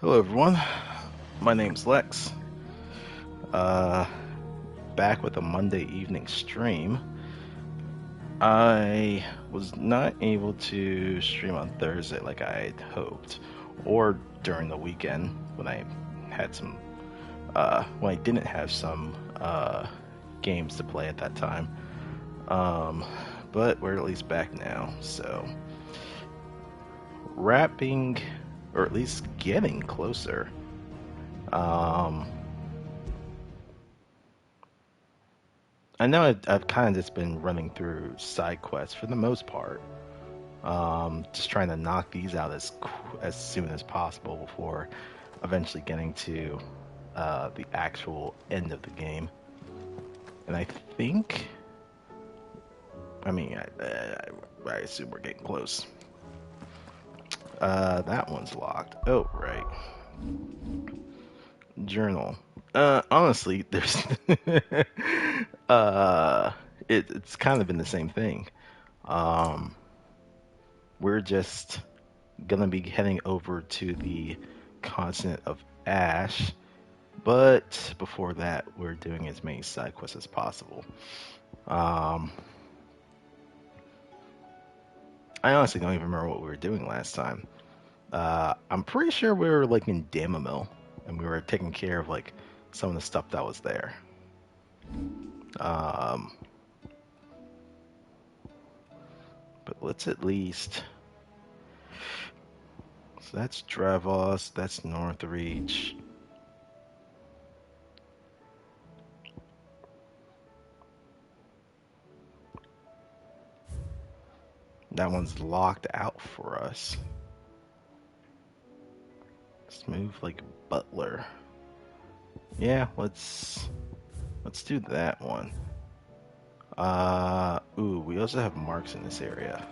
Hello everyone, my name's Lex. Uh, Back with a Monday evening stream. I was not able to stream on Thursday like I had hoped, or during the weekend when I had some, when I didn't have some games to play at that time. Um, but we're at least back now, so wrapping, or at least getting closer. Um, I know I've kind of just been running through side quests for the most part, just trying to knock these out as soon as possible before eventually getting to the actual end of the game. And I think, I mean, I assume we're getting close. That one's locked. Oh, right. Journal. Honestly, there's, uh, it's kind of been the same thing. Um, we're just gonna be heading over to the continent of Ash, but before that, we're doing as many side quests as possible. Um, I honestly don't even remember what we were doing last time. I'm pretty sure we were like in Damamil, and we were taking care of like some of the stuff that was there. Um, but let's at least. So that's Dravos, that's Northreach. That one's locked out for us. Let's move like Butler. Yeah, let's do that one. Ooh, we also have marks in this area.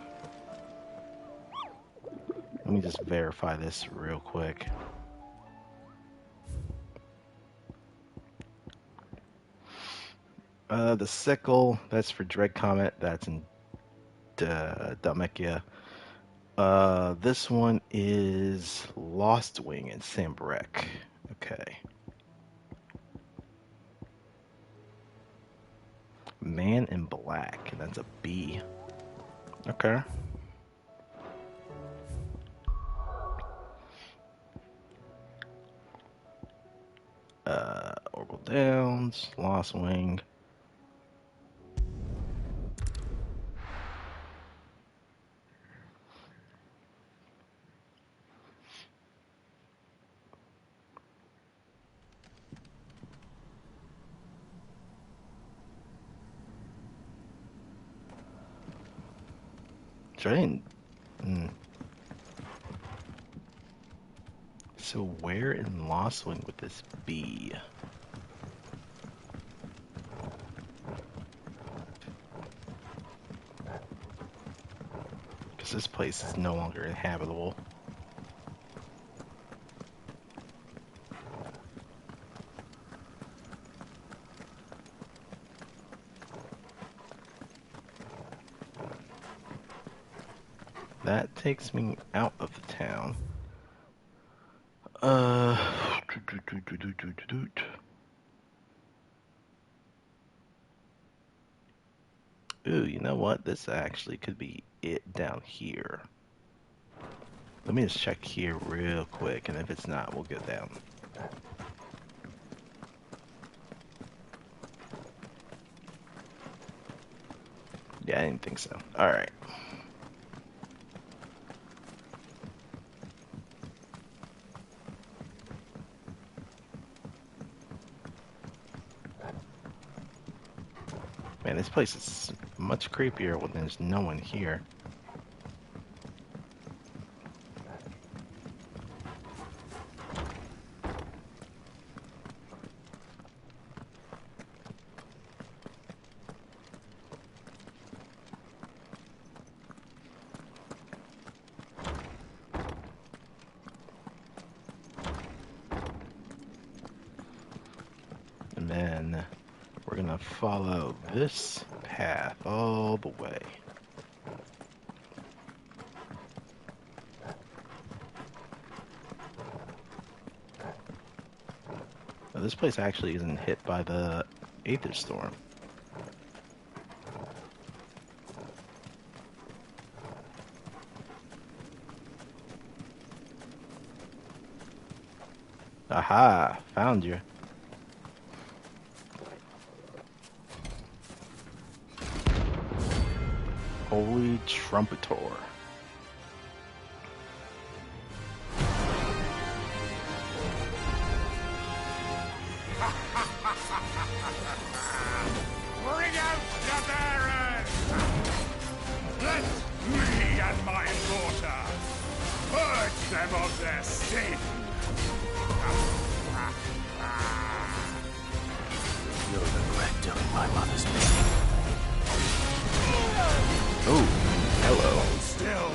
Let me just verify this real quick. The sickle, that's for Dread Comet, that's in Dalmekia. This one is Lost Wing in Sambrek. Okay. Man in Black, and that's a B. Okay. Oracle Downs, Lost Wing. Trying. So where in Lost Wing would this be? Because this place is no longer inhabitable. That takes me out of the town. Uh, Ooh, you know what? This actually could be it down here. Let me just check here real quick, and if it's not, we'll go down. Yeah, I didn't think so. Alright. Man, this place is much creepier when there's no one here. And then we're gonna follow this path all the way. this place actually isn't hit by the Aether Storm. Aha! Found you. Holy Trumpetor. Bring out the Baron! Let me and my daughter purge them of their sin! You'll regret doing my mother's bidding. Oh, hello. Still.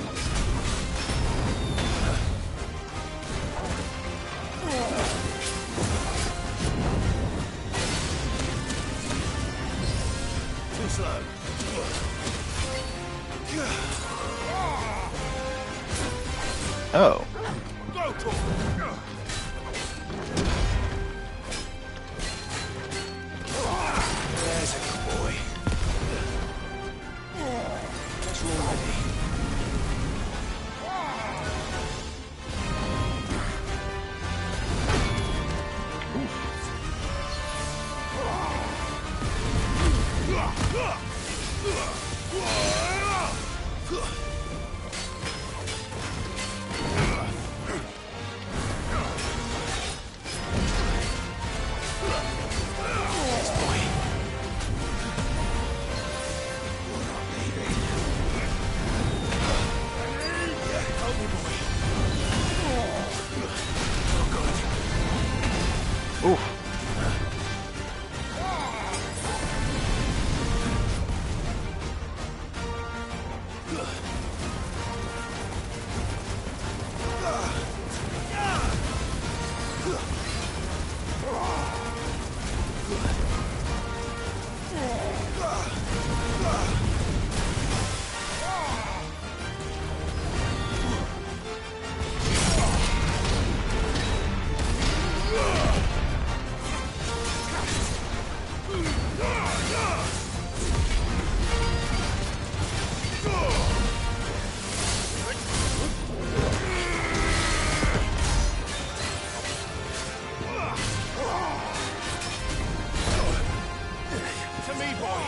Too slow. Oh. Go to There's a good boy. Just ready. Oof. to me, boy!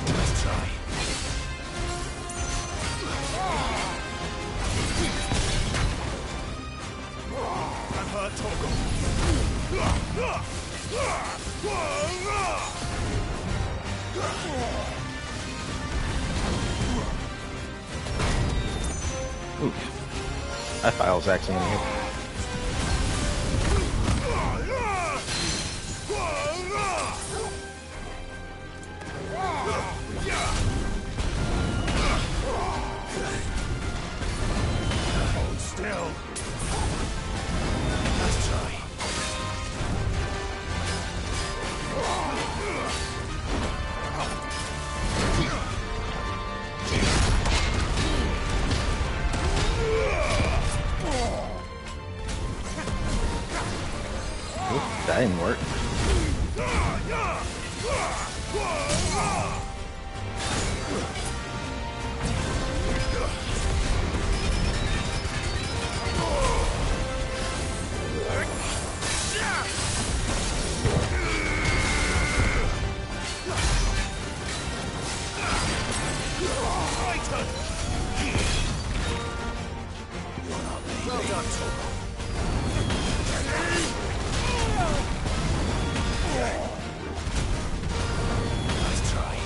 Let's try. I'm hurt, Torgal. Oof. I thought I was actually gonna hit. Hold still. Let's try. Oof, that didn't work. Well done, Torgal. Let's try.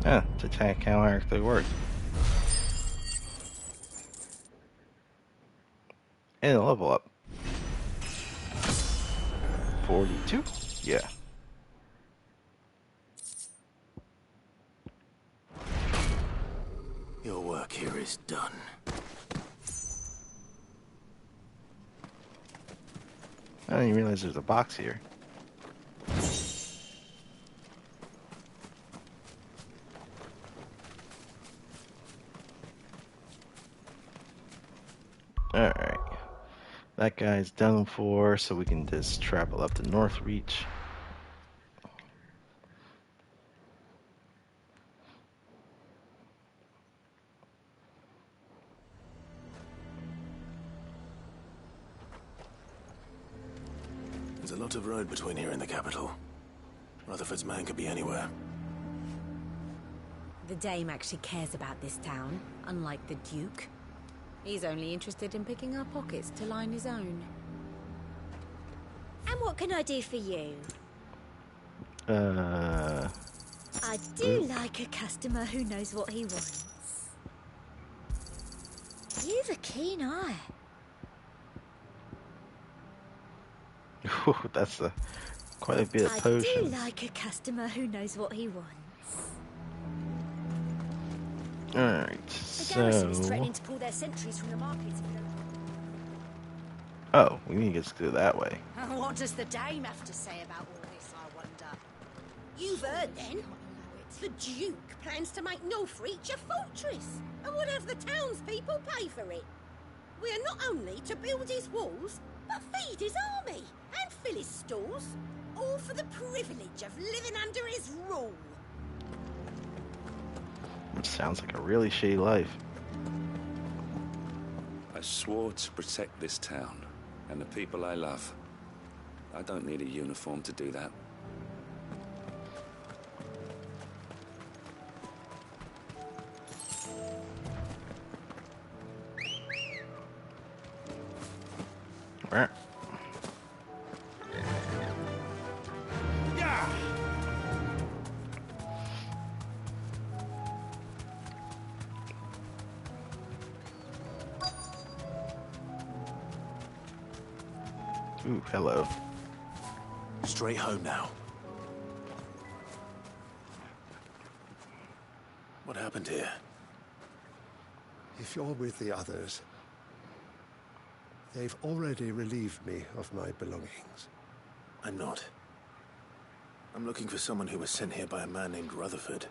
Yeah, to attack how it actually works. And a level up. 42? Yeah. this done. I didn't even realize there's a box here. Alright. That guy's done for, so we can just travel up to Northreach. There's a lot of road between here and the capital. Rutherford's man could be anywhere. The Dame actually cares about this town, unlike the Duke. He's only interested in picking our pockets to line his own. And what can I do for you? I do like a customer who knows what he wants. You've a keen eye. That's quite a bit of potions. I do like a customer who knows what he wants. Alright, The garrison is so... threatening to pull their sentries from the markets. Oh, we need to get through that way. What does the Dame have to say about all this, I wonder? You've heard, then? The Duke plans to make Northreach a fortress, and would have the townspeople pay for it. We are not only to build his walls, but feed his army, and fill his stores, all for the privilege of living under his rule. Sounds like a really shitty life. I swore to protect this town and the people I love. I don't need a uniform to do that. Right. Yeah. Ooh, hello. Straight home now. What happened here? If you're with the others, they've already relieved me of my belongings. I'm not. I'm looking for someone who was sent here by a man named Rutherford.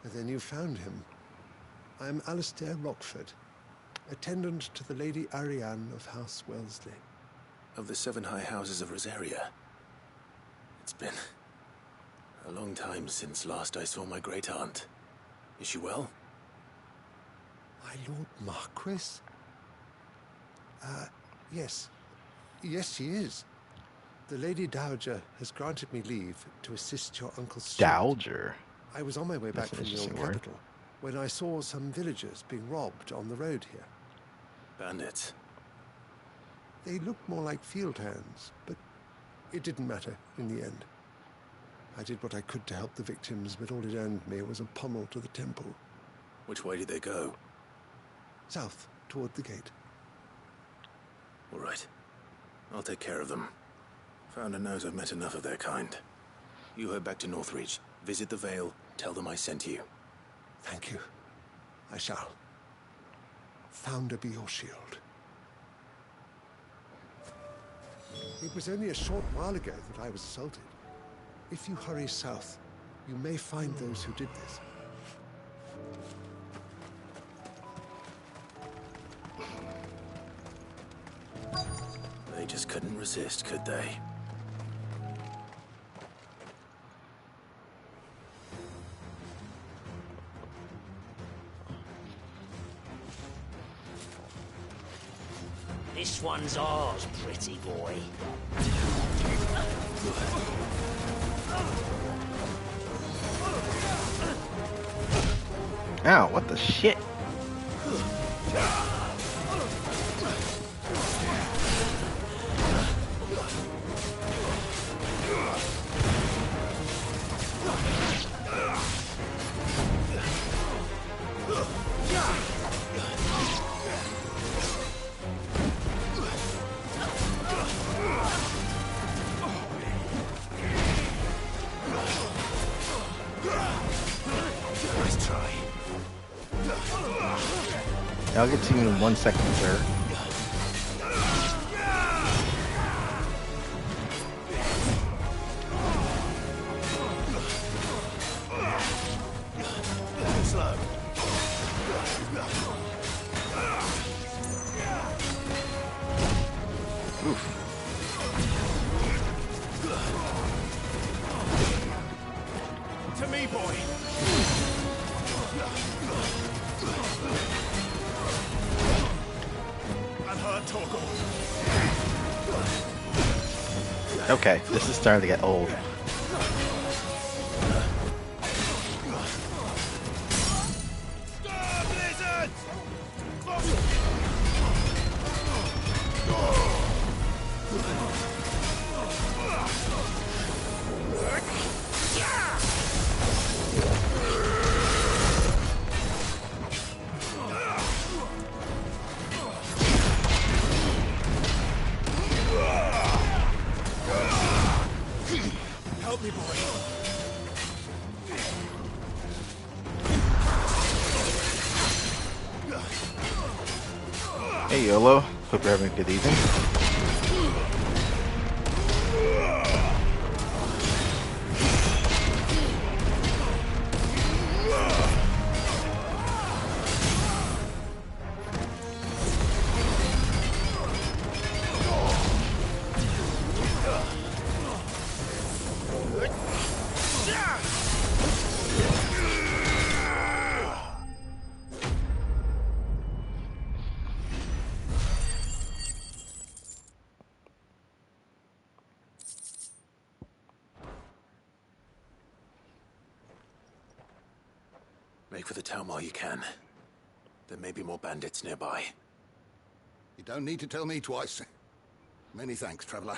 And then you found him. I'm Alistair Rockford, attendant to the Lady Ariane of House Wellesley. Of the 7 high houses of Rosaria. It's been a long time since last I saw my great-aunt. Is she well? My Lord Marquis? Yes. Yes, she is. The Lady Dowager has granted me leave to assist your Uncle Stuart. Dowager. I was on my way back That's an from the old interesting word. capital when I saw some villagers being robbed on the road here. Bandits. They looked more like field hands, but it didn't matter in the end. I did what I could to help the victims, but all it earned me was a pummel to the temple. Which way did they go? South, toward the gate. All right. I'll take care of them. Founder knows I've met enough of their kind. You head back to Northreach. Visit the Vale. Tell them I sent you. Thank you. I shall. Founder be your shield. It was only a short while ago that I was assaulted. If you hurry south, you may find those who did this. They just couldn't resist, could they? This one's ours, pretty boy. Ow, what the shit? Nice try. I'll get to you in 1 second, sir. Slow. Oof. To me, boy. Unheard, Torgal. Okay, this is starting to get old. Blizzard! Help me, boy. Hey, YOLO. Hope you're having a good evening. Make for the town while you can. There may be more bandits nearby. You don't need to tell me twice. Many thanks, traveler.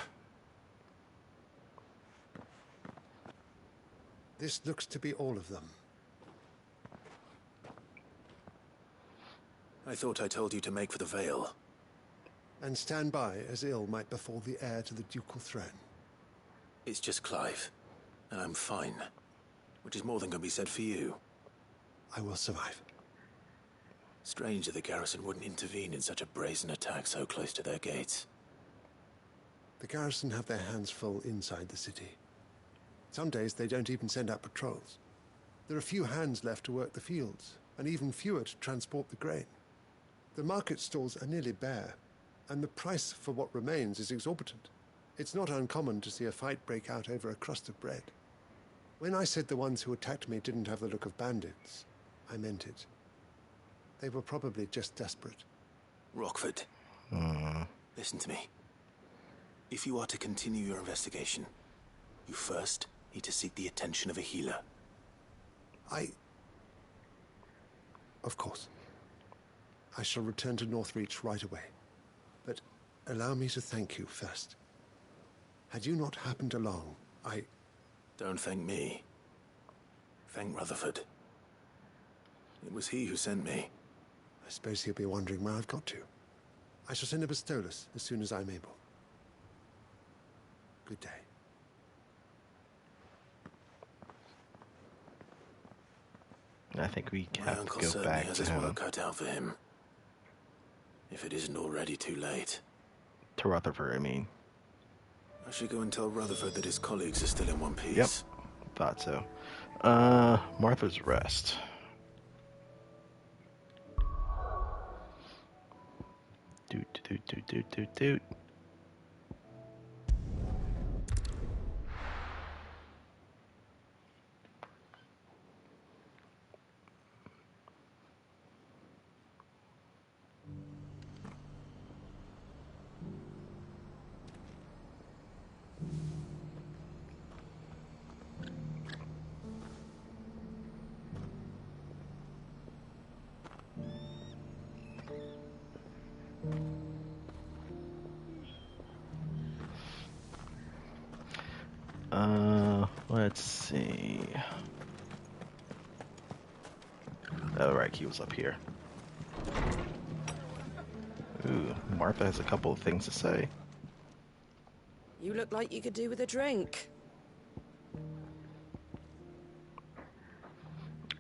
This looks to be all of them. I thought I told you to make for the Vale. And stand by as ill might befall the heir to the ducal throne. It's just Clive, and I'm fine. Which is more than can be said for you. I will survive. Strange that the garrison wouldn't intervene in such a brazen attack so close to their gates. The garrison have their hands full inside the city. Some days they don't even send out patrols. There are few hands left to work the fields, and even fewer to transport the grain. The market stalls are nearly bare, and the price for what remains is exorbitant. It's not uncommon to see a fight break out over a crust of bread. When I said the ones who attacked me didn't have the look of bandits, I meant it. They were probably just desperate. Rockford, listen to me. If you are to continue your investigation, you first need to seek the attention of a healer. Of course. I shall return to Northreach right away. But allow me to thank you first. Had you not happened along, Don't thank me. Thank Rutherford. It was he who sent me. I suppose he'll be wondering where I've got to. I shall send a Bistolus as soon as I'm able. Good day. I think we My have uncle to go certainly back has to his him. work cut out for him. If it isn't already too late. To Rutherford, I mean. I should go and tell Rutherford that his colleagues are still in one piece. Yep. Thought so. Martha's Rest. Doot. Let's see. Oh, right, he was up here. Ooh, Martha has a couple of things to say. You look like you could do with a drink.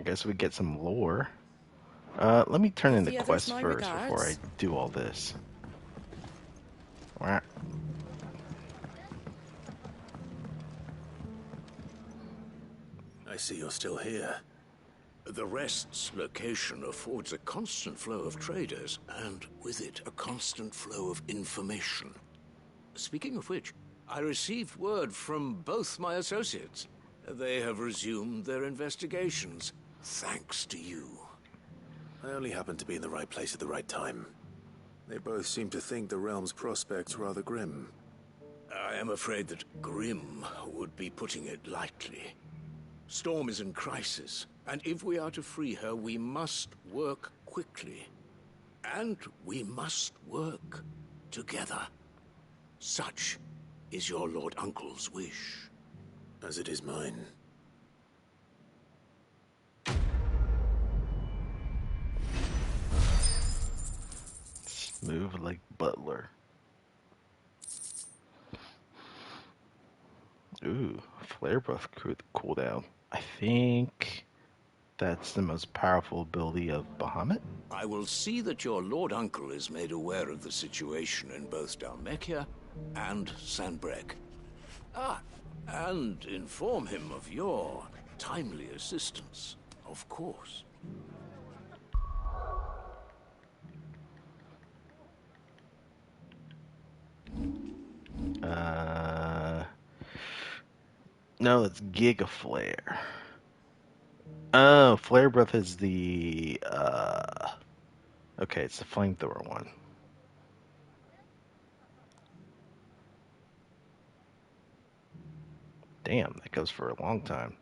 I guess we get some lore. Let me turn in Give the the others quest my first before I regards. do all this. Wah. I see you're still here. The Rest's location affords a constant flow of traders, and with it, a constant flow of information. Speaking of which, I received word from both my associates. They have resumed their investigations, thanks to you. I only happened to be in the right place at the right time. They both seem to think the realm's prospects rather grim. I am afraid that grim would be putting it lightly. Storm is in crisis, and if we are to free her, we must work quickly. And we must work together. Such is your Lord Uncle's wish. As it is mine. Smooth like Butler. Ooh, flare buff cooldown. I think that's the most powerful ability of Bahamut. I will see that your Lord Uncle is made aware of the situation in both Dalmekia and Sanbrek. And inform him of your timely assistance, of course. No, it's Giga Flare. Oh, Flare Breath is the okay, it's the flamethrower one. Damn, that goes for a long time.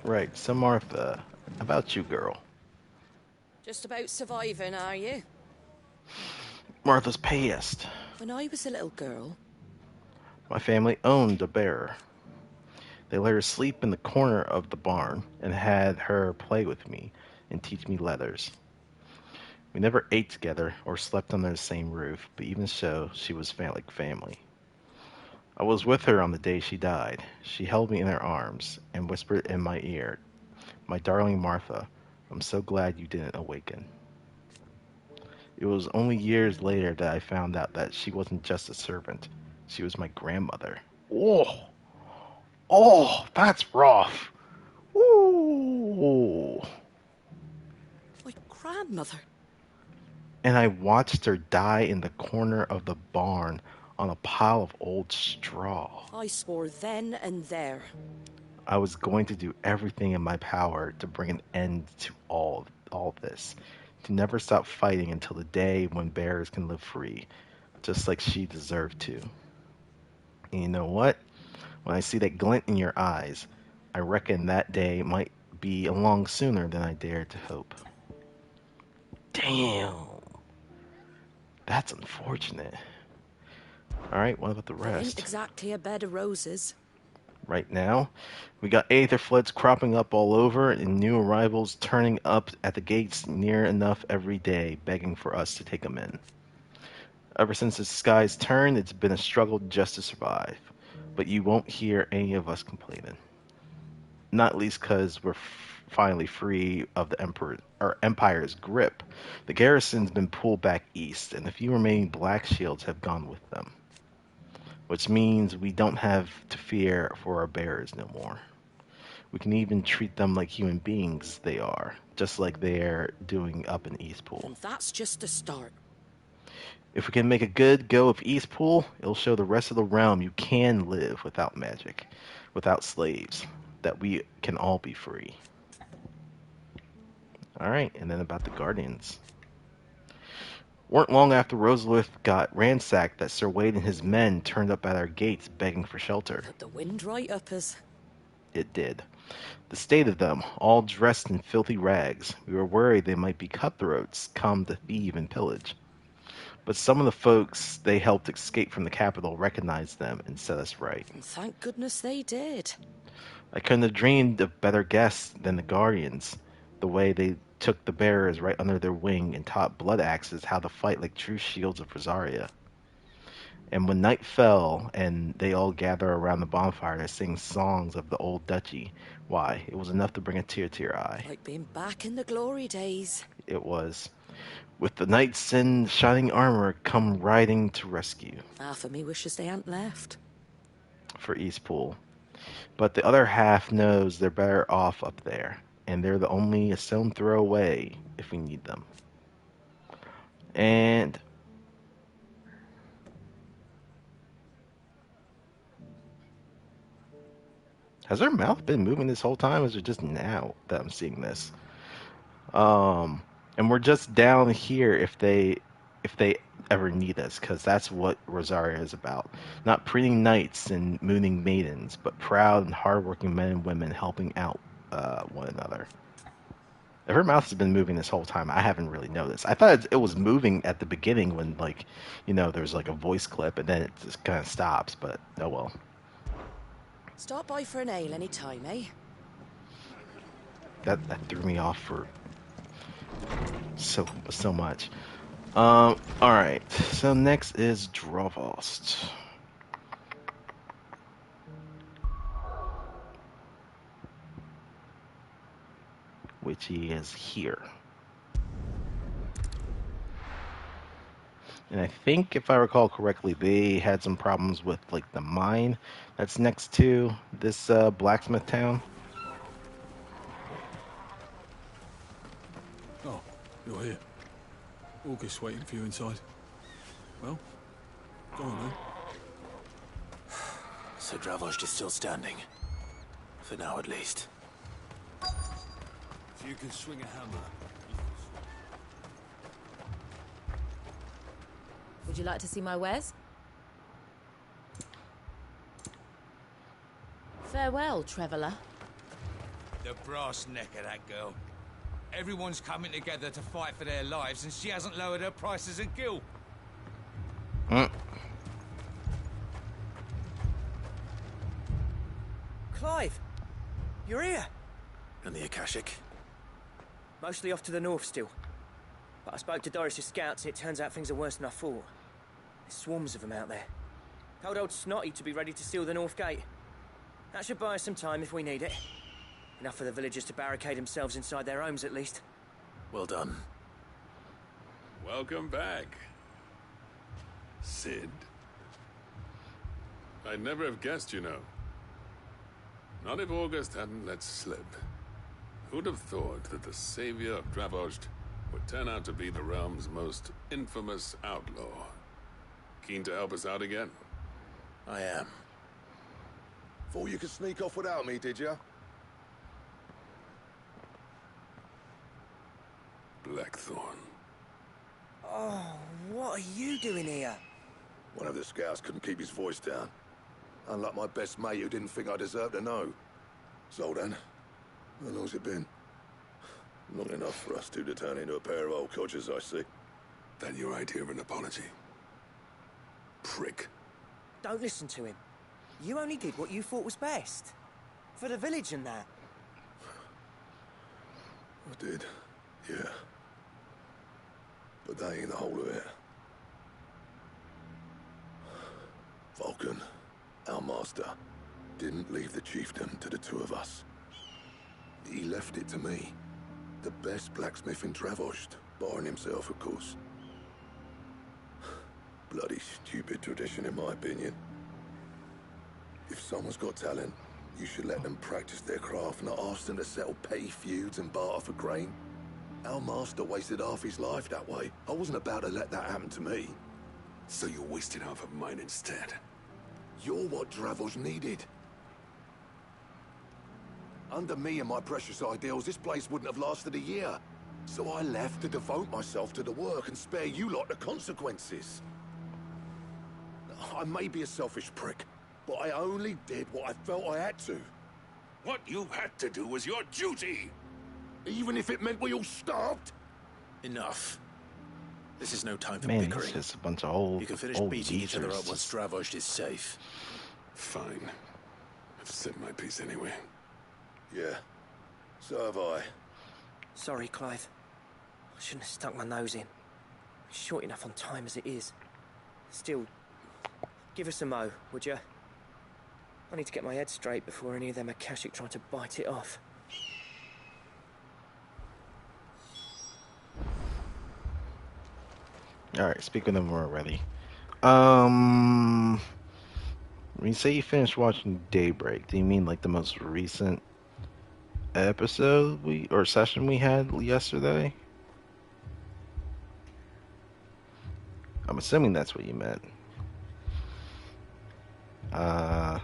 Right, so Martha, about you, girl. Just about surviving, are you? Martha's pissed. When I was a little girl, My family owned a bear. They let her sleep in the corner of the barn and had her play with me and teach me letters. We never ate together or slept under the same roof, but even so, she was like family. I was with her on the day she died. She held me in her arms and whispered in my ear, "My darling Martha, I'm so glad you didn't awaken." It was only years later that I found out that she wasn't just a servant. She was my grandmother. Oh, oh, that's rough. Ooh. my grandmother. And I watched her die in the corner of the barn on a pile of old straw. I swore then and there. I was going to do everything in my power to bring an end to all this, to never stop fighting until the day when bears can live free, just like she deserved to. And you know what? When I see that glint in your eyes, I reckon that day might be along sooner than I dared to hope. Damn. That's unfortunate. Alright, what about the That ain't rest? exactly a bed of roses. Right now, we got aether floods cropping up all over and new arrivals turning up at the gates near enough every day, begging for us to take them in. Ever since the skies turned, it's been a struggle just to survive. But you won't hear any of us complaining. Not least because we're finally free of the Empire's grip. The garrison's been pulled back east, and the few remaining Black Shields have gone with them. Which means we don't have to fear for our bearers no more. We can even treat them like human beings they are, just like they're doing up in Eastpool. And that's just a start. If we can make a good go of Eastpool, it'll show the rest of the realm you can live without magic, without slaves, that we can all be free. Alright, and then about the Guardians. Weren't long after Rosalith got ransacked that Sir Wade and his men turned up at our gates begging for shelter. Put the wind right up us. It did. The state of them, all dressed in filthy rags. We were worried they might be cutthroats, come to thieve and pillage. But some of the folks they helped escape from the capital recognized them and set us right. And thank goodness they did. I couldn't have dreamed of better guests than the Guardians, the way they took the bearers right under their wing and taught blood axes how to fight like true shields of Rosaria. And when night fell and they all gather around the bonfire to sing songs of the old duchy, why, it was enough to bring a tear to your eye. Like being back in the glory days. It was. With the knights in shining armor come riding to rescue. Half of me wishes they hadn't left. For Eastpool. But the other half knows they're better off up there, and they're the only a stone throw away if we need them. And has their mouth been moving this whole time, or is it just now that I'm seeing this? And we're just down here if they ever need us, because that's what Rosaria is about. Not pretty knights and mooning maidens, but proud and hardworking men and women helping out one another. If her mouth has been moving this whole time, I haven't really noticed. I thought it was moving at the beginning when, like, you know, there's like a voice clip, and then it just kind of stops, but oh well. Stop by for an ale any time, eh? That threw me off for so much. Alright, so next is Drovost. Which he is here. And I think, if I recall correctly, they had some problems with, like, the mine that's next to this blacksmith town. Oh, you're here. August waiting for you inside. Well, go on then. So Dravost is still standing. For now, at least. If you can swing a hammer, you can swing. Would you like to see my wares? Farewell, traveller. The brass neck of that girl. Everyone's coming together to fight for their lives, and she hasn't lowered her prices a gill. Clive! You're here! And the Akashic? Mostly off to the north still. But I spoke to Doris's scouts, and it turns out things are worse than I thought. There's swarms of them out there. Told old Snotty to be ready to seal the north gate. That should buy us some time if we need it. Enough for the villagers to barricade themselves inside their homes, at least. Well done. Welcome back, Sid. I'd never have guessed, you know. Not if August hadn't let slip. Who'd have thought that the savior of Dravost would turn out to be the realm's most infamous outlaw? Keen to help us out again? I am. Thought you could sneak off without me, did you? Blackthorn. Oh, what are you doing here? One of the scouts couldn't keep his voice down. Unlike my best mate who didn't think I deserved to know. So then, how long's it been? Long enough for us two to turn into a pair of old codgers, I see. Then your idea of an apology? Prick. Don't listen to him. You only did what you thought was best. For the village and that. I did, yeah. But that ain't the whole of it. Vulcan, our master, didn't leave the chiefdom to the two of us. He left it to me. The best blacksmith in Dravost, barring himself, of course. Bloody stupid tradition, in my opinion. If someone's got talent, you should let them practice their craft, not ask them to settle petty feuds and barter for grain. Our master wasted half his life that way. I wasn't about to let that happen to me. So you wasted half of mine instead? You're what Dravost needed. Under me and my precious ideals, this place wouldn't have lasted a year. So I left to devote myself to the work and spare you lot the consequences. I may be a selfish prick, but I only did what I felt I had to. What you had to do was your duty! Even if it meant we all starved? Enough. This is no time for Man, bickering. it's just a bunch of old, You can finish old beating each other geezers. up once Dravost is safe. Fine. I've said my piece anyway. Yeah, so have I. Sorry, Clive. I shouldn't have stuck my nose in. Short enough on time as it is. Still, give us a mo, would you? I need to get my head straight before any of them Akashic try to bite it off. Alright, speak with them already. When you say you finished watching Daybreak, do you mean like the most recent episode or session we had yesterday? I'm assuming that's what you meant. What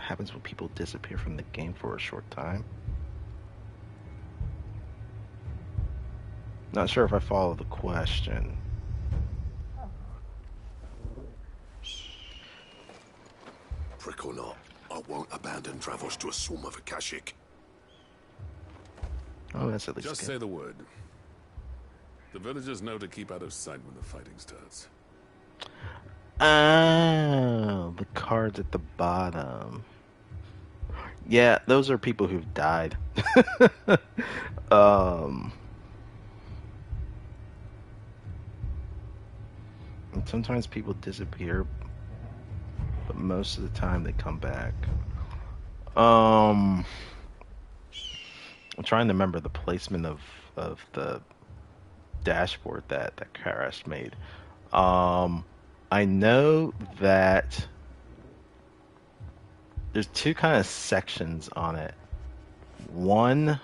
happens when people disappear from the game for a short time? Not sure if I follow the question. Prick or not, I won't abandon Dravos to a swarm of Akashic. Oh, that's at least Just good. say the word. The villagers know to keep out of sight when the fighting starts. Oh, the cards at the bottom. Yeah, those are people who've died. And sometimes people disappear, but most of the time they come back. I'm trying to remember the placement of the dashboard that Karash made. I know that there's two kind of sections on it. One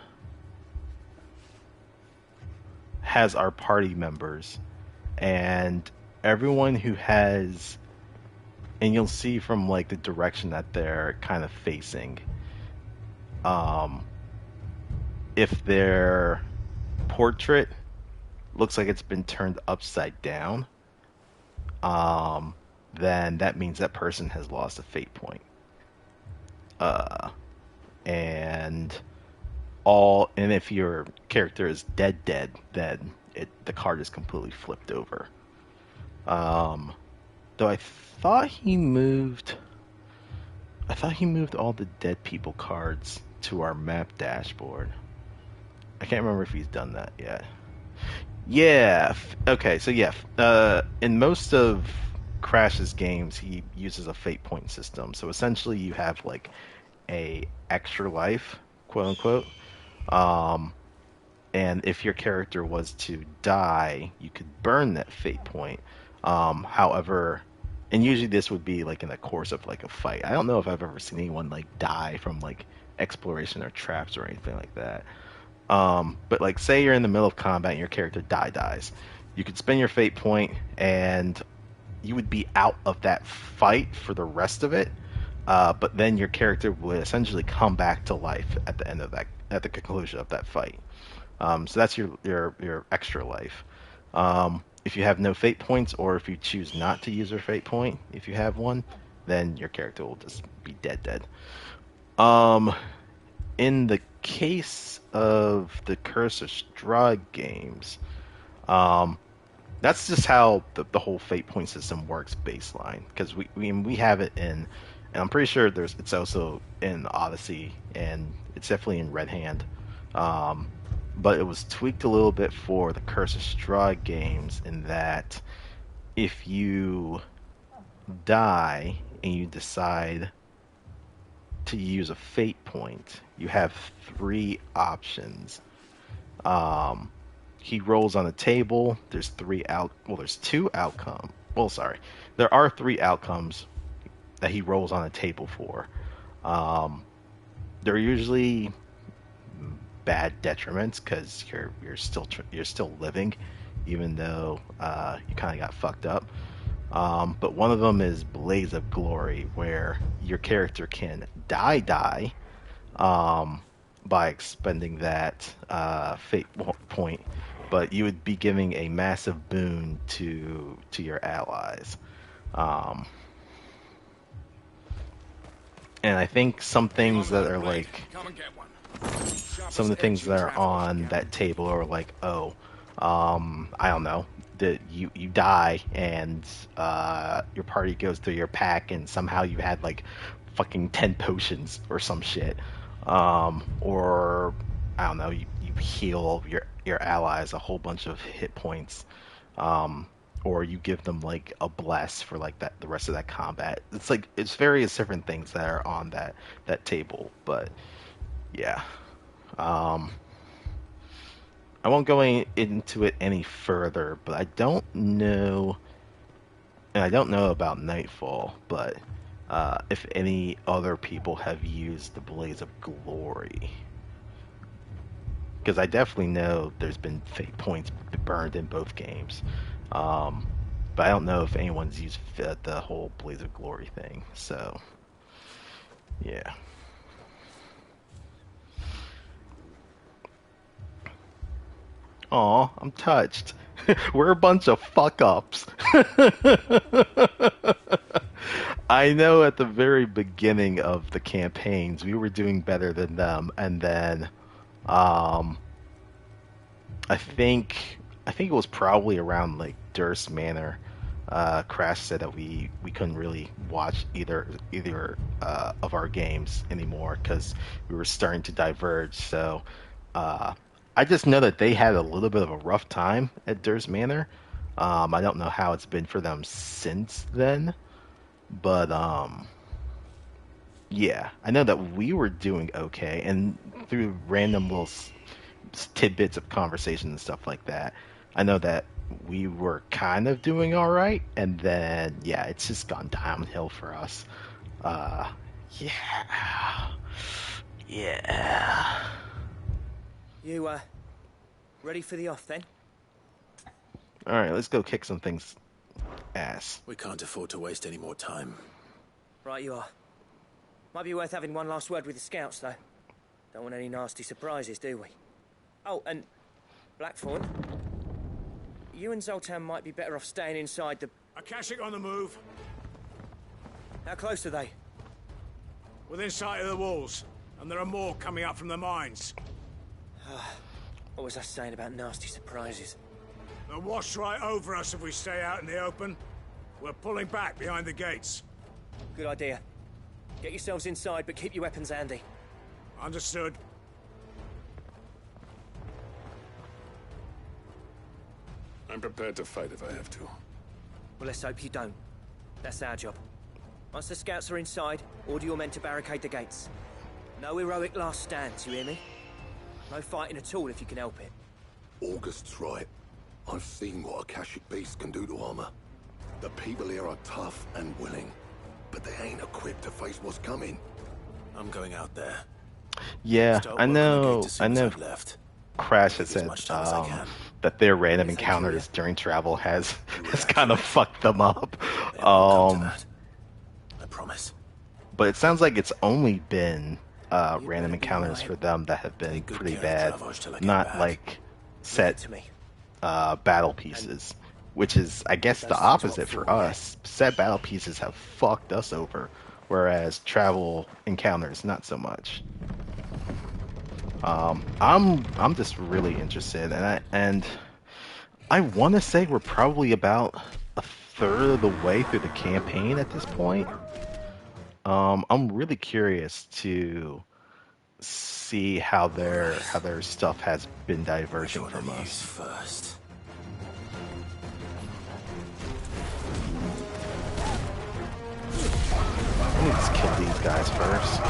has our party members, and everyone who has, and you'll see from like the direction that they're kind of facing, if their portrait looks like it's been turned upside down, then that means that person has lost a fate point. And if your character is dead, then the card is completely flipped over. Though I thought he moved all the dead people cards to our map dashboard. I can't remember if he's done that yet. Yeah. Okay. So yeah. In most of Crash's games, he uses a fate point system. So essentially, you have like a extra life, quote unquote. And if your character was to die, you could burn that fate point. However, and usually this would be like in the course of like a fight. I don't know if I've ever seen anyone like die from like exploration or traps or anything like that. But like say you're in the middle of combat and your character dies. You could spend your fate point and you would be out of that fight for the rest of it. But then your character would essentially come back to life at the end of that, at the conclusion of that fight. So that's your extra life. If you have no fate points, or if you choose not to use your fate point, if you have one, then your character will just be dead. In the case of the Curse of Strahd games, that's just how the whole fate point system works baseline. Because we have it in, and I'm pretty sure it's also in Odyssey, and it's definitely in Red Hand. But it was tweaked a little bit for the Curse of Strahd games in that if you die and you decide to use a fate point, you have three options. He rolls on a table. There's two outcomes. Well, sorry. There are three outcomes that he rolls on a table for. They're usually bad detriments because you're still living, even though you kind of got fucked up. But one of them is Blaze of Glory, where your character can die by expending that fate point, but you would be giving a massive boon to your allies. And I think some things that are like, some of the things that are on that table are like, I don't know, that you die and your party goes through your pack and somehow you had like fucking 10 potions or some shit, or I don't know, you heal your allies a whole bunch of hit points, or you give them like a bless for like that the rest of that combat. It's like it's various different things that are on that table. But yeah, I won't go into it any further. But I don't know, and I don't know about Nightfall, but if any other people have used the Blaze of Glory. Because I definitely know there's been fake points burned in both games. But I don't know if anyone's used the whole Blaze of Glory thing. So, yeah. Aw, I'm touched. We're a bunch of fuck-ups. I know at the very beginning of the campaigns, we were doing better than them, and then I think it was probably around like Durst Manor. Crash said that we couldn't really watch either of our games anymore because we were starting to diverge. So I just know that they had a little bit of a rough time at Durst Manor. I don't know how it's been for them since then, but yeah, I know that we were doing okay, and through random little tidbits of conversation and stuff like that, I know that we were kind of doing all right, and then yeah, it's just gone downhill for us. Yeah. You ready for the off then? All right, let's go kick some things ass. We can't afford to waste any more time. Right you are. Might be worth having one last word with the scouts, though. Don't want any nasty surprises, do we? Oh, and Blackthorn, you and Zoltan might be better off staying inside the... Akashic on the move. How close are they? Within sight of the walls, and there are more coming up from the mines. What was I saying about nasty surprises? They'll wash right over us if we stay out in the open. We're pulling back behind the gates. Good idea. Get yourselves inside, but keep your weapons handy. Understood. I'm prepared to fight if I have to. Well, let's hope you don't. That's our job. Once the scouts are inside, order your men to barricade the gates. No heroic last stands, you hear me? No fighting at all if you can help it. August's right. I've seen what Akashic beasts can do to armor. The people here are tough and willing, but they ain't equipped to face what's coming. I'm going out there. Yeah, I know. Left. Crash has said that their random encounters during travel has kind of fucked them up. I promise. But it sounds like it's only been random encounters for them that have been pretty bad, not like set battle pieces, which is, I guess, the opposite for us. Set battle pieces have fucked us over, whereas travel encounters not so much. I'm just really interested, and I want to say we're probably about a third of the way through the campaign at this point. I'm really curious to see how their stuff has been diverging from us. First. Let me just kill these guys first.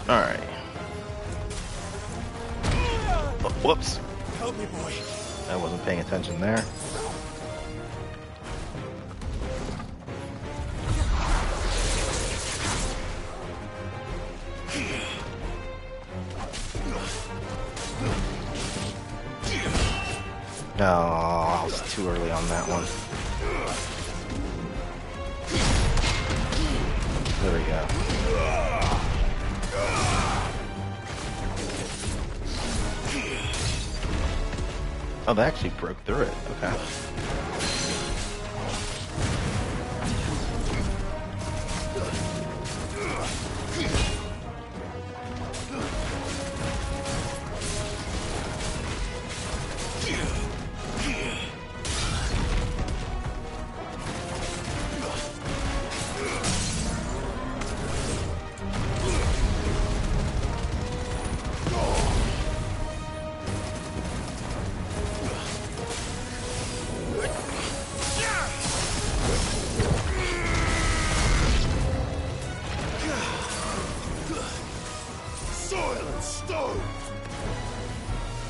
Alright. Oh, whoops. Help me, boy. I wasn't paying attention there. No, I was too early on that one. There we go. Oh, they actually broke through it. Okay.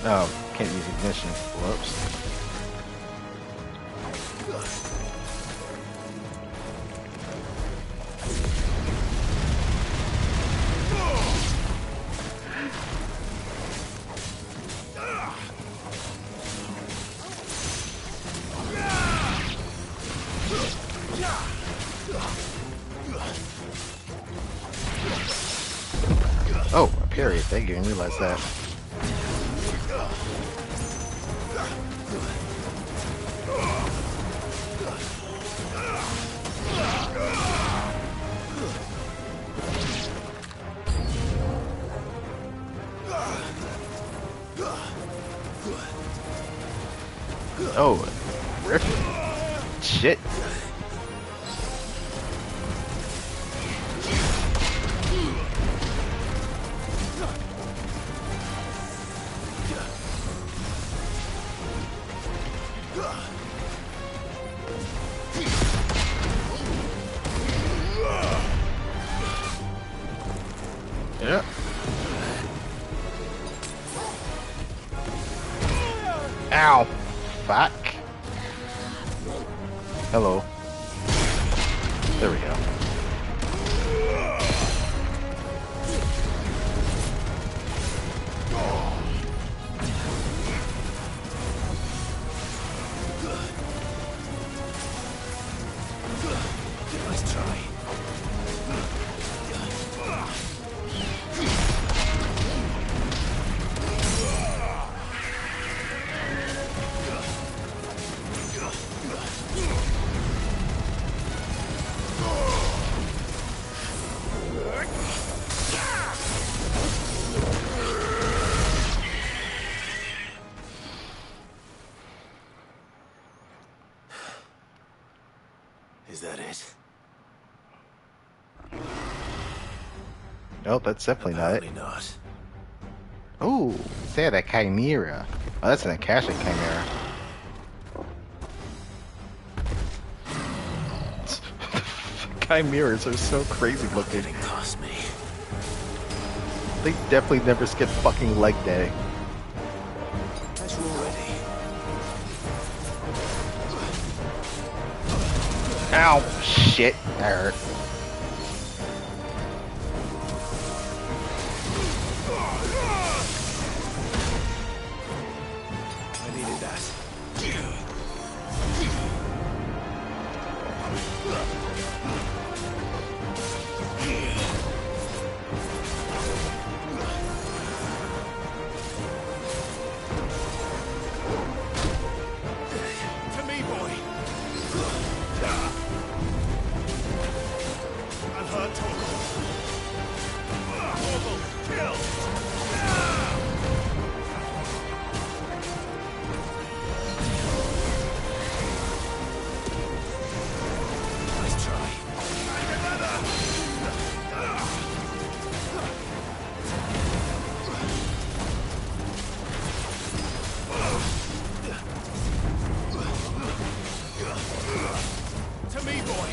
Oh, can't use ignition. Whoops. Oh, a period. Thank you. I didn't realize that. Oh, rip. Shit. Yeah. Ow. Fuck. Hello. There we go. Nice try. Is that it? Oh, that's definitely not it. Apparently not. Oh, say that chimera. Oh, that's an Akashic chimera. Chimeras are so crazy looking. Getting past me. They definitely never skip fucking leg day. As you're ready. Ow! Shit! That hurt. I needed that. To me, boy. Unhurt Torgal. Torgal, kill! Nice try. To me, boy.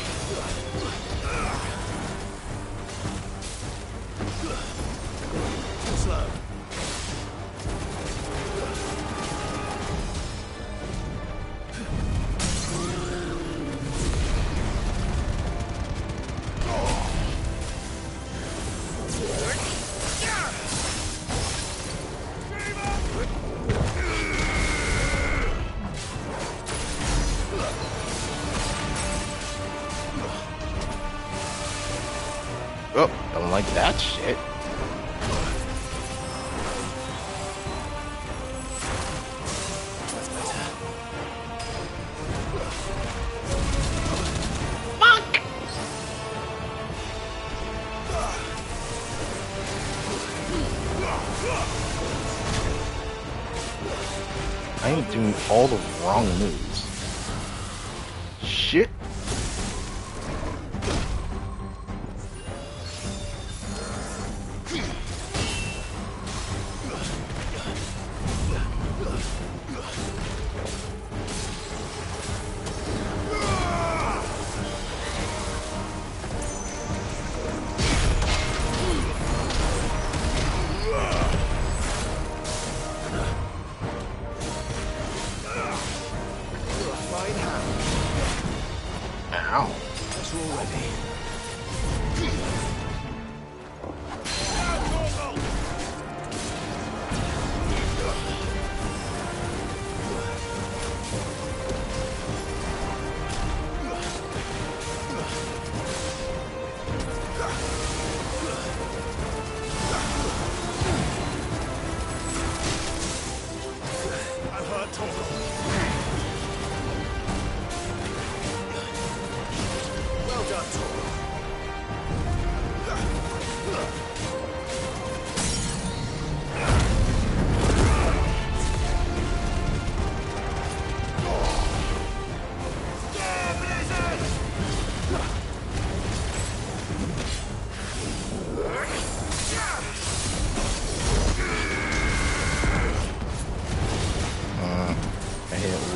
Too slow. Oh, don't like that shit. That's better. Fuck! I am doing all the wrong moves. Shit.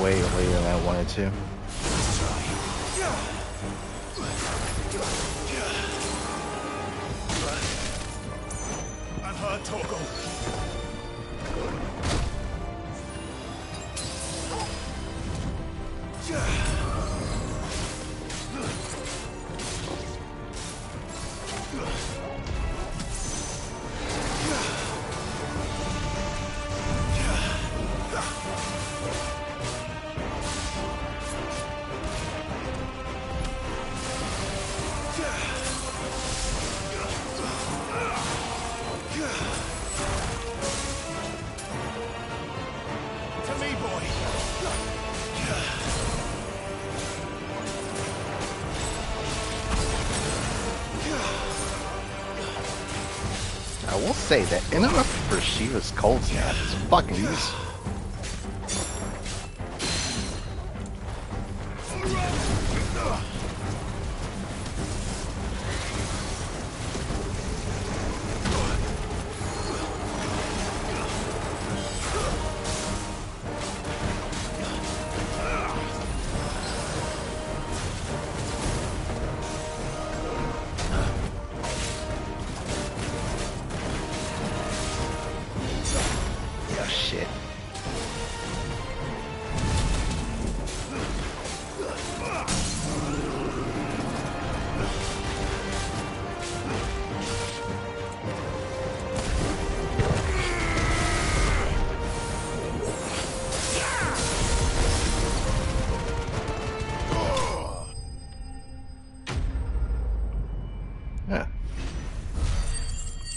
Way later than I wanted to. I've heard Torgal. I will say that interrupt for Shiva's cold snap is fucking useful.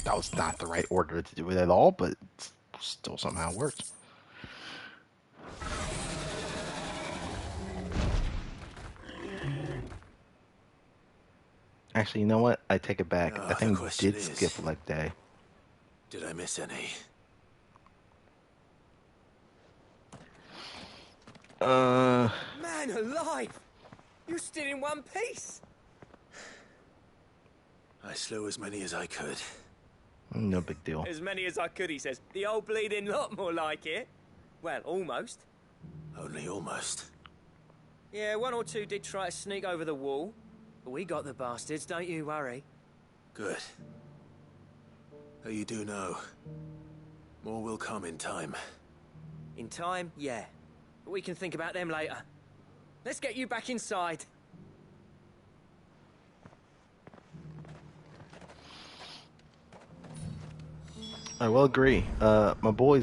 That was not the right order to do it at all, but it still somehow worked. Actually, you know what? I take it back. I think we did skip leg day. Did I miss any? Man alive! You're still in one piece! I slew as many as I could. No big deal. As many as I could, he says. The old bleeding lot, more like it. Well, almost. Only almost. Yeah, one or two did try to sneak over the wall. But we got the bastards, don't you worry. Good. Though you do know, more will come in time. In time, yeah. But we can think about them later. Let's get you back inside. I will agree. My boy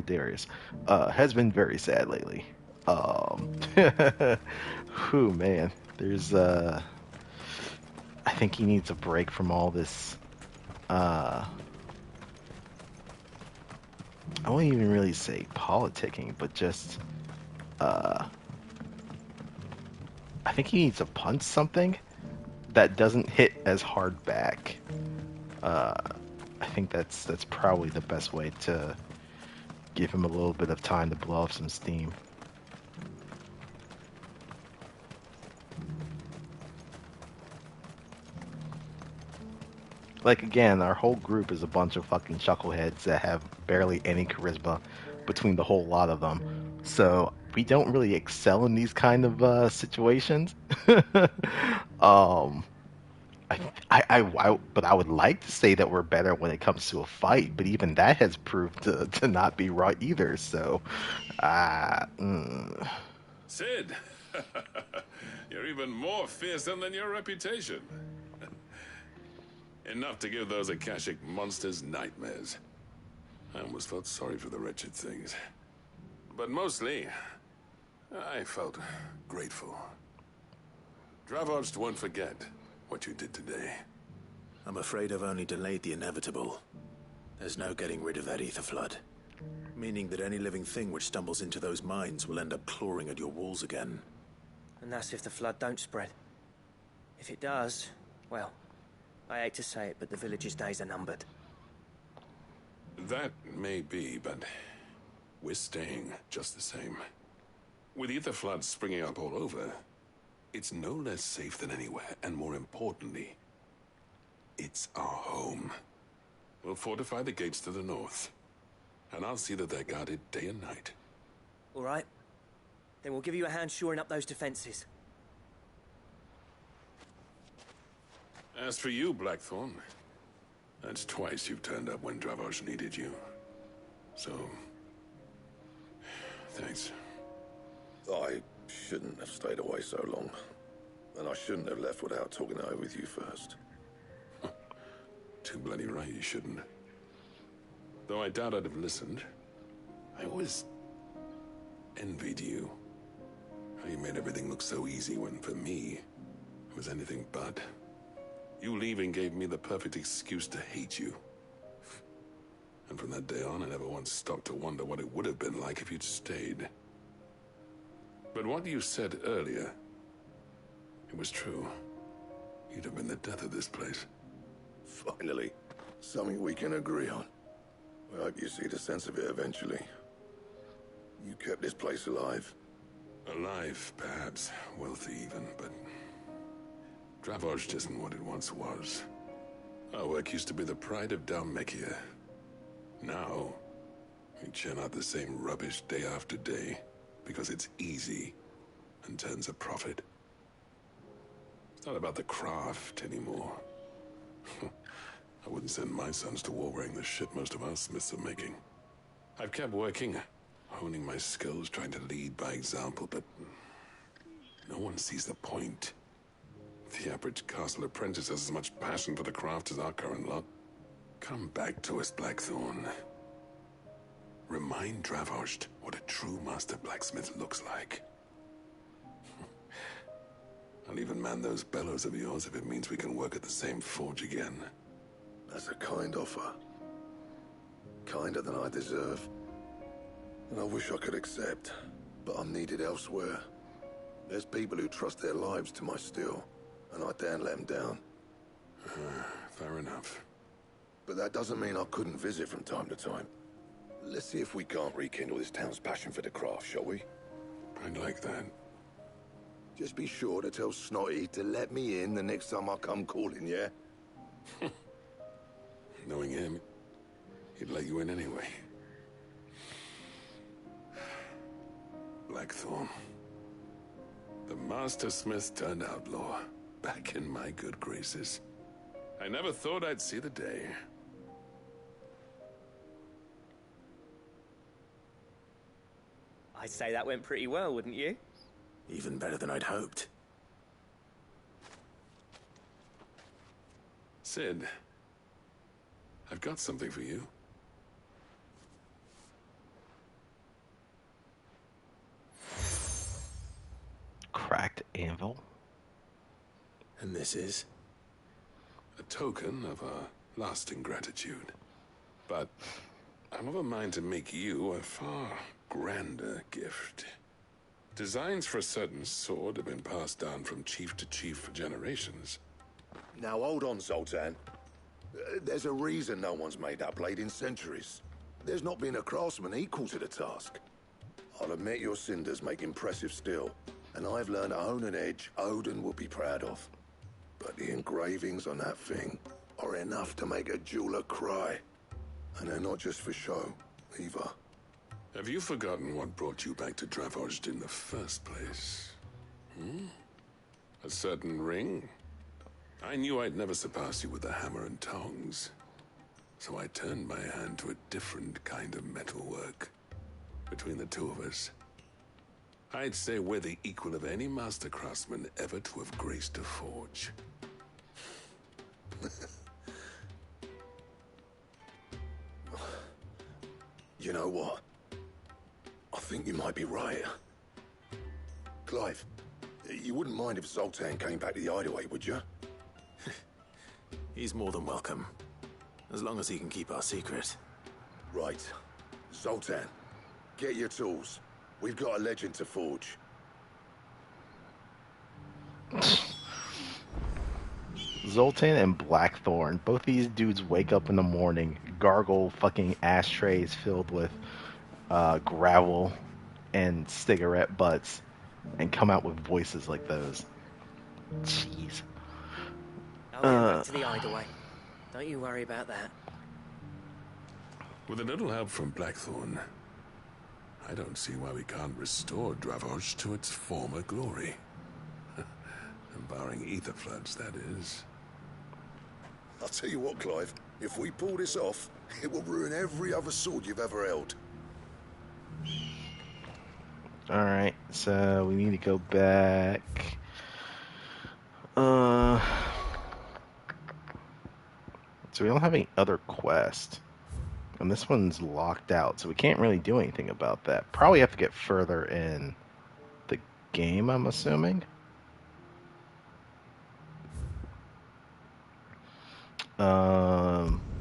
Darius, has been very sad lately. Whew, man. There's, I think he needs a break from all this, I won't even really say politicking, but just, I think he needs to punch something that doesn't hit as hard back. I think that's probably the best way to give him a little bit of time to blow off some steam. Like, again, our whole group is a bunch of fucking chuckleheads that have barely any charisma between the whole lot of them. So we don't really excel in these kind of situations. But I would like to say that we're better when it comes to a fight, but even that has proved to not be right either. So, Sid, You're even more fearsome than your reputation. Enough to give those Akashic monsters nightmares. I almost felt sorry for the wretched things. But mostly, I felt grateful. Dravoged won't forget what you did today. I'm afraid I've only delayed the inevitable. There's no getting rid of that ether flood. Meaning that any living thing which stumbles into those mines will end up clawing at your walls again. And that's if the flood don't spread. If it does, well, I hate to say it, but the village's days are numbered. That may be, but we're staying just the same. With ether floods springing up all over, it's no less safe than anywhere, and more importantly, it's our home. We'll fortify the gates to the north, and I'll see that they're guarded day and night. All right. Then we'll give you a hand shoring up those defenses. As for you, Blackthorn, that's twice you've turned up when Dravos needed you. So, thanks. I shouldn't have stayed away so long. And I shouldn't have left without talking it over with you first. Too bloody right you shouldn't. Though I doubt I'd have listened. I always envied you. How you made everything look so easy when, for me, it was anything but. You leaving gave me the perfect excuse to hate you. And from that day on, I never once stopped to wonder what it would have been like if you'd stayed. But what you said earlier, it was true. You'd have been the death of this place. Finally, something we can agree on. I hope you see the sense of it eventually. You kept this place alive. Alive, perhaps. Wealthy even, but Dravoged isn't what it once was. Our work used to be the pride of Dalmekia. Now, we churn out the same rubbish day after day because it's easy and turns a profit. It's not about the craft anymore. I wouldn't send my sons to war wearing the shit most of our smiths are making. I've kept working, honing my skills, trying to lead by example, but no one sees the point. The average castle apprentice has as much passion for the craft as our current lot. Come back to us, Blackthorn. Remind Dravoged what a true master blacksmith looks like. I'll even man those bellows of yours if it means we can work at the same forge again. That's a kind offer. Kinder than I deserve. And I wish I could accept, but I'm needed elsewhere. There's people who trust their lives to my steel, and I daren't let them down. Fair enough. But that doesn't mean I couldn't visit from time to time. Let's see if we can't rekindle this town's passion for the craft, shall we? I'd like that. Just be sure to tell Snotty to let me in the next time I come calling, yeah? Knowing him, he'd let you in anyway. Blackthorn. The Master Smith turned outlaw, back in my good graces. I never thought I'd see the day. I'd say that went pretty well, wouldn't you? Even better than I'd hoped. Sid, I've got something for you. Cracked anvil. And this is? A token of our lasting gratitude. But I'm of a mind to make you a far grander gift. Designs for a certain sword have been passed down from chief to chief for generations. Now hold on, Zoltan. There's a reason no one's made that blade in centuries. There's not been a craftsman equal to the task. I'll admit your cinders make impressive steel, and I've learned to hone an edge Odin will be proud of. But the engravings on that thing are enough to make a jeweler cry. And they're not just for show, either. Have you forgotten what brought you back to Dravoged in the first place? A certain ring? I knew I'd never surpass you with the hammer and tongs. So I turned my hand to a different kind of metalwork. Between the two of us, I'd say we're the equal of any master craftsman ever to have graced a forge. You know what? I think you might be right. Clive, you wouldn't mind if Zoltan came back to the hideaway, would you? He's more than welcome. As long as he can keep our secret. Right. Zoltan, get your tools. We've got a legend to forge. Zoltan and Blackthorn. Both these dudes wake up in the morning, gargle fucking ashtrays filled with gravel and cigarette butts, and come out with voices like those. Jeez. I'll get back to the hideaway. Don't you worry about that. With a little help from Blackthorn, I don't see why we can't restore Dravoj to its former glory. Barring ether floods, that is. I'll tell you what, Clive. If we pull this off, it will ruin every other sword you've ever held. Alright, so we need to go back. So we don't have any other quest. And this one's locked out, so we can't really do anything about that. Probably have to get further in the game, I'm assuming.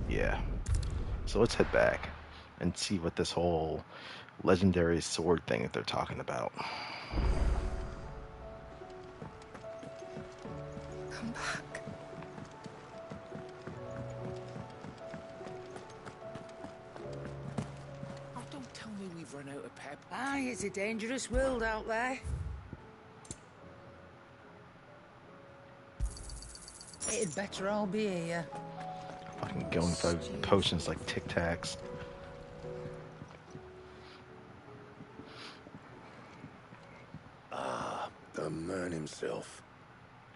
Yeah. So let's head back and see what this whole legendary sword thing that they're talking about. Come back. Oh, don't tell me we've run out of pep. Aye, it's a dangerous world out there. It'd better all be here. Fucking going for potions like Tic Tacs. Ah, the man himself.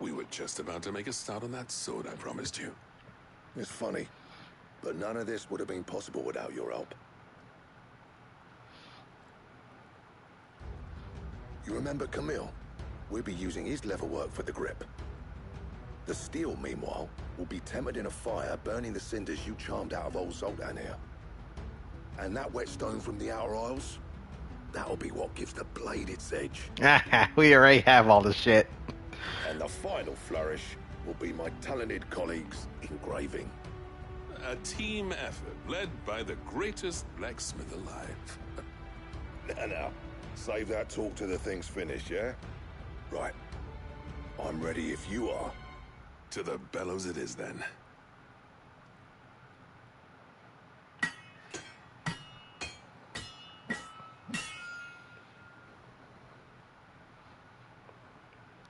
We were just about to make a start on that sword I promised you. It's funny, but none of this would have been possible without your help. You remember Camille? We'll be using his leatherwork for the grip. The steel, meanwhile, will be tempered in a fire, burning the cinders you charmed out of old Zoltan here. And that whetstone from the Outer Isles, that'll be what gives the blade its edge. We already have all the shit. And the final flourish will be my talented colleagues engraving. A team effort led by the greatest blacksmith alive. Now, save that talk till the thing's finished, yeah? Right. I'm ready if you are. To the bellows it is, then.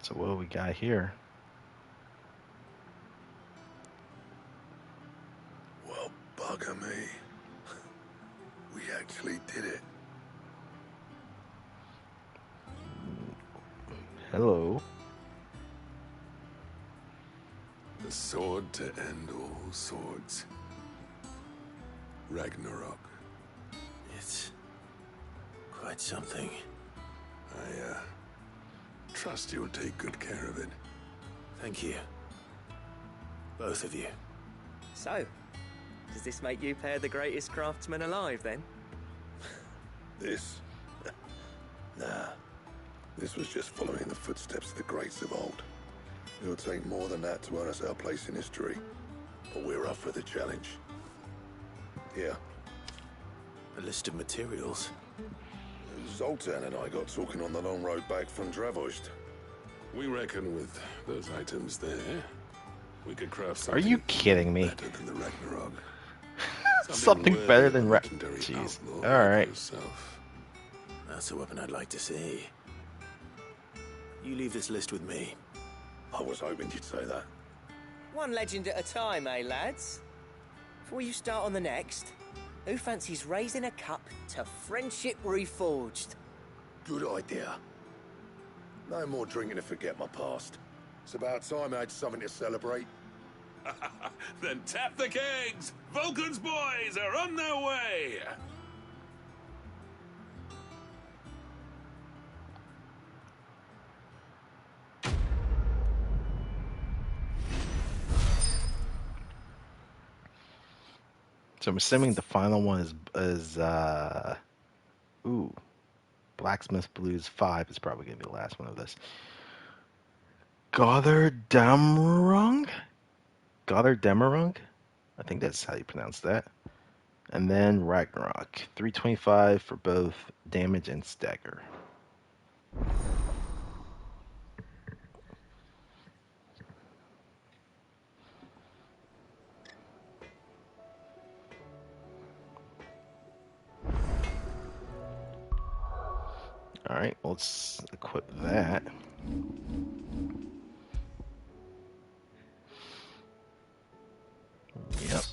So what do we got here? Well, bugger me. We actually did it. Hello. The sword to end all swords. Ragnarok. It's quite something. I trust you'll take good care of it. Thank you. Both of you. So, does this make you pair the greatest craftsman alive, then? This? Nah. This was just following the footsteps of the greats of old. It'll take more than that to earn us our place in history. But we're up for the challenge. Here. A list of materials. Zoltan and I got talking on the long road back from Dravoj. We reckon with those items there, we could craft Are something you kidding me? better than the Ragnarok. Something better than legendary Jeez. outlaw like Alright. yourself. That's a weapon I'd like to see. You leave this list with me. I was hoping you'd say that. One legend at a time, eh, lads? Before you start on the next, who fancies raising a cup to friendship reforged? Good idea. No more drinking to forget my past. It's about time I had something to celebrate. Then tap the kegs! Vulcan's boys are on their way! So I'm assuming the final one is Blacksmith Blues 5 is probably gonna be the last one of this. Goddardamrung? Goddardamrung? I think that's how you pronounce that. And then Ragnarok. 325 for both damage and stagger. Alright, let's equip that. Yep.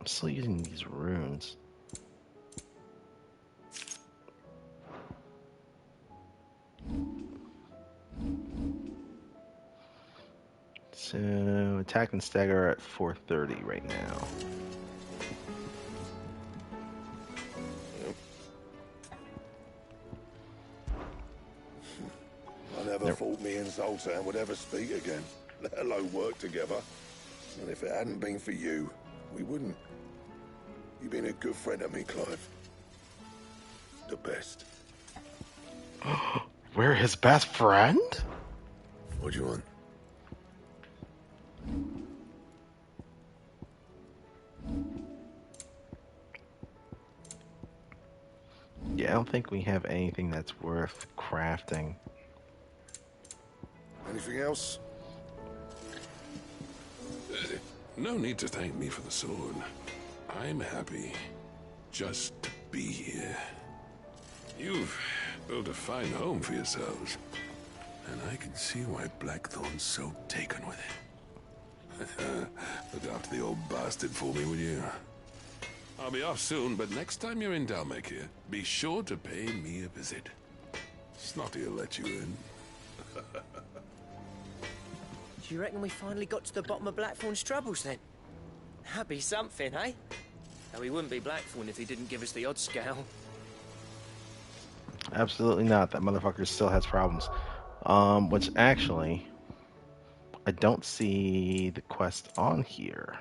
I'm still using these runes. So, attack and stagger are at 430 right now. I never thought me and Zoltan would ever speak again, let alone work together. And if it hadn't been for you, we wouldn't. You've been a good friend to me, Clive. The best. We're his best friend? What do you want? Yeah, I don't think we have anything that's worth crafting. Anything else? No need to thank me for the sword. I'm happy just to be here. You've built a fine home for yourselves, and I can see why Blackthorn's so taken with it. Look after the old bastard for me, will you? I'll be off soon, but next time you're in Dalmekir, be sure to pay me a visit. Snotty will let you in. Do you reckon we finally got to the bottom of Blackthorn's troubles then? That'd be something, eh? Though he wouldn't be Blackthorn if he didn't give us the odd scowl. Absolutely not. That motherfucker still has problems. Which actually, I don't see the quest on here.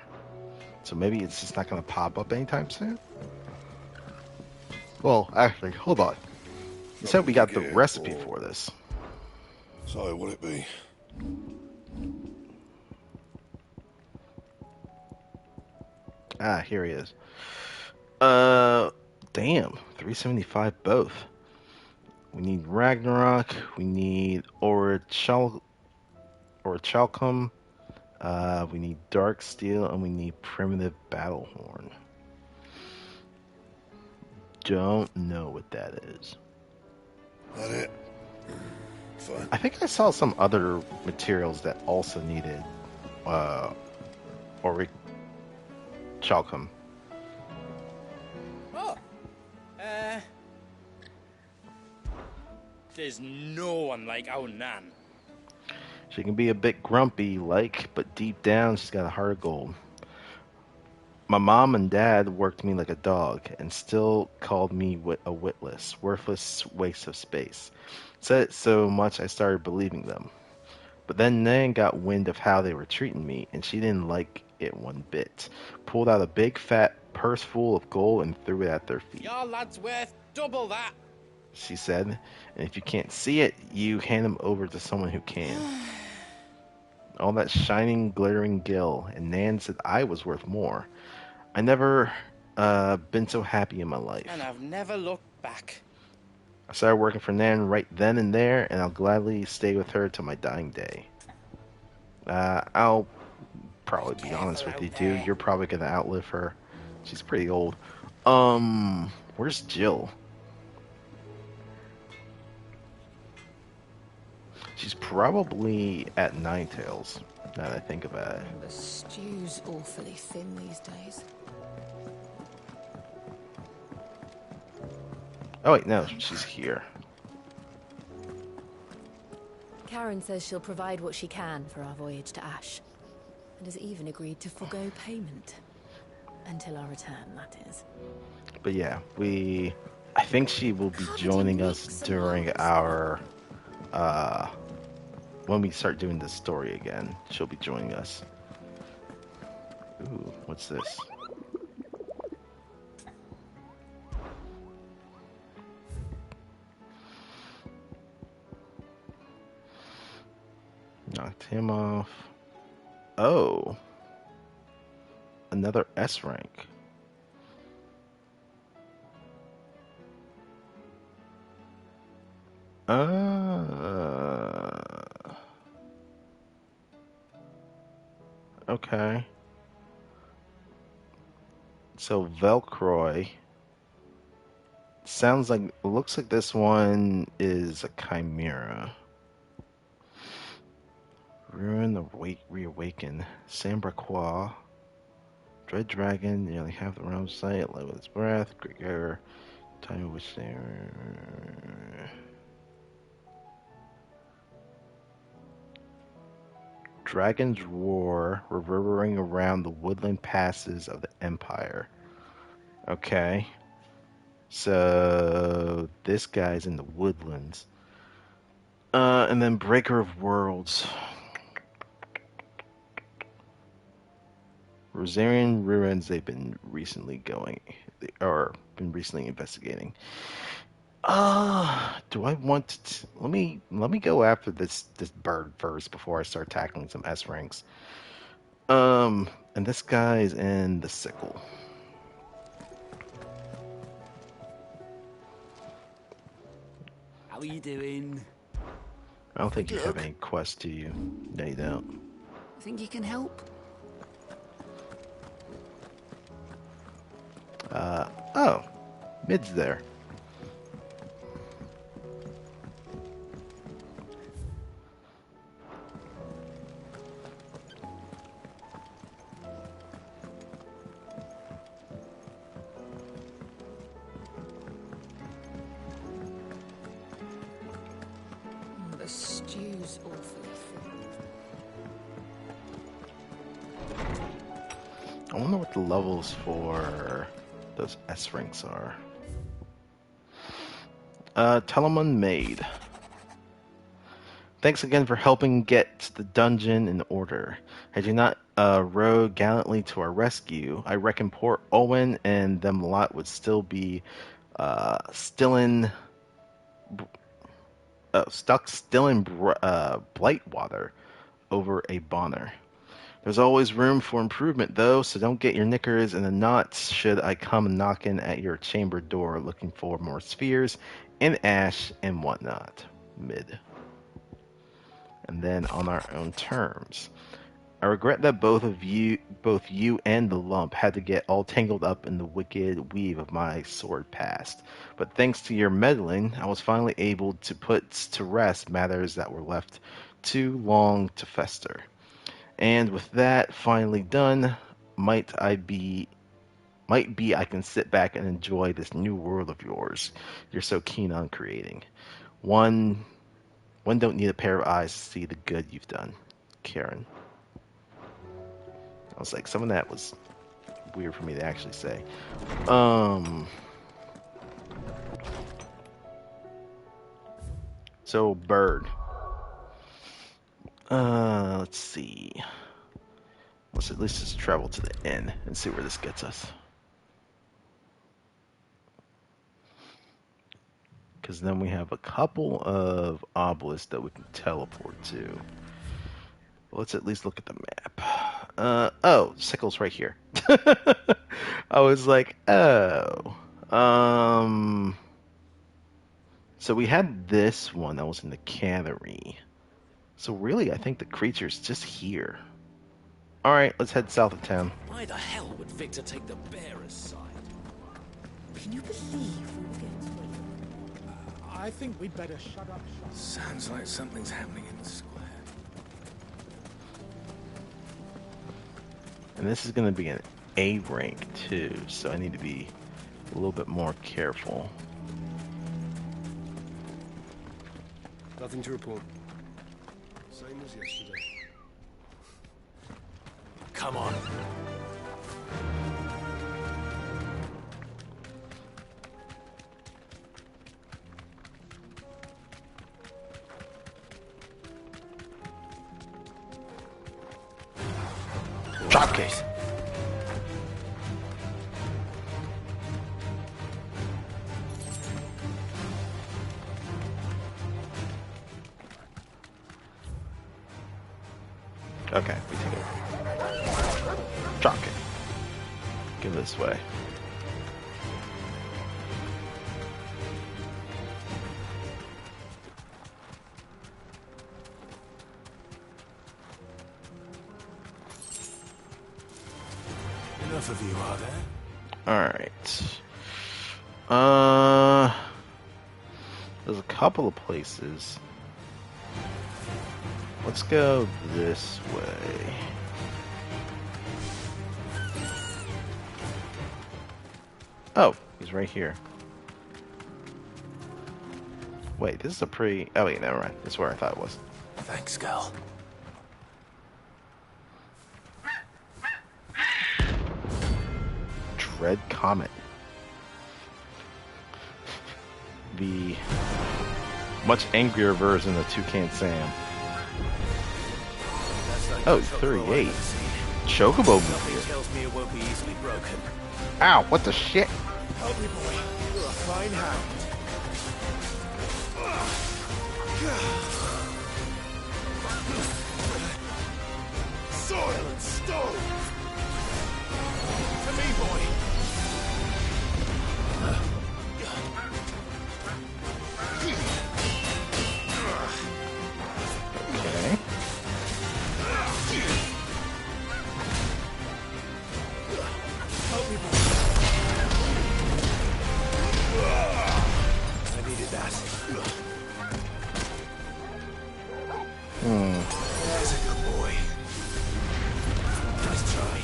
So maybe it's just not going to pop up anytime soon? Well, actually, hold on. You said we got the recipe for this. So, would it be? Ah, here he is. Damn. 375 both. We need Ragnarok. We need Orichalcum. We need Dark Steel, and we need Primitive Battlehorn. Don't know what that is. That it? Fine. I think I saw some other materials that also needed Orichalcum. Oh, there's no one like our Nan. She can be a bit grumpy, but deep down she's got a heart of gold. My mom and dad worked me like a dog and still called me a witless, worthless waste of space. Said it so much I started believing them. But then Nan got wind of how they were treating me, and she didn't like it one bit. Pulled out a big fat purse full of gold and threw it at their feet. Your lad's worth double that. She said, and if you can't see it, you hand him over to someone who can. All that shining, glittering gil, and Nan said I was worth more. I never been so happy in my life. And I've never looked back. I started working for Nan right then and there, and I'll gladly stay with her till my dying day. I'll probably be honest with you, too. You're probably going to outlive her. She's pretty old. Where's Jill? She's probably at Ninetales, now that I think about it. The stew's awfully thin these days. Oh wait, no, she's here. Karen says she'll provide what she can for our voyage to Ash, and has even agreed to forgo payment. Until our return, that is. But yeah, I think she will be joining us during our when we start doing this story again, she'll be joining us. Ooh, what's this? Knocked him off. Oh. Another S rank. Okay. So Velcroy. Sounds like, looks like this one is a chimera. Ruin the Reawaken. Sambraquois. Dread Dragon, nearly half the realm sight, light with its breath, great error, time which they Dragon's roar reverberating around the woodland passes of the Empire. Okay. So this guy's in the woodlands. And then Breaker of Worlds. Rosarian ruins they've been recently investigating. Do I want to let me go after this bird first before I start tackling some S ranks. And this guy's in the sickle. How are you doing? I don't think you have any quests, do you? No, you don't. Think you can help? Oh, Mid's there. The stew's awfully full. I wonder what the levels for those S ranks are. Telemon Maid. Thanks again for helping get the dungeon in order. Had you not rowed gallantly to our rescue, I reckon poor Owen and them lot would still be stuck still in Blightwater over a bonner. There's always room for improvement, though, so don't get your knickers in a knot should I come knocking at your chamber door looking for more spheres and ash and whatnot. Mid. And then on our own terms. I regret that both you and the lump had to get all tangled up in the wicked weave of my sword past. But thanks to your meddling, I was finally able to put to rest matters that were left too long to fester. And with that finally done, might be I can sit back and enjoy this new world of yours you're so keen on creating. One don't need a pair of eyes to see the good you've done. Karen. I was like, some of that was weird for me to actually say. So bird. Let's see. Let's at least just travel to the inn and see where this gets us. Because then we have a couple of obelisks that we can teleport to. Let's at least look at the map. Oh, Sickle's right here. I was like, oh. So we had this one that was in the cannery. So really, I think the creature's just here. Alright, let's head south of town. Why the hell would Victor take the bearer's side? Can you believe we're against I think we'd better shut up shop. Sounds like something's happening in the square. And this is going to be an A rank too, so I need to be a little bit more careful. Nothing to report. Same as yesterday. Come on. Dropkick. Okay, we take it. Dropkick. Give it this way. Enough of you, are there? Alright. There's a couple of places. Let's go this way. Oh, he's right here. Wait, this is a pretty... Oh wait, never mind. This is where I thought it was. Thanks, girl. Dread Comet. The much angrier version of Toucan Sam. Oh, 38. Chocobo meteor. Tells me it won't be easily broken. Ow, what the shit? Help me, boy. You're a fine hound. Soil and stone. To me, boy. Okay. Help me, boy. I needed that. There's a good boy. Nice try.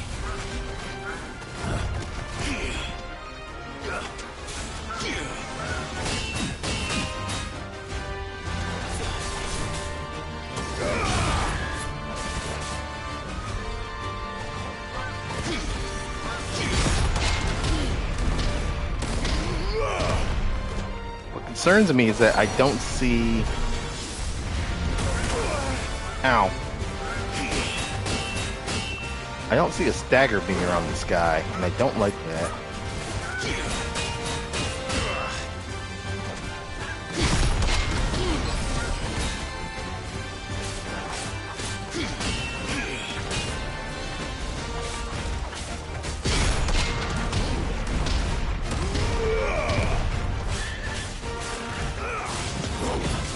What concerns me is that I don't see... Ow. I don't see a stagger meter on this guy, and I don't like that.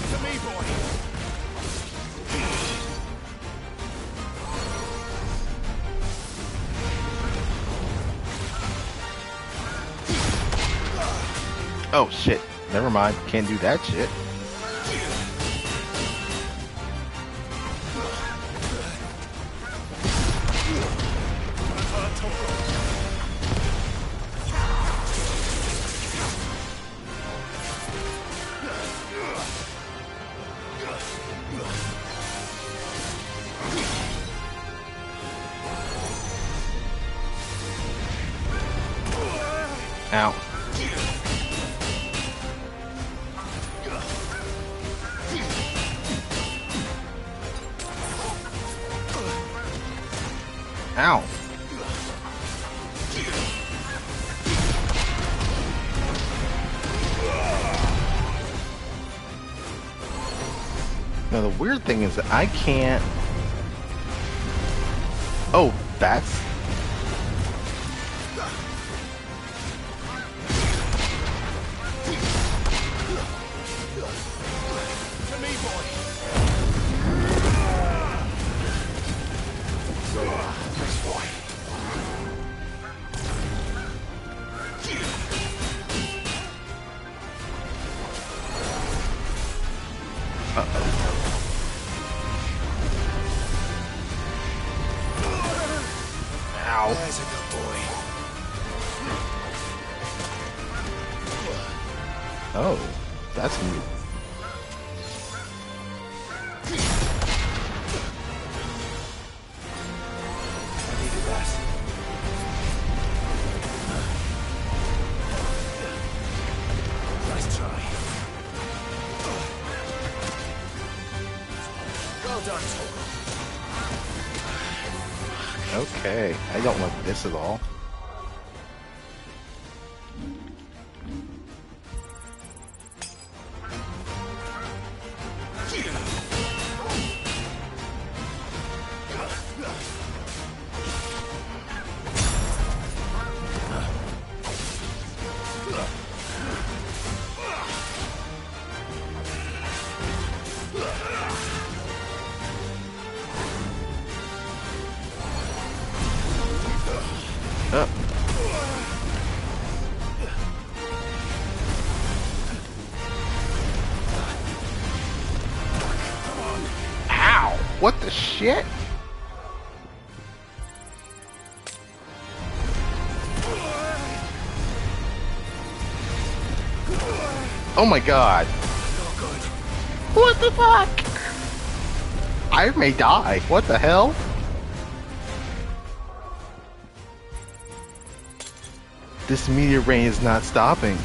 To me, boy. Oh shit. Never mind. Can't do that shit. Ow. Ow. Now the weird thing is that I can't... Oh, that's... To me, boy. Nice boy. Ow. There's a good boy. Oh, that's new. I needed that. Nice try. Well done, Toggle. Okay, I don't like this at all. Ow! What the shit? Oh my god. What the fuck? I may die. What the hell? This meteor rain is not stopping.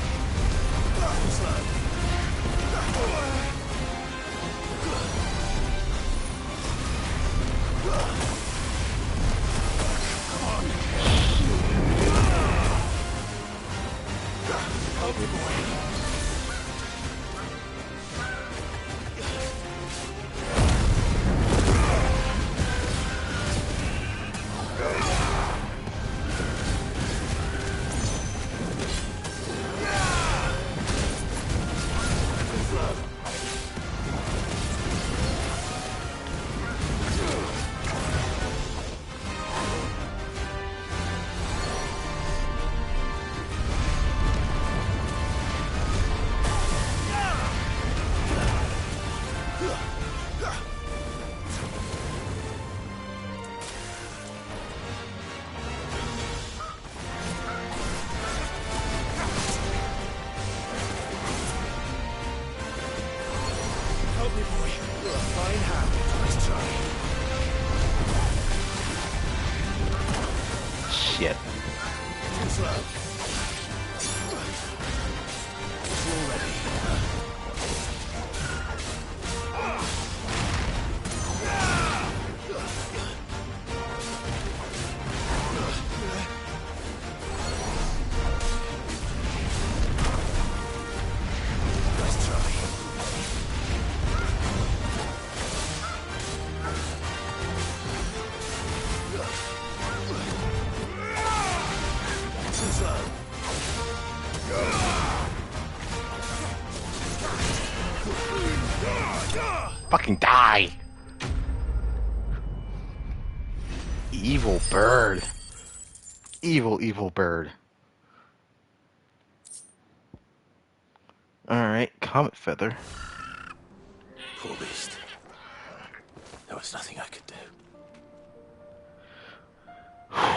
Shit. Fucking die! Evil bird. Evil, evil bird. Alright, Comet Feather. Poor beast. There was nothing I could do.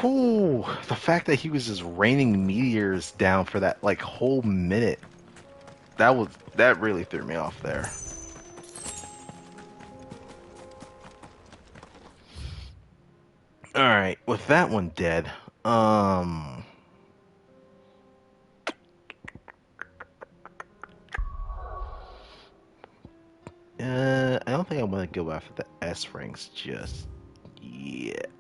Ooh, the fact that he was just raining meteors down for that like whole minute. That really threw me off there. Alright, with that one dead, I don't think I want to go after the S ranks just yet.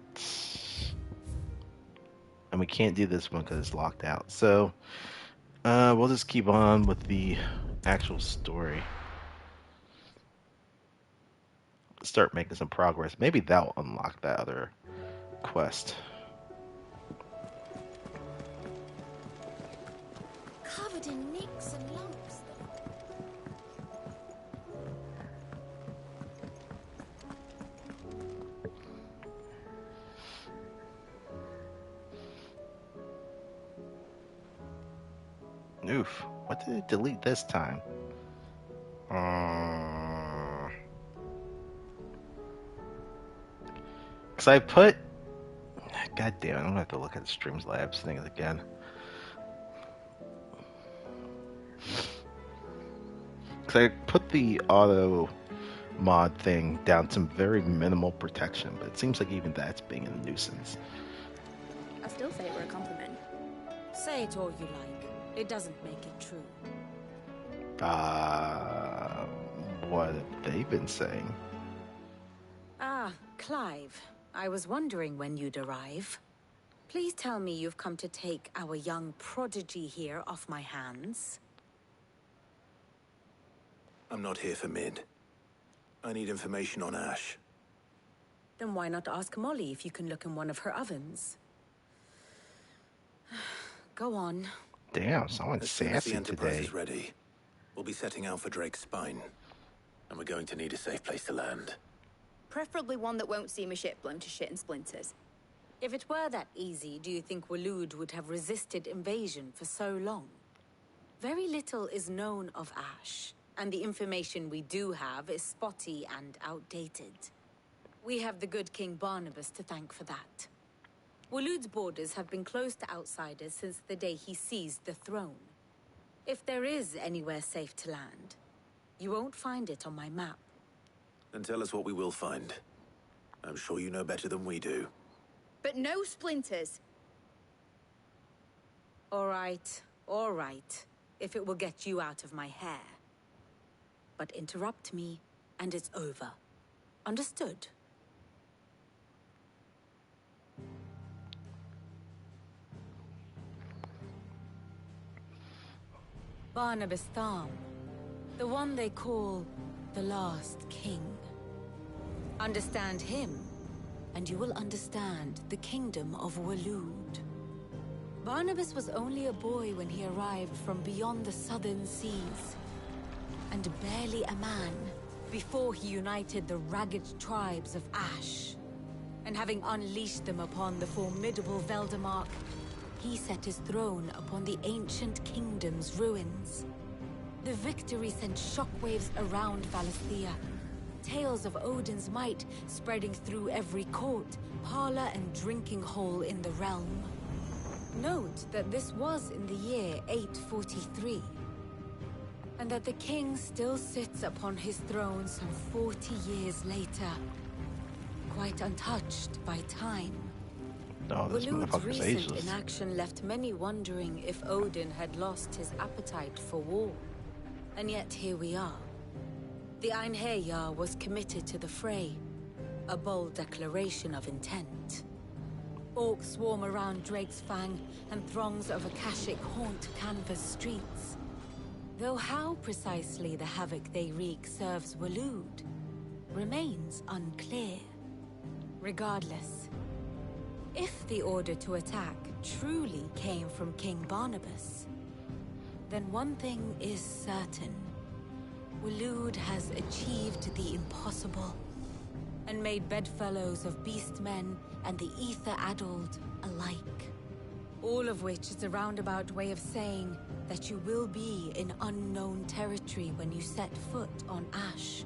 And we can't do this one because it's locked out. So, we'll just keep on with the actual story. Start making some progress. Maybe that'll unlock that other quest. Covered in nicks and lumps. Oof. What did it delete this time? Because I put... God damn it, I'm going to have to look at the Streamlabs things again. Because I put the auto mod thing down to very minimal protection, but it seems like even that's being a nuisance. I still say it were a compliment. Say it all you like. It doesn't make it true. What have they been saying? Ah, Clive. I was wondering when you'd arrive. Please tell me you've come to take our young prodigy here off my hands. I'm not here for Mid. I need information on Ash. Then why not ask Molly if you can look in one of her ovens? Go on. Damn, someone's As soon as the sassy Enterprise today. is ready, we'll be setting out for Drake's Spine. And we're going to need a safe place to land. Preferably one that won't see my ship blown to shit and splinters. If it were that easy, do you think Waloed would have resisted invasion for so long? Very little is known of Ash, and the information we do have is spotty and outdated. We have the good King Barnabas to thank for that. Waloed's borders have been closed to outsiders since the day he seized the throne. If there is anywhere safe to land, you won't find it on my map. Then tell us what we will find. I'm sure you know better than we do. But no splinters. All right. If it will get you out of my hair. But interrupt me, and it's over. Understood? Barnabas Tharm. The one they call the Last King. Understand him, and you will understand the kingdom of Waloed. Barnabas was only a boy when he arrived from beyond the southern seas, and barely a man before he united the ragged tribes of Ash. And having unleashed them upon the formidable Veldemark, he set his throne upon the ancient kingdom's ruins. The victory sent shockwaves around Valisthea, tales of Odin's might spreading through every court, parlor, and drinking hole in the realm. Note that this was in the year 843, and that the king still sits upon his throne some 40 years later, quite untouched by time. Oh, this Waloed's motherfucker's recent ageless. inaction left many wondering if Odin had lost his appetite for war. And yet here we are. The Einherjar was committed to the fray, a bold declaration of intent. Orcs swarm around Drake's Fang, and throngs of Akashic haunt Canva's streets. Though how precisely the havoc they wreak serves Waloed remains unclear. Regardless, if the order to attack truly came from King Barnabas, then one thing is certain. Waloed has achieved the impossible, and made bedfellows of beastmen and the ether-addled alike. All of which is a roundabout way of saying that you will be in unknown territory when you set foot on Ash.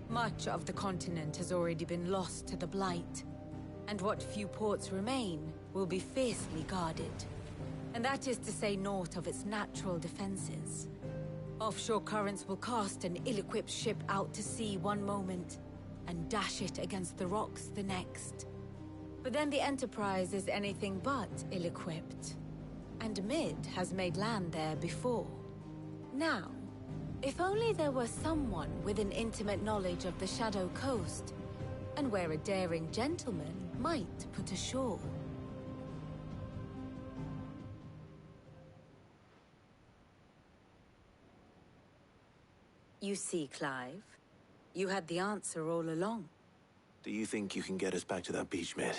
Much of the continent has already been lost to the Blight, and what few ports remain will be fiercely guarded. And that is to say naught of its natural defenses. Offshore currents will cast an ill-equipped ship out to sea one moment, and dash it against the rocks the next. But then the Enterprise is anything but ill-equipped, and Mid has made land there before. Now, if only there were someone with an intimate knowledge of the Shadow Coast, and where a daring gentleman might put ashore. You see, Clive, you had the answer all along. Do you think you can get us back to that beach, Mid?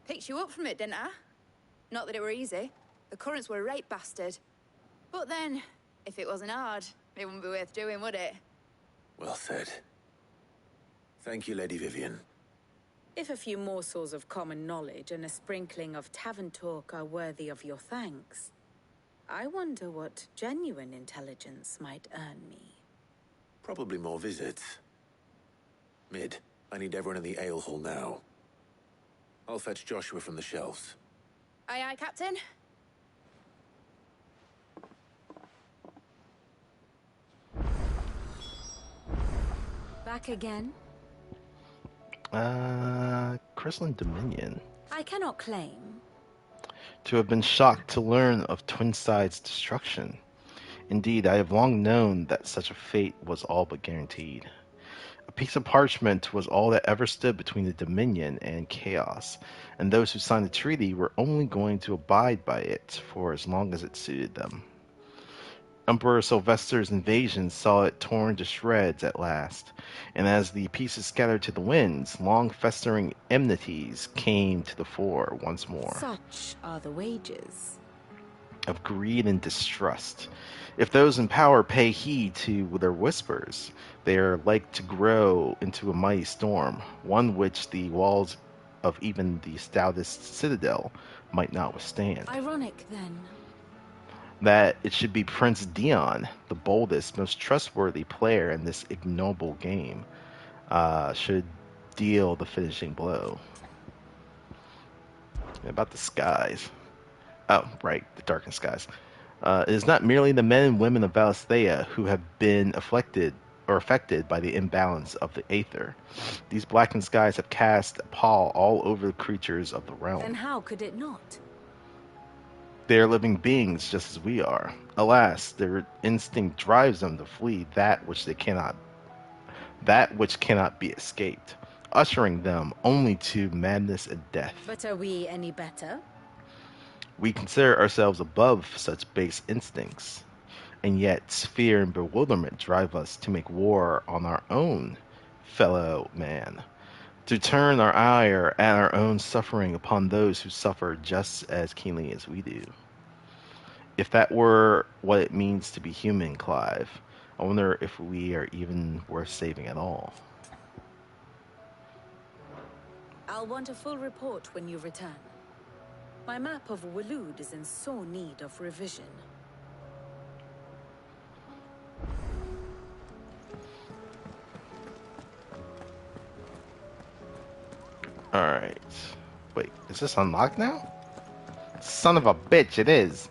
Picked you up from it, didn't I? Not that it were easy. The currents were a right bastard. But then, if it wasn't hard, it wouldn't be worth doing, would it? Well said. Thank you, Lady Vivian. If a few morsels of common knowledge and a sprinkling of tavern talk are worthy of your thanks, I wonder what genuine intelligence might earn me. Probably more visits. Mid, I need everyone in the ale hall now. I'll fetch Joshua from the shelves. Aye, aye, Captain. Back again? Crystalline Dominion. I cannot claim. To have been shocked to learn of Twinside's destruction. Indeed, I have long known that such a fate was all but guaranteed. A piece of parchment was all that ever stood between the Dominion and chaos, and those who signed the treaty were only going to abide by it for as long as it suited them. Emperor Sylvester's invasion saw it torn to shreds at last, and as the pieces scattered to the winds, long festering enmities came to the fore once more. Such are the wages of greed and distrust. If those in power pay heed to their whispers, they are like to grow into a mighty storm, one which the walls of even the stoutest citadel might not withstand. Ironic, then. That it should be Prince Dion, the boldest, most trustworthy player in this ignoble game, should deal the finishing blow. About the skies. Oh, right, the darkened skies. It is not merely the men and women of Valisthea who have been afflicted or affected by the imbalance of the aether. These blackened skies have cast a pall all over the creatures of the realm. Then how could it not? They are living beings just as we are. Alas, their instinct drives them to flee that which cannot be escaped, ushering them only to madness and death. But are we any better? We consider ourselves above such base instincts, and yet fear and bewilderment drive us to make war on our own fellow man, to turn our ire at our own suffering upon those who suffer just as keenly as we do. If that were what it means to be human, Clive, I wonder if we are even worth saving at all. I'll want a full report when you return. My map of Waloed is in sore need of revision. Alright. Wait, is this unlocked now? Son of a bitch, it is.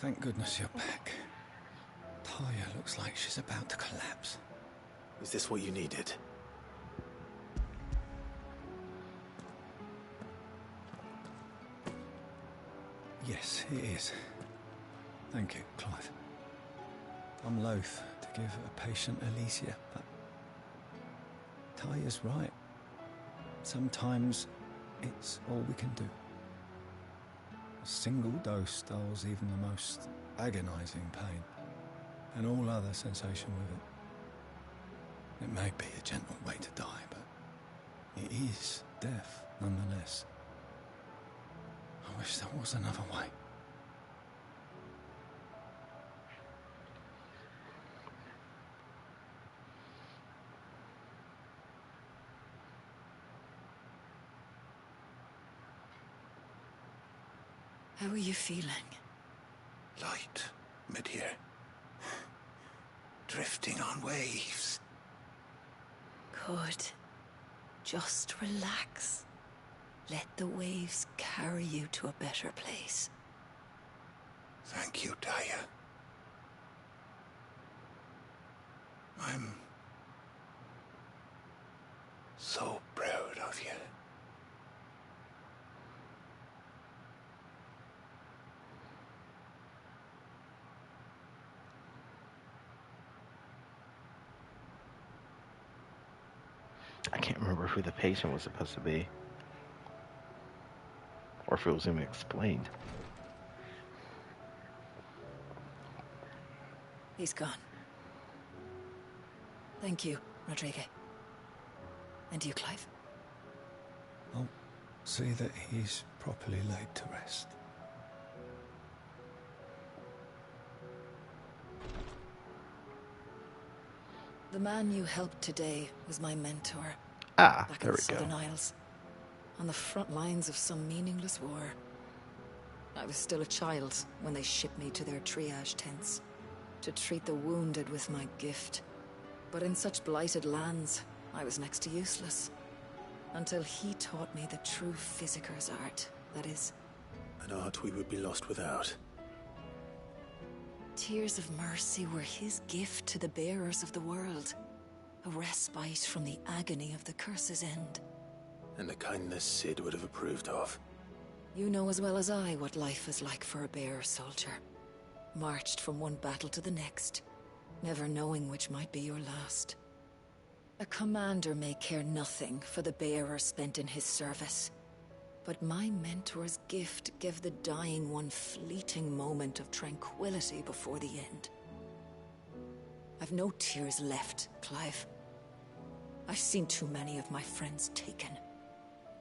Thank goodness you're back. Talia looks like she's about to collapse. Is this what you needed? Yes, it is. Thank you, Clive. I'm loath to give a patient Alicia, but Talia's right. Sometimes it's all we can do. A single dose dulls even the most agonizing pain, and all other sensation with it. It may be a gentle way to die, but it is death nonetheless. I wish there was another way. How are you feeling? Light, mid-here. Drifting on waves. Good. Just relax. Let the waves carry you to a better place. Thank you, Talia. I'm so proud of you. I can't remember who the patient was supposed to be. Or if it was even explained. He's gone. Thank you, Rodrigue. And you, Clive? I'll see that he's properly laid to rest. The man you helped today was my mentor. Ah, back there in we the Southern go. Isles, on the front lines of some meaningless war. I was still a child when they shipped me to their triage tents to treat the wounded with my gift. But in such blighted lands, I was next to useless. Until he taught me the true physicker's art, that is. An art we would be lost without. Tears of mercy were his gift to the bearers of the world. A respite from the agony of the curse's end. And a kindness Sid would have approved of. You know as well as I what life is like for a bearer soldier. marched from one battle to the next, never knowing which might be your last. A commander may care nothing for the bearer spent in his service, but my mentor's gift gave the dying one fleeting moment of tranquility before the end. I've no tears left, Clive. I've seen too many of my friends taken.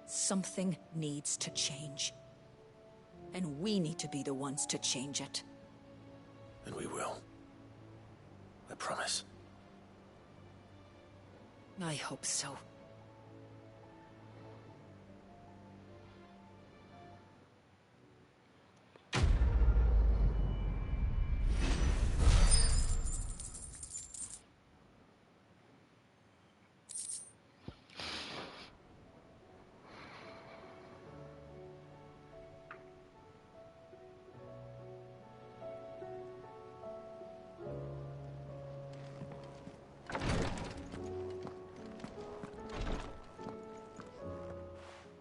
Something needs to change. And we need to be the ones to change it. And we will. I promise. I hope so.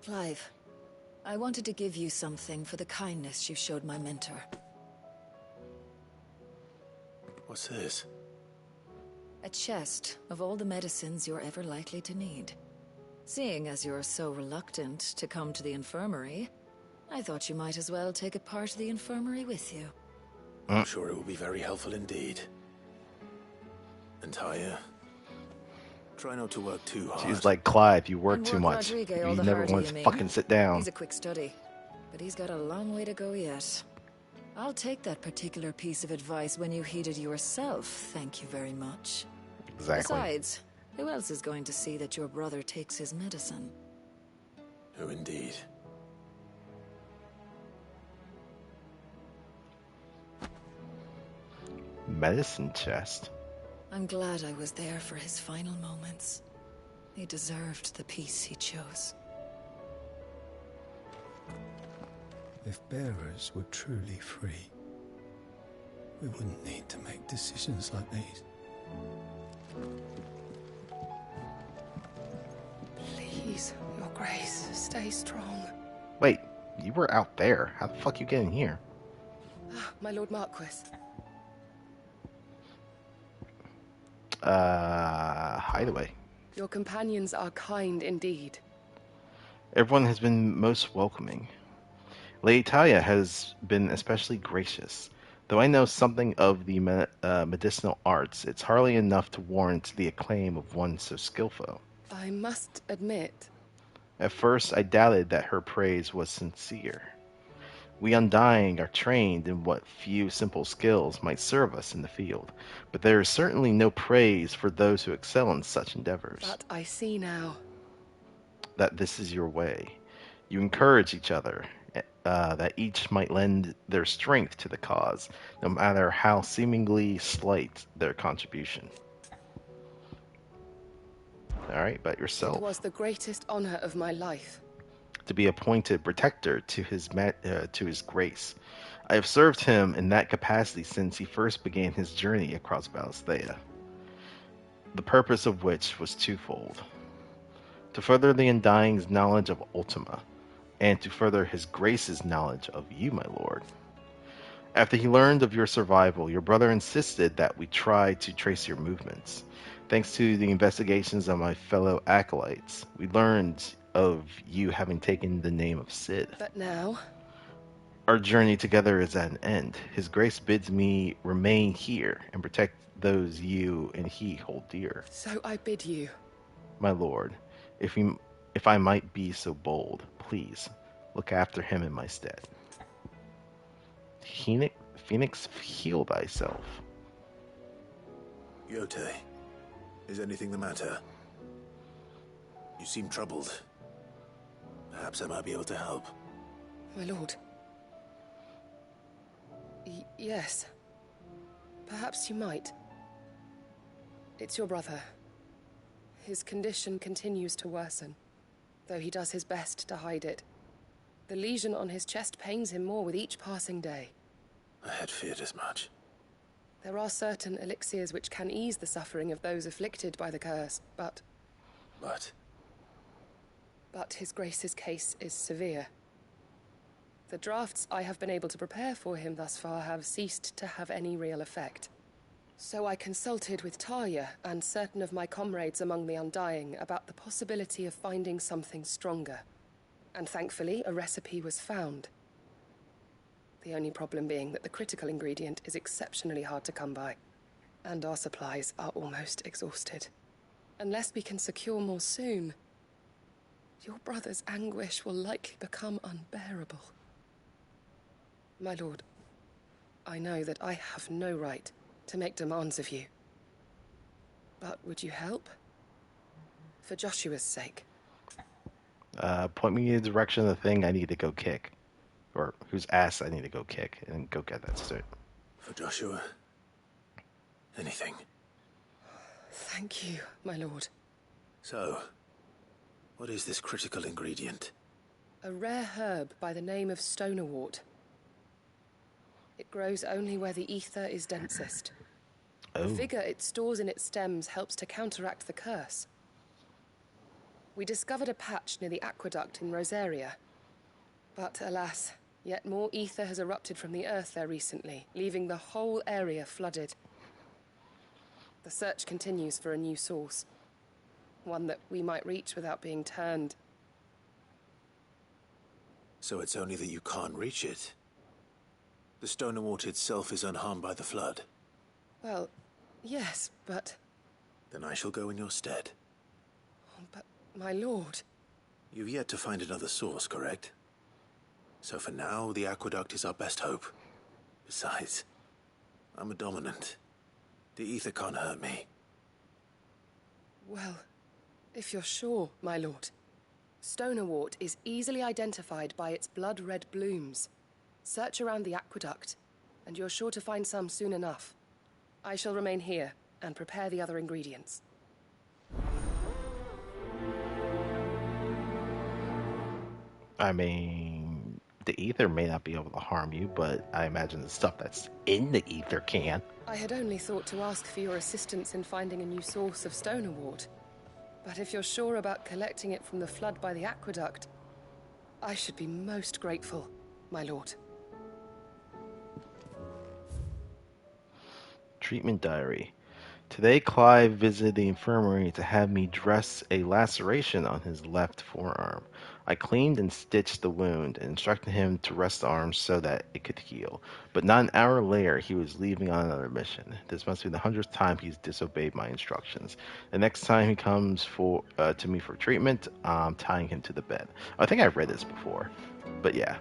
Clive, I wanted to give you something for the kindness you showed my mentor. What's this? A chest of all the medicines you're ever likely to need. Seeing as you're so reluctant to come to the infirmary, I thought you might as well take a part of the infirmary with you. I'm sure it will be very helpful indeed. And Taya, try not to work too hard. She's like, Clive, you work And too much. Rodrigo all You the never harder, want you to mean? fucking sit down. He's a quick study, but he's got a long way to go yet. I'll take that particular piece of advice when you heed it yourself, thank you very much. Exactly. Besides, who else is going to see that your brother takes his medicine? Who indeed? Medicine chest. I'm glad I was there for his final moments. He deserved the peace he chose. If bearers were truly free, we wouldn't need to make decisions like these. Please, Your Grace, stay strong. Wait, you were out there. How the fuck you get in here? Ah, my Lord Marquis. Hideaway. Your companions are kind indeed. Everyone has been most welcoming. Lady Talia has been especially gracious. Though I know something of the medicinal arts, it's hardly enough to warrant the acclaim of one so skillful. I must admit... At first, I doubted that her praise was sincere. We Undying are trained in what few simple skills might serve us in the field, but there is certainly no praise for those who excel in such endeavors. But I see now. That this is your way. You encourage each other, that each might lend their strength to the cause, no matter how seemingly slight their contribution. Alright, but yourself. It was the greatest honor of my life. To be appointed protector to his grace. I have served him in that capacity since he first began his journey across Valisthea, the purpose of which was twofold: to further the Undying's knowledge of Ultima, and to further his grace's knowledge of you, my lord. After he learned of your survival, your brother insisted that we try to trace your movements. Thanks to the investigations of my fellow acolytes, we learned of you having taken the name of Cid. But now... Our journey together is at an end. His grace bids me remain here and protect those you and he hold dear. So I bid you. My lord, if I might be so bold, please look after him in my stead. Phoenix, heal thyself. Yote, is anything the matter? You seem troubled. Perhaps I might be able to help. My lord. Yes. Perhaps you might. It's your brother. His condition continues to worsen, though he does his best to hide it. The lesion on his chest pains him more with each passing day. I had feared as much. There are certain elixirs which can ease the suffering of those afflicted by the curse, but... But his grace's case is severe. The drafts I have been able to prepare for him thus far have ceased to have any real effect. So I consulted with Talia and certain of my comrades among the Undying about the possibility of finding something stronger. And thankfully, a recipe was found. The only problem being that the critical ingredient is exceptionally hard to come by, and our supplies are almost exhausted. Unless we can secure more soon, your brother's anguish will likely become unbearable. My lord, I know that I have no right to make demands of you. But would you help? For Joshua's sake. Point me in the direction of the thing I need to go kick. Or whose ass I need to go kick and go get that suit. For Joshua, anything. Thank you, my lord. So, what is this critical ingredient? A rare herb by the name of stonerwort. It grows only where the ether is densest. The vigor it stores in its stems helps to counteract the curse. We discovered a patch near the aqueduct in Rosaria. But alas, yet more ether has erupted from the earth there recently, leaving the whole area flooded. The search continues for a new source. One that we might reach without being turned. So it's only that you can't reach it. The stonerwort itself is unharmed by the flood. Well, yes, but... Then I shall go in your stead. But, my lord... You've yet to find another source, correct? So for now, the aqueduct is our best hope. Besides, I'm a dominant. The ether can't hurt me. Well, if you're sure, my lord. Stonerwort is easily identified by its blood-red blooms. Search around the aqueduct, and you're sure to find some soon enough. I shall remain here and prepare the other ingredients. I mean, the ether may not be able to harm you, but I imagine the stuff that's in the ether can. I had only thought to ask for your assistance in finding a new source of stonerwort. But if you're sure about collecting it from the flood by the aqueduct, I should be most grateful, my lord. Treatment diary. Today, Clive visited the infirmary to have me dress a laceration on his left forearm. I cleaned and stitched the wound and instructed him to rest the arm so that it could heal. But not an hour later, he was leaving on another mission. This must be the 100th time he's disobeyed my instructions. The next time he comes to me for treatment, I'm tying him to the bed. I think I've read this before, but yeah,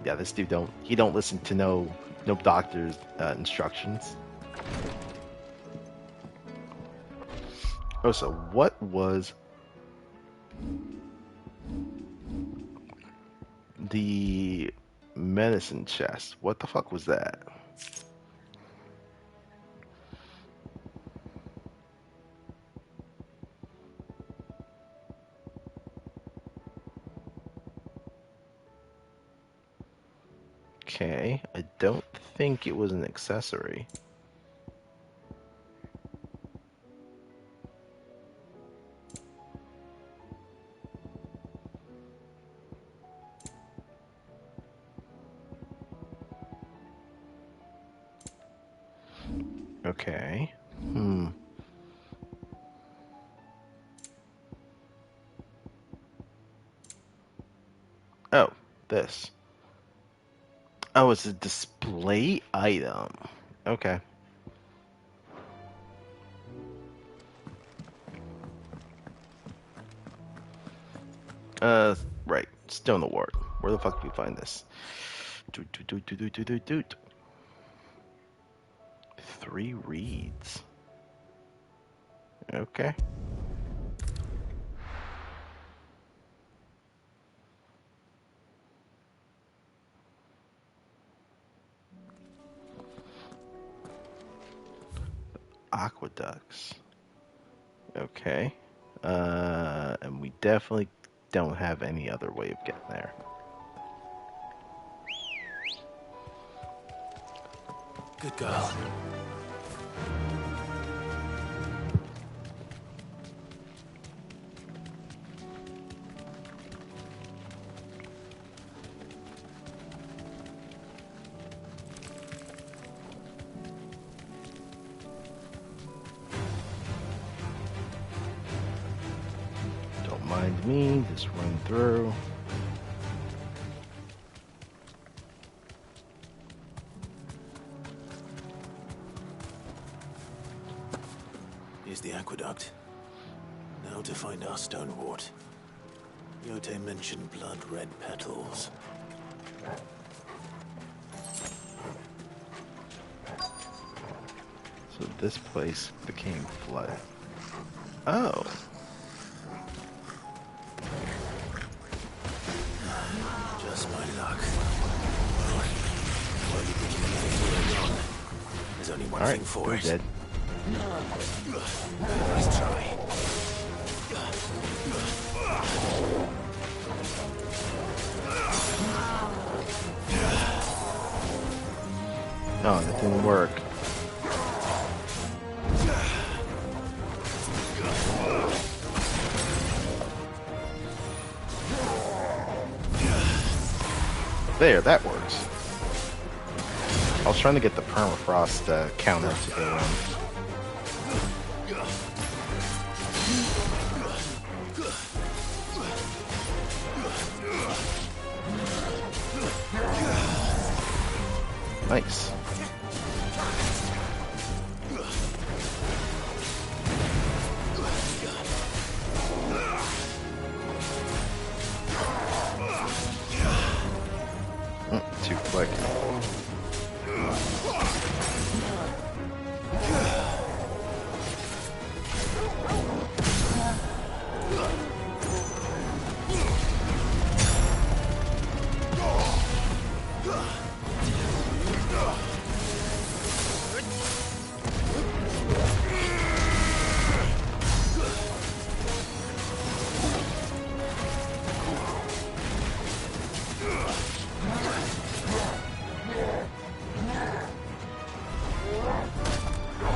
this dude don't listen to no doctor's instructions. Oh, so what was the medicine chest? What the fuck was that? Okay, I don't think it was an accessory. Okay. Oh, this. Oh, it's a display item. Okay. Right. Stone Award. Where the fuck do we find this? Doot. 3 reads. Okay. Aqueducts. Okay. And we definitely don't have any other way of getting there. Good girl. me. Just run through. Here's the aqueduct. Now to find our stonewort. Yote mentioned blood-red petals. So this place became flooded. Oh. Just my luck. Well, you think you're getting all gone? There's only one thing for it. Dead. Nice try. No, that didn't work. There, that works. I was trying to get the permafrost counter to go on. Nice. Too quick.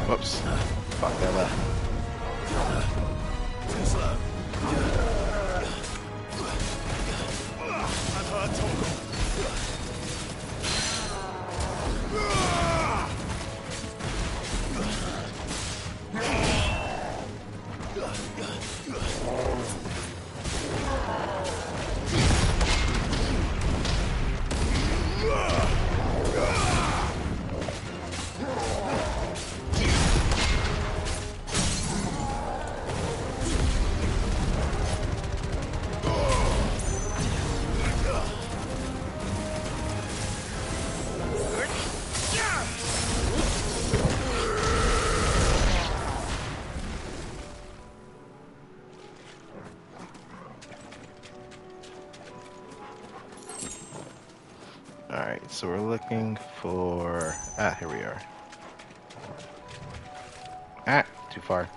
Whoops. Fuck that up. Too slow. I've heard talk. Alright, so we're looking for... here we are. Too far.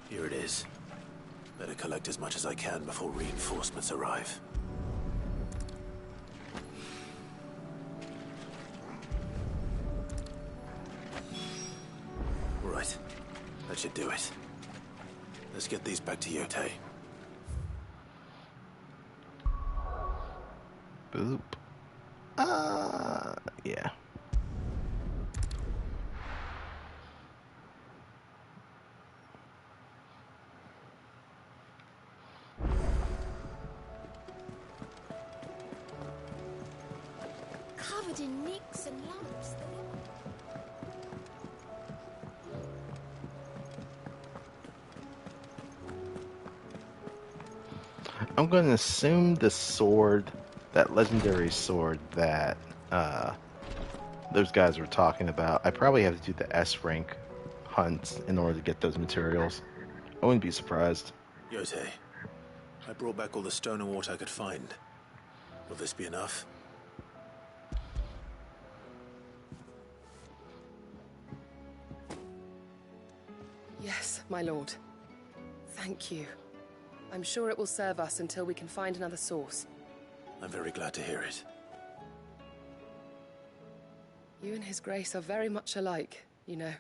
Here it is. Better collect as much as I can before reinforcements arrive. Right. That should do it. Let's get these back to Yote. Boop. Yeah. Covered in nicks and lumps. I'm going to assume the sword, that legendary sword that those guys were talking about, I probably have to do the S rank hunts in order to get those materials. I wouldn't be surprised. Yote, I brought back all the stone and water I could find. Will this be enough? Yes, my lord. Thank you. I'm sure it will serve us until we can find another source. I'm very glad to hear it. You and His Grace are very much alike, you know.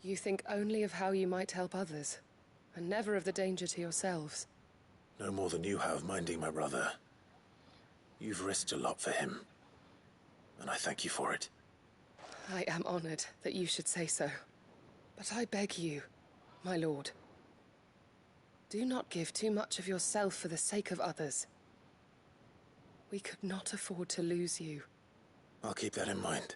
You think only of how you might help others, and never of the danger to yourselves. No more than you have minding my brother. You've risked a lot for him, and I thank you for it. I am honored that you should say so. But I beg you, my lord, Do not give too much of yourself for the sake of others. We could not afford to lose you. I'll keep that in mind.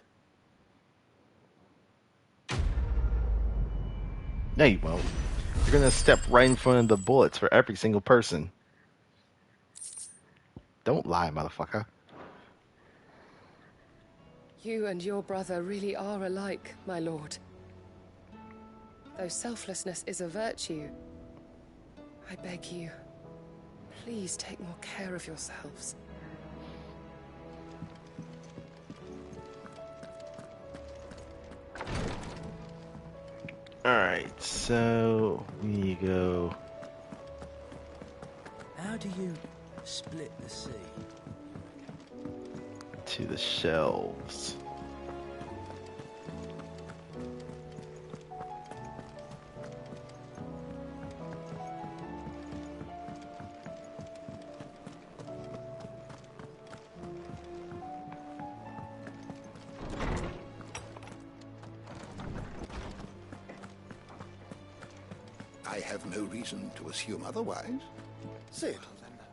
No, you won't. You're gonna step right in front of the bullets for every single person. Don't lie, motherfucker. You and your brother really are alike, my lord. Though selflessness is a virtue, I beg you, please take more care of yourselves. Alright, so we go. How do you split the sea? To the shelves. I have no reason to assume otherwise. Sid,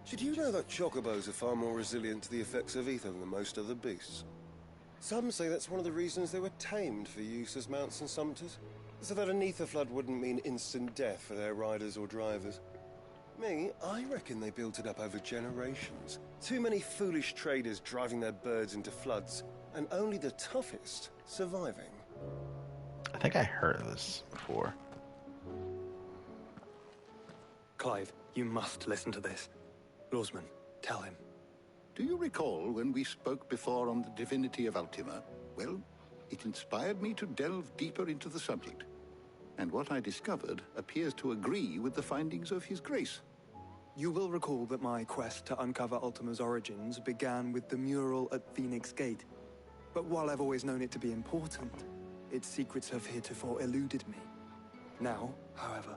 did you know that chocobos are far more resilient to the effects of ether than most other beasts? Some say that's one of the reasons they were tamed for use as mounts and sumpters, so that an ether flood wouldn't mean instant death for their riders or drivers. Me, I reckon they built it up over generations. Too many foolish traders driving their birds into floods, and only the toughest surviving. I think I heard of this before. Clive, you must listen to this. Lawsman, tell him. Do you recall when we spoke before on the divinity of Ultima? Well, it inspired me to delve deeper into the subject. And what I discovered appears to agree with the findings of His Grace. You will recall that my quest to uncover Ultima's origins began with the mural at Phoenix Gate. But while I've always known it to be important, its secrets have heretofore eluded me. Now, however,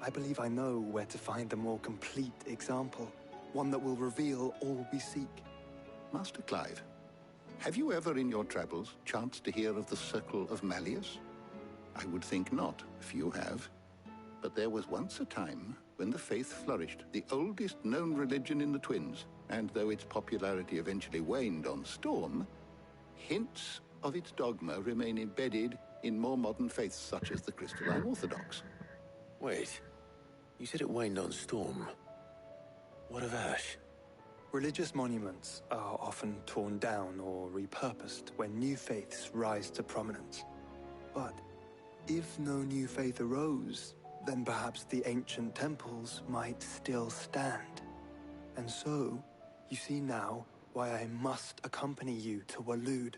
I believe I know where to find the more complete example, one that will reveal all we seek. Master Clive, have you ever in your travels chanced to hear of the Circle of Malleus? I would think not, if you have. But there was once a time when the faith flourished, the oldest known religion in the Twins, and though its popularity eventually waned on Storm, hints of its dogma remain embedded in more modern faiths such as the Crystalline Orthodox. Wait, you said it waned on Storm. What of Ash? Religious monuments are often torn down or repurposed when new faiths rise to prominence. But if no new faith arose, then perhaps the ancient temples might still stand. And so, you see now why I must accompany you to Waloed.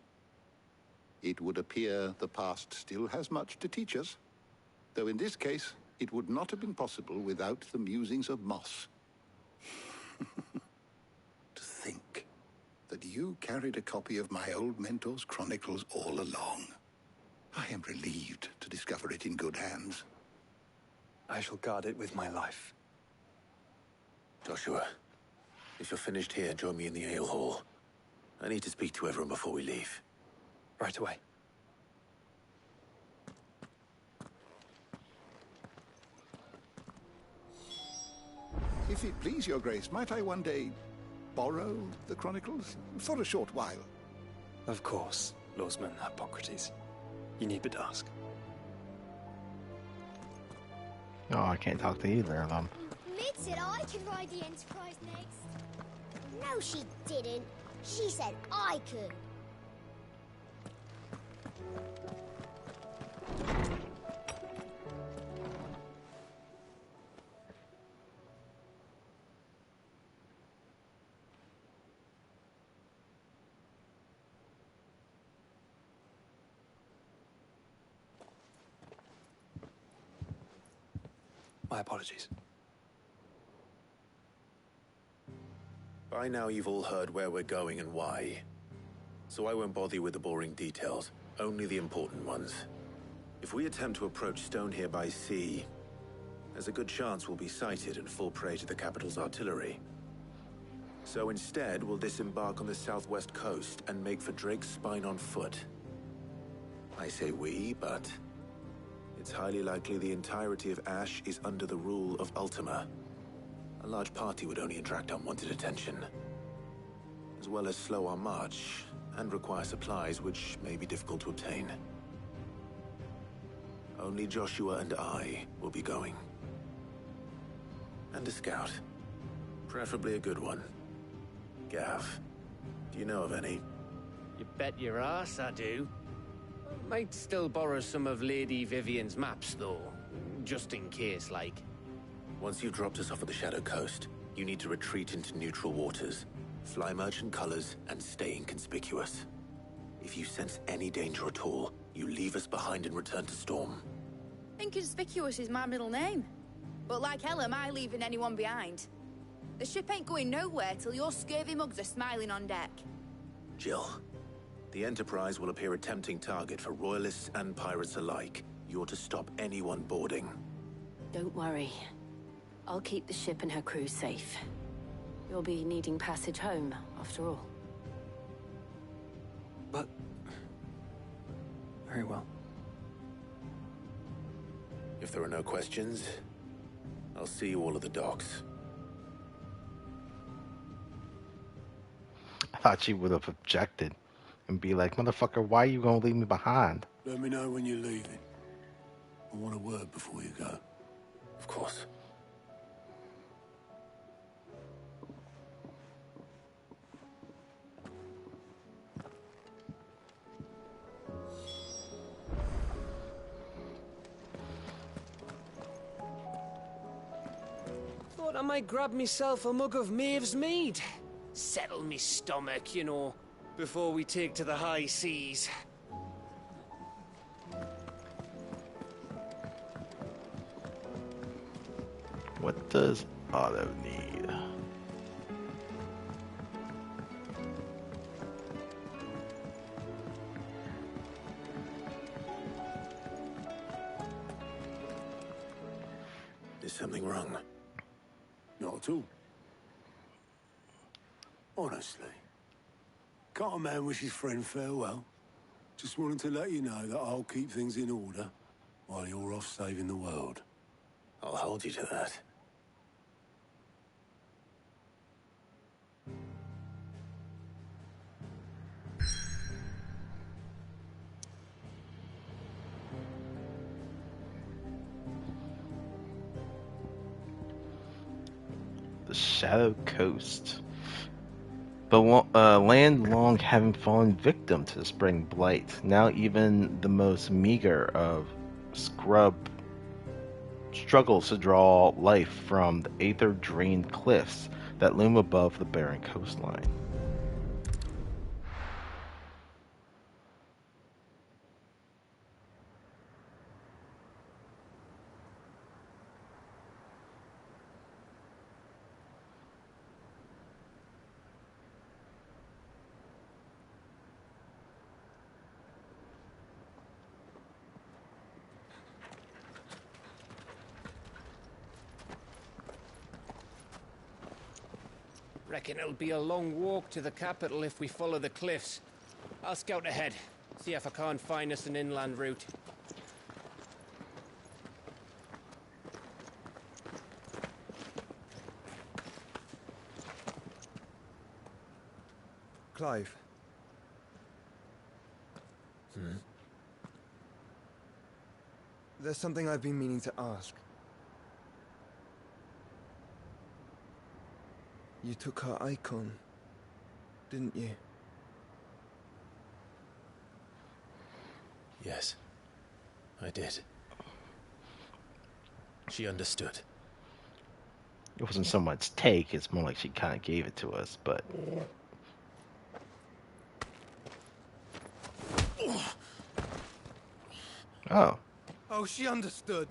It would appear the past still has much to teach us, though in this case, it would not have been possible without the musings of Moss. To think that you carried a copy of my old mentor's chronicles all along. I am relieved to discover it in good hands. I shall guard it with my life. Joshua, if you're finished here, join me in the ale hall. I need to speak to everyone before we leave. Right away. If it please your grace, might I one day borrow the chronicles for a short while? Of course, Lawsman Hippocrates. You need but ask. Oh, I can't talk to either of them. Mid said I could ride the Enterprise next. No, she didn't. She said I could. My apologies. By now you've all heard where we're going and why. So I won't bother you with the boring details, only the important ones. If we attempt to approach Stone here by sea, there's a good chance we'll be sighted and fall prey to the capital's artillery. So instead, we'll disembark on the southwest coast and make for Drake's Spine on foot. I say we, but It's highly likely the entirety of Ash is under the rule of Ultima. A large party would only attract unwanted attention, as well as slow our march and require supplies which may be difficult to obtain. Only Joshua and I will be going. And a scout. Preferably a good one. Gav, do you know of any? You bet your ass I do. Might still borrow some of Lady Vivian's maps, though. Just in case, like. Once you've dropped us off at the Shadow Coast, you need to retreat into neutral waters, fly merchant colors, and stay inconspicuous. If you sense any danger at all, you leave us behind and return to Storm. Inconspicuous is my middle name. But like hell am I leaving anyone behind. The ship ain't going nowhere till your scurvy mugs are smiling on deck. Jill, the Enterprise will appear a tempting target for royalists and pirates alike. You're to stop anyone boarding. Don't worry. I'll keep the ship and her crew safe. You'll be needing passage home, after all. But... very well. If there are no questions, I'll see you all at the docks. I thought she would have objected and be like, motherfucker, why are you gonna leave me behind? Let me know when you're leaving. I want a word before you go. Of course. Thought I might grab myself a mug of Maeve's mead. Settle me stomach, you know, before we take to the high seas. What does Otto need? Is something wrong? Not at all. Honestly. Can't a man wish his friend farewell? Just wanted to let you know that I'll keep things in order while you're off saving the world. I'll hold you to that. The Shadow Coast. The land long having fallen victim to the spring blight. Now even the most meager of scrub struggles to draw life from the aether-drained cliffs that loom above the barren coastline. Reckon it'll be a long walk to the capital if we follow the cliffs. I'll scout ahead, see if I can't find us an inland route. Clive. There's something I've been meaning to ask. You took her icon, didn't you? Yes, I did. She understood. It wasn't so much take, it's more like she kind of gave it to us, but... Oh. Oh, she understood.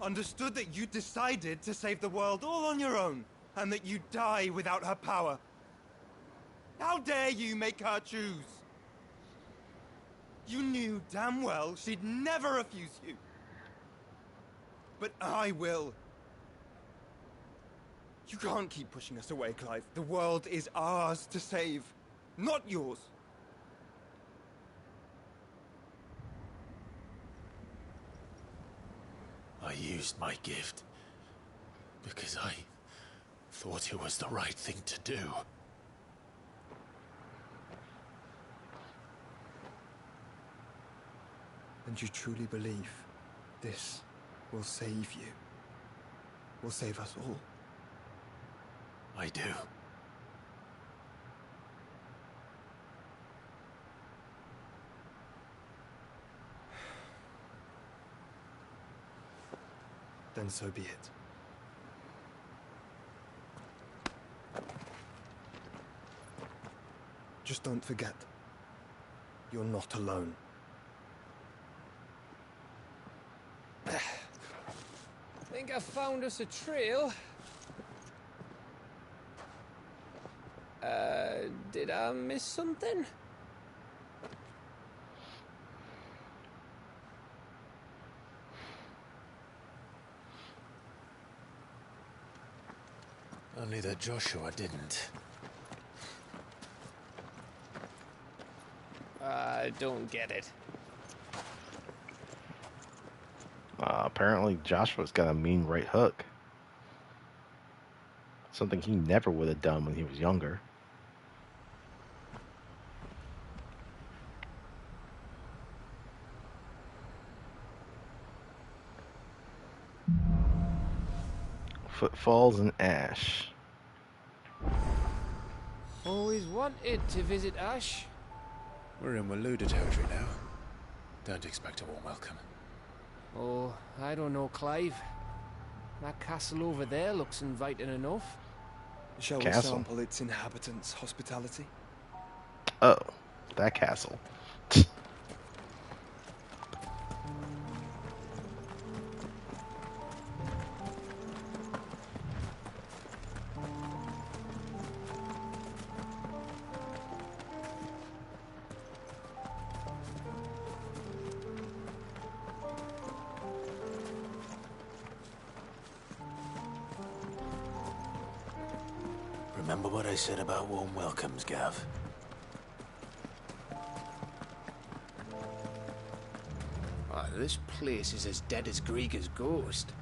Understood that you decided to save the world all on your own, and that you'd die without her power. How dare you make her choose? You knew damn well she'd never refuse you. But I will. You can't keep pushing us away, Clive. The world is ours to save, not yours. used my gift because I thought it was the right thing to do. And you truly believe this will save you? Will save us all? I do. Then so be it. Just don't forget, you're not alone. Think I found us a trail. Did I miss something? Only that Joshua didn't. I don't get it. Apparently Joshua's got a mean right hook. Something he never would have done when he was younger. Footfalls in ash. Always wanted to visit Ash. We're in Waluda territory now. Don't expect a warm welcome. Oh, I don't know, Clive. That castle over there looks inviting enough. Shall we sample its inhabitants' hospitality? Oh, that castle. Remember what I said about warm welcomes, Gav? Oh, this place is as dead as Grieger's ghost.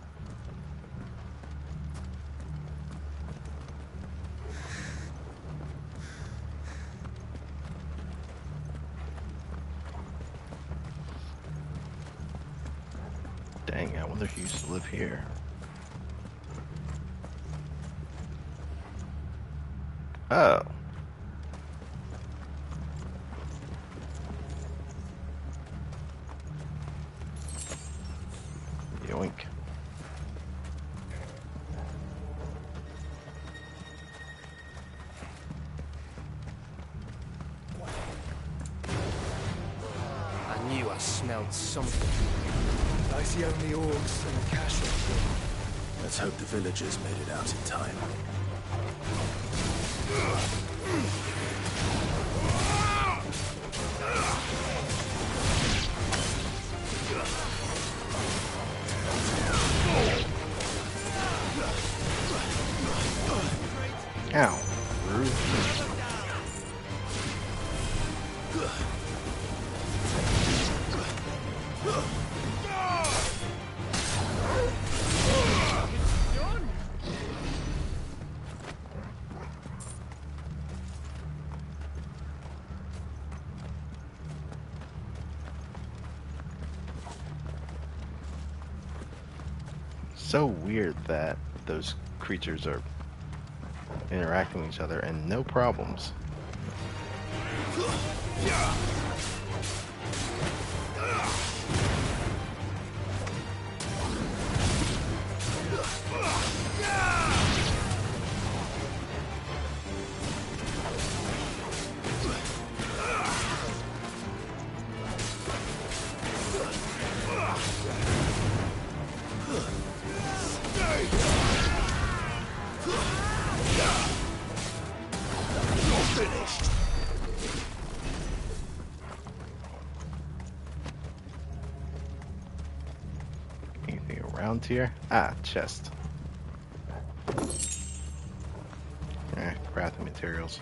Dang, I wonder if he used to live here. Oh. Yoink. I knew I smelled something. I see only orcs and a castle. Let's hope the villagers made it out in time. Ow. Rude. So weird that those creatures are interacting with each other and no problems. Anything around here? Ah, chest. Crafting materials.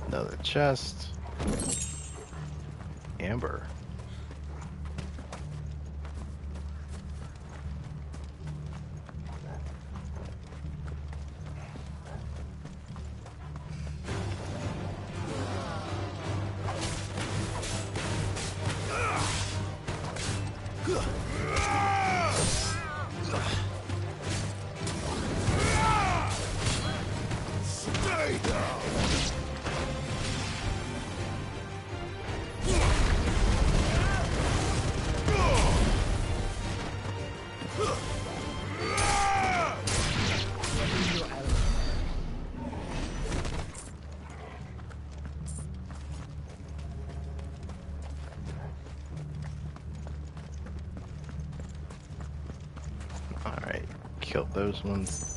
Another chest. Amber. Alright, killed those ones.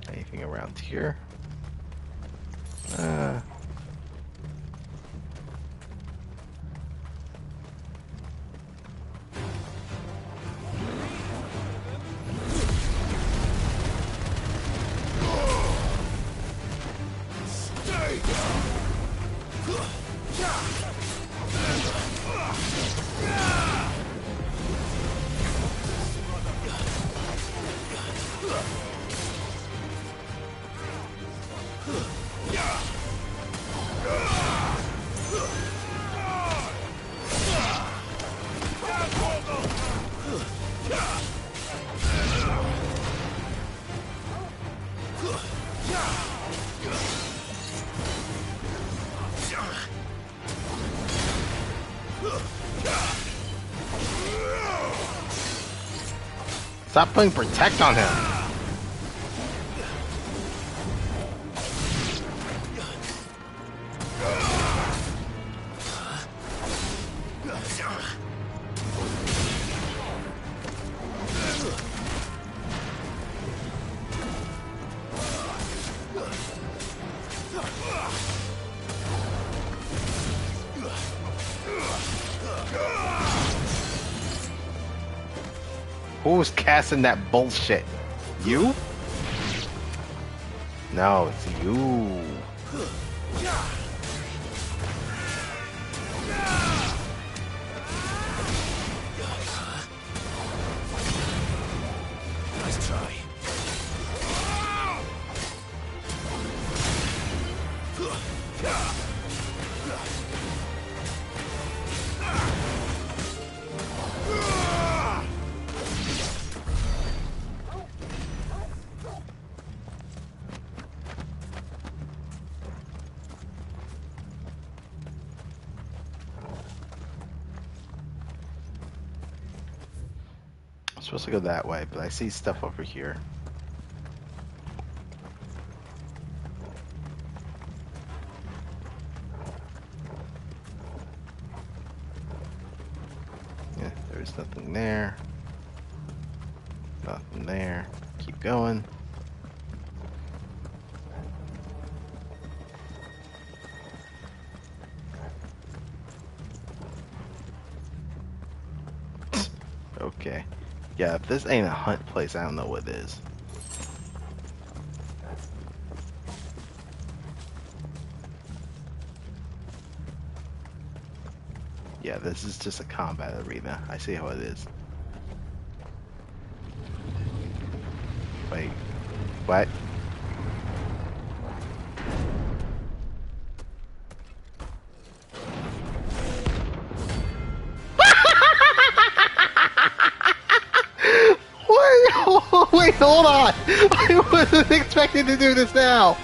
Anything around here? Stop putting protect on him. Who's casting that bullshit? You? No, it's you. Nice try. I'm supposed to go that way, but I see stuff over here. Yeah, there's nothing there. Nothing there. Keep going. Okay. Yeah, if this ain't a hunt place, I don't know what is. Yeah, this is just a combat arena. I see how it is. Wait. What? Wait, hold on! I wasn't expecting to do this now!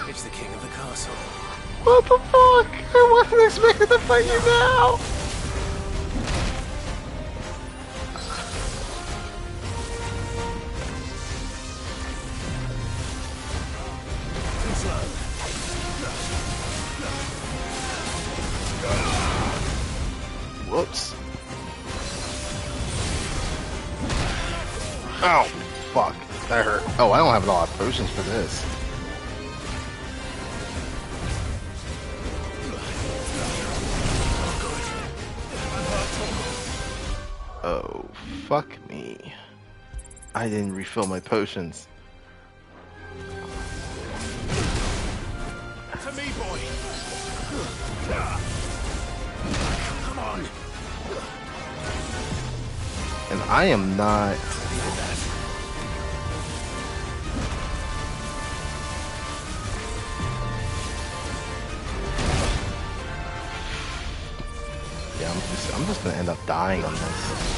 It's the king of the castle. What the fuck? I wasn't expecting to fight you now! Whoops. Oh, fuck. That hurt. Oh, I don't have a lot of potions for this. Oh, fuck me. I didn't refill my potions. To me, boy. Come on. And I am not... Yeah, I'm just gonna end up dying on this.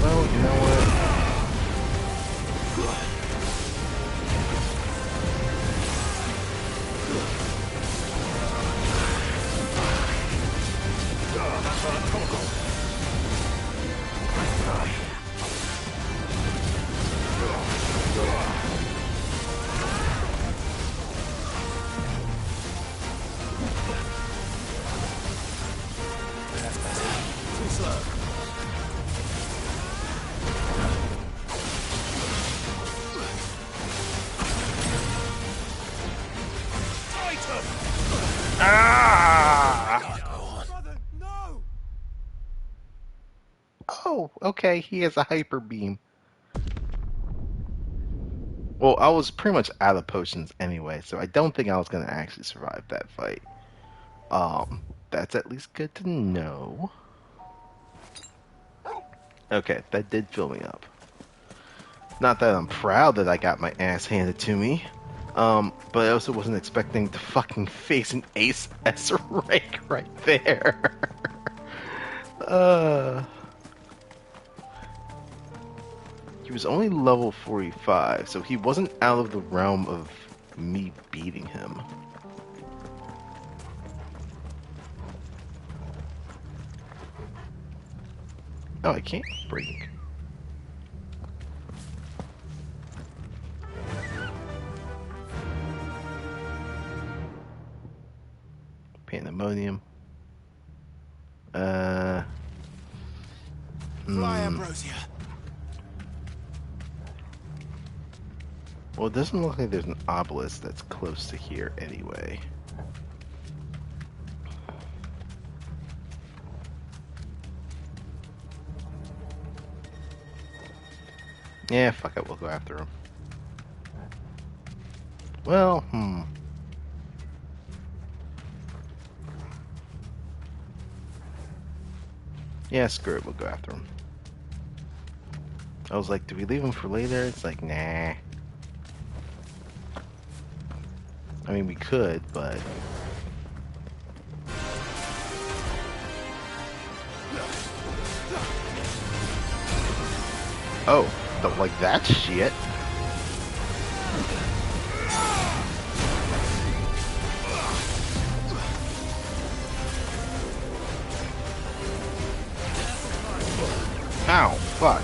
Well, you know what? Oh, okay, he has a hyper beam. Well, I was pretty much out of potions anyway, so I don't think I was gonna actually survive that fight. That's at least good to know. Okay, that did fill me up. Not that I'm proud that I got my ass handed to me. But I also wasn't expecting to fucking face an Ace S rank right there. He was only level 45, so he wasn't out of the realm of me beating him. Oh, I can't break. Pandemonium. Fly, Ambrosia. Well, it doesn't look like there's an obelisk that's close to here anyway. Yeah, fuck it, we'll go after him. Well, yeah, screw it, we'll go after him. I was like, do we leave him for later? It's like, nah. I mean, we could, but... Oh, don't like that shit. Ow, fuck.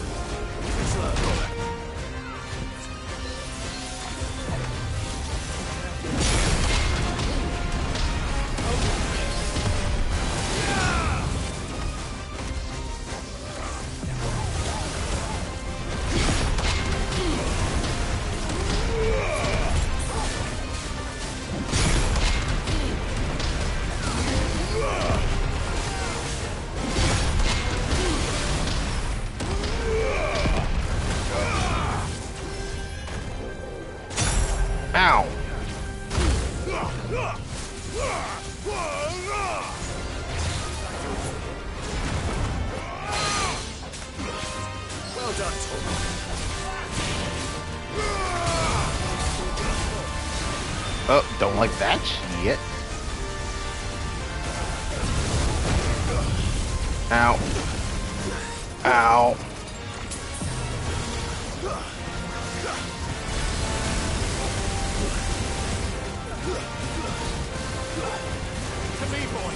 Ow! Well done, Tom. Oh, don't like that shit. Ow. Ow. To me, boy.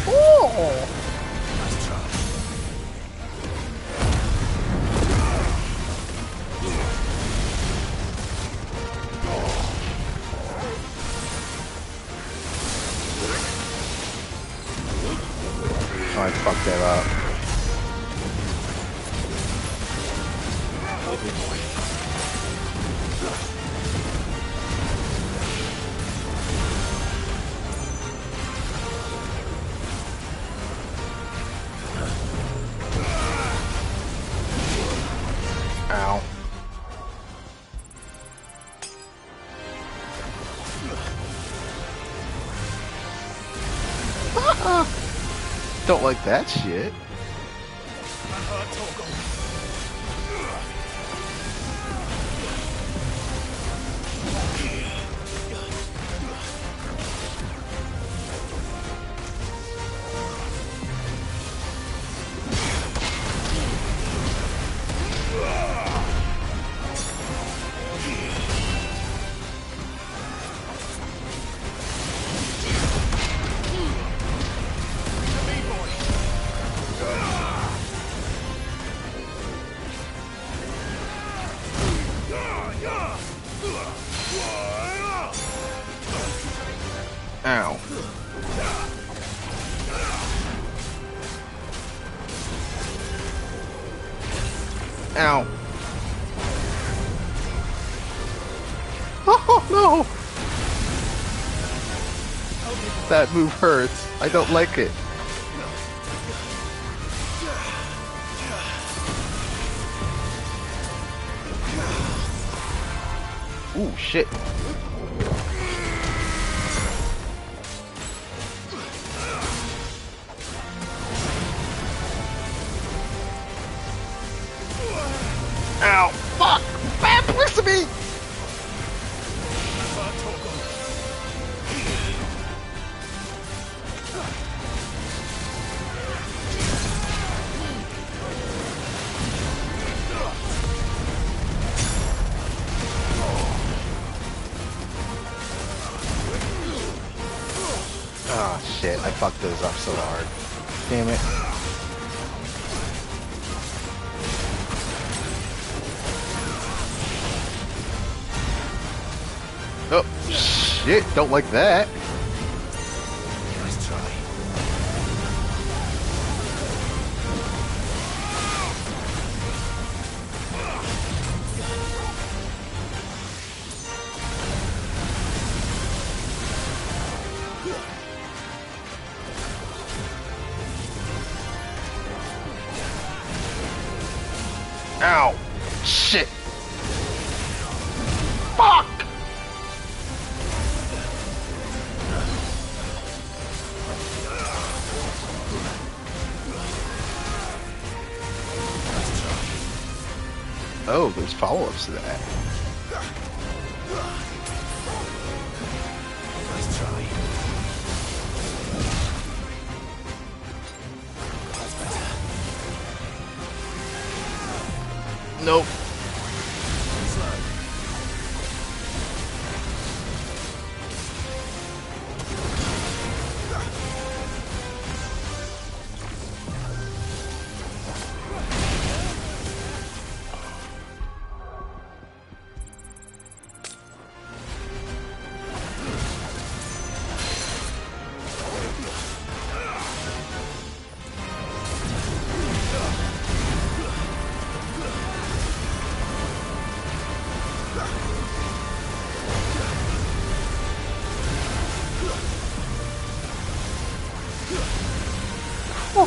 Oh. Nice try. Oh, I fucked that up. Don't like that shit. Ow. Ow. Oh no! That move hurts. I don't like it. Ooh, shit. Ow! Fuck! Bad place to me! Ah, shit. I fucked those up so hard. Damn it. Oh, shit. Don't like that. Nice try. Ow! Shit! Fuck! Oh, there's follow-ups to that. Nice try. That's better. Nope.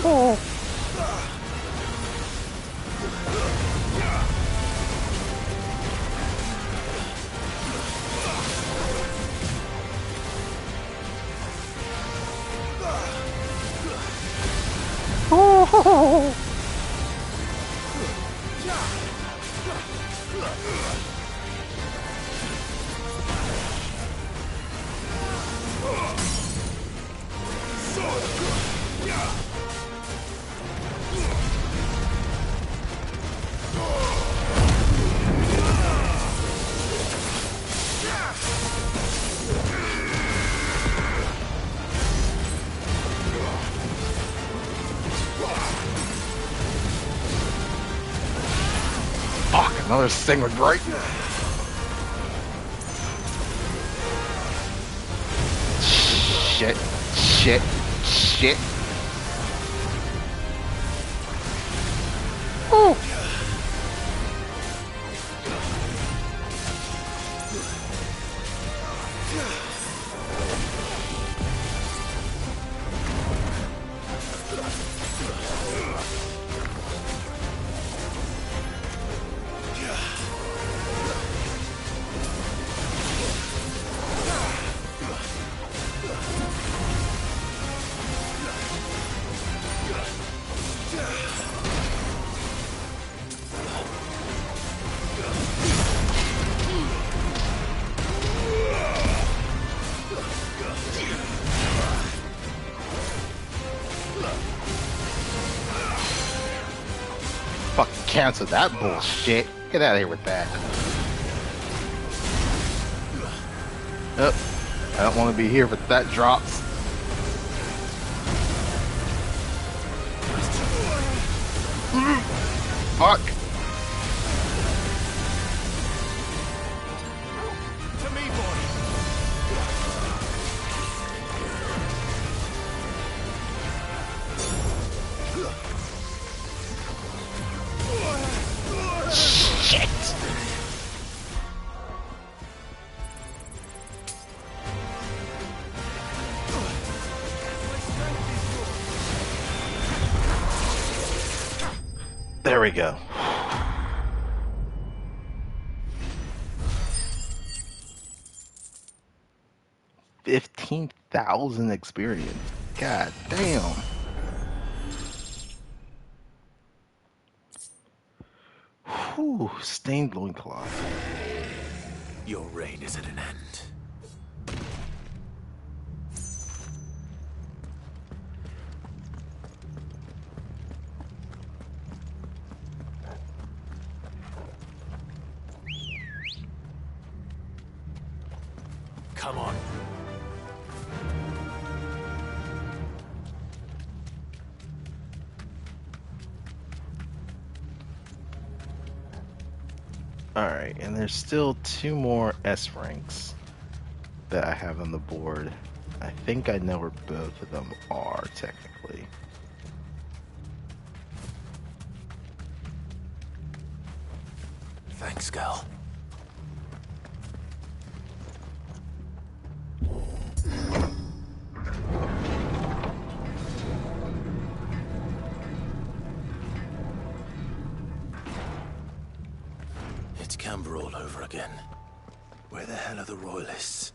Oh. Oh. Another thing would break. Shit. Shit. Shit. Oh. cancel that bullshit. Get out of here with that. Oh, I don't want to be here if that drops. Fuck. To me, boy. Shit. There we go. 15,000 experience. God damn. Whew, stained loincloth. Your reign is at an end. Come on. Alright, and there's still 2 more S ranks that I have on the board. I think I know where both of them are, technically. Thanks, Gal. It's Camber all over again. Where the hell are the royalists?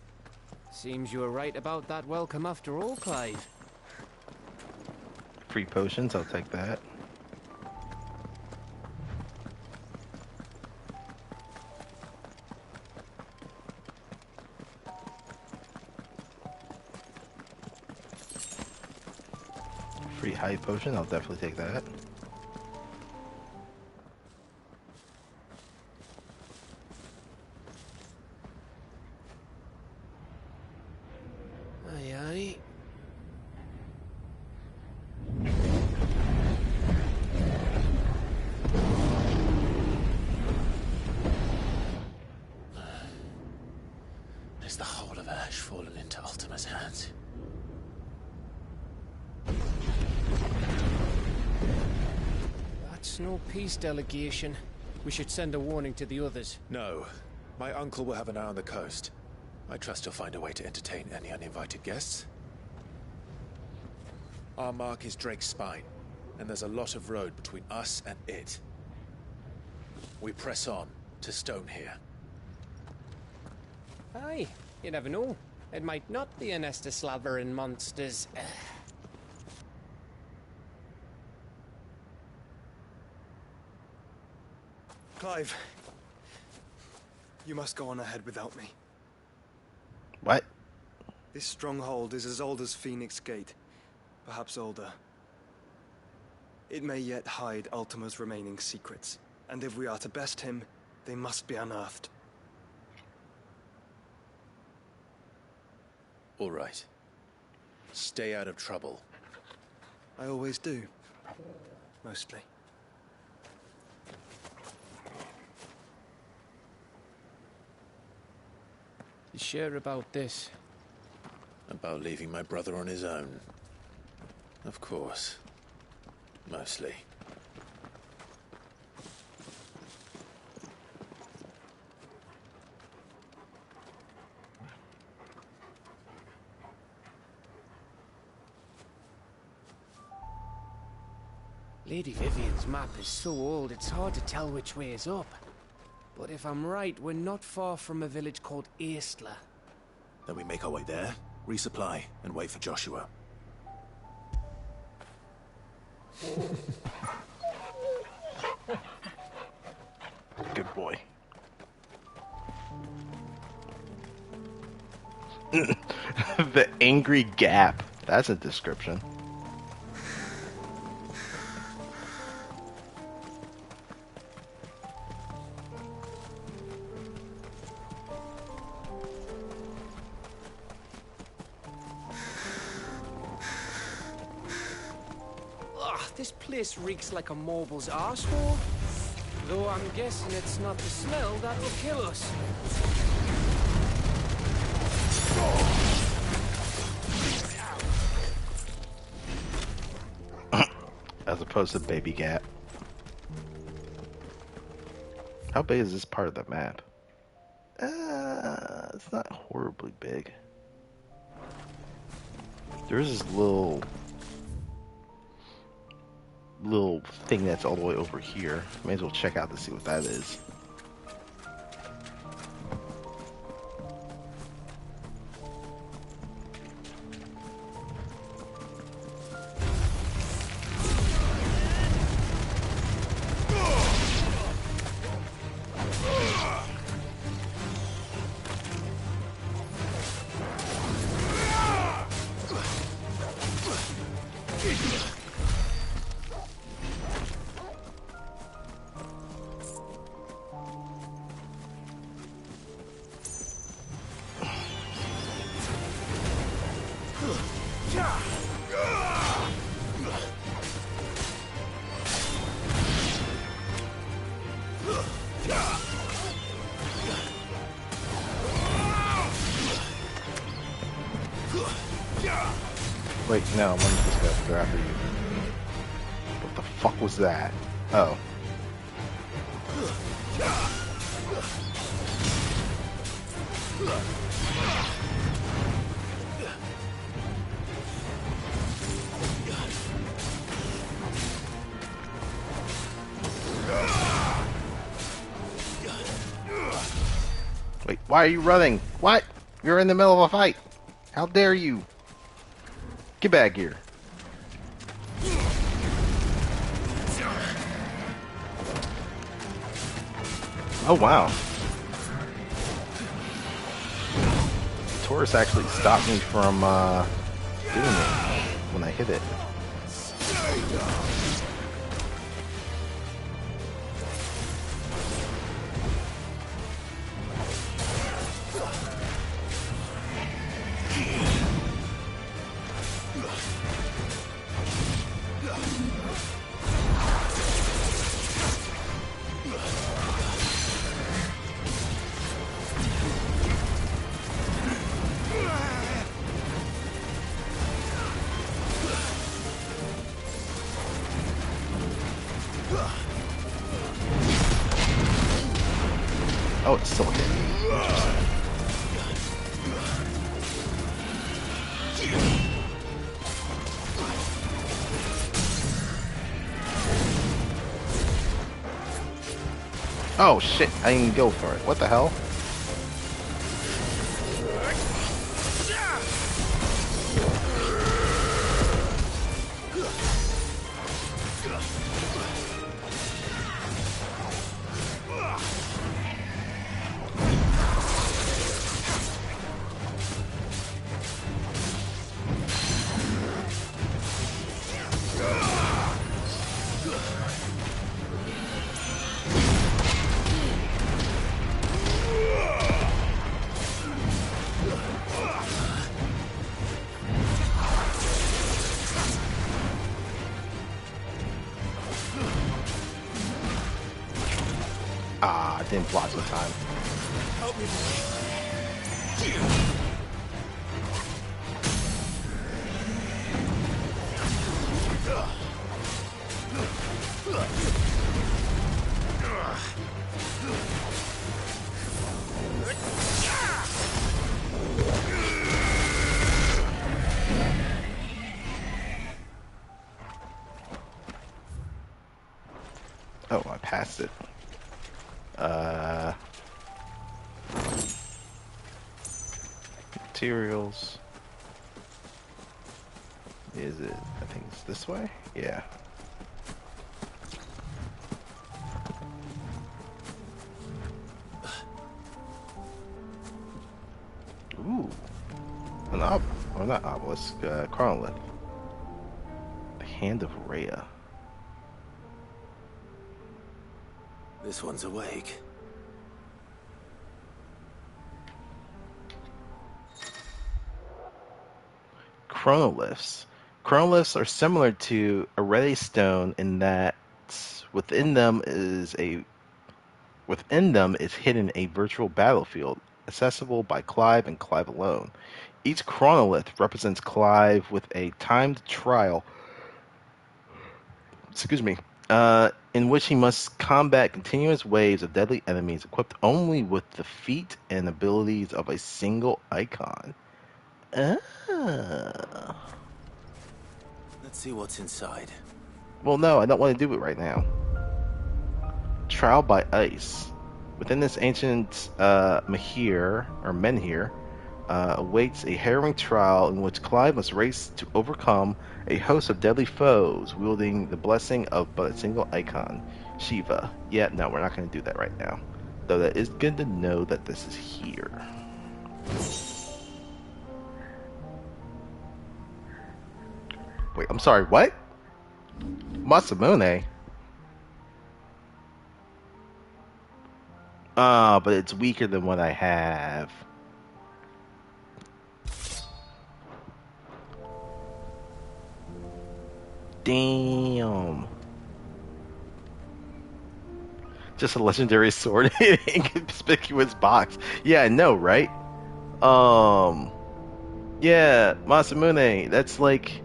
Seems you were right about that welcome after all, Clive. Free potions, I'll take that. Free high potion, I'll definitely take that. Aye, aye. Is the whole of Ash fallen into Ultima's hands? That's no peace delegation. We should send a warning to the others. No. My uncle will have an eye on the coast. I trust he'll find a way to entertain any uninvited guests. Our mark is Drake's Spine, and there's a lot of road between us and it. We press on to Stone here. Aye, you never know. It might not be a nest of slavering monsters. Clive, you must go on ahead without me. What? This stronghold is as old as Phoenix Gate, perhaps older. It may yet hide Ultima's remaining secrets, and if we are to best him, they must be unearthed. All right. Stay out of trouble. I always do. Mostly. You sure about this? About leaving my brother on his own. Of course. Mostly. Lady Vivian's map is so old it's hard to tell which way is up. But if I'm right, we're not far from a village called Eastler. Then we make our way there, resupply, and wait for Joshua. Good boy. The angry gap. That's a description. This place reeks like a mobile's arsehole. Though I'm guessing it's not the smell that will kill us. As opposed to Baby Gap. How big is this part of the map? It's not horribly big. There's this little thing that's all the way over here. May as well check out to see what that is. Wait, no, let me just go after you. What the fuck was that? Oh. Wait, why are you running? What? You're in the middle of a fight. How dare you? Get back here. Oh, wow. Taurus actually stopped me from doing it when I hit it. Oh, it's still hitting me. Interesting. Oh shit, I didn't go for it. What the hell? Ah, didn't block in time. Help me, Oh, I passed it. Materials. Is it? I think it's this way? Yeah. Ooh. An or not obelisk, chronolith. The Hand of Rhea. This one's awake. Chronoliths. Chronoliths are similar to Arete Stone in that within them is hidden a virtual battlefield, accessible by Clive and Clive alone. Each chronolith represents Clive with a timed trial, in which he must combat continuous waves of deadly enemies equipped only with the feat and abilities of a single icon. Ah. Let's see what's inside. Well, no, I don't want to do it right now. Trial by ice. Within this ancient menhir awaits a harrowing trial in which Clive must race to overcome a host of deadly foes wielding the blessing of but a single icon, Shiva. Yeah, no, we're not going to do that right now. Though that is good to know that this is here. Wait, I'm sorry, what? Masamune? But it's weaker than what I have. Damn. Just a legendary sword in an inconspicuous box. Yeah, I know, right? Yeah, Masamune, that's like...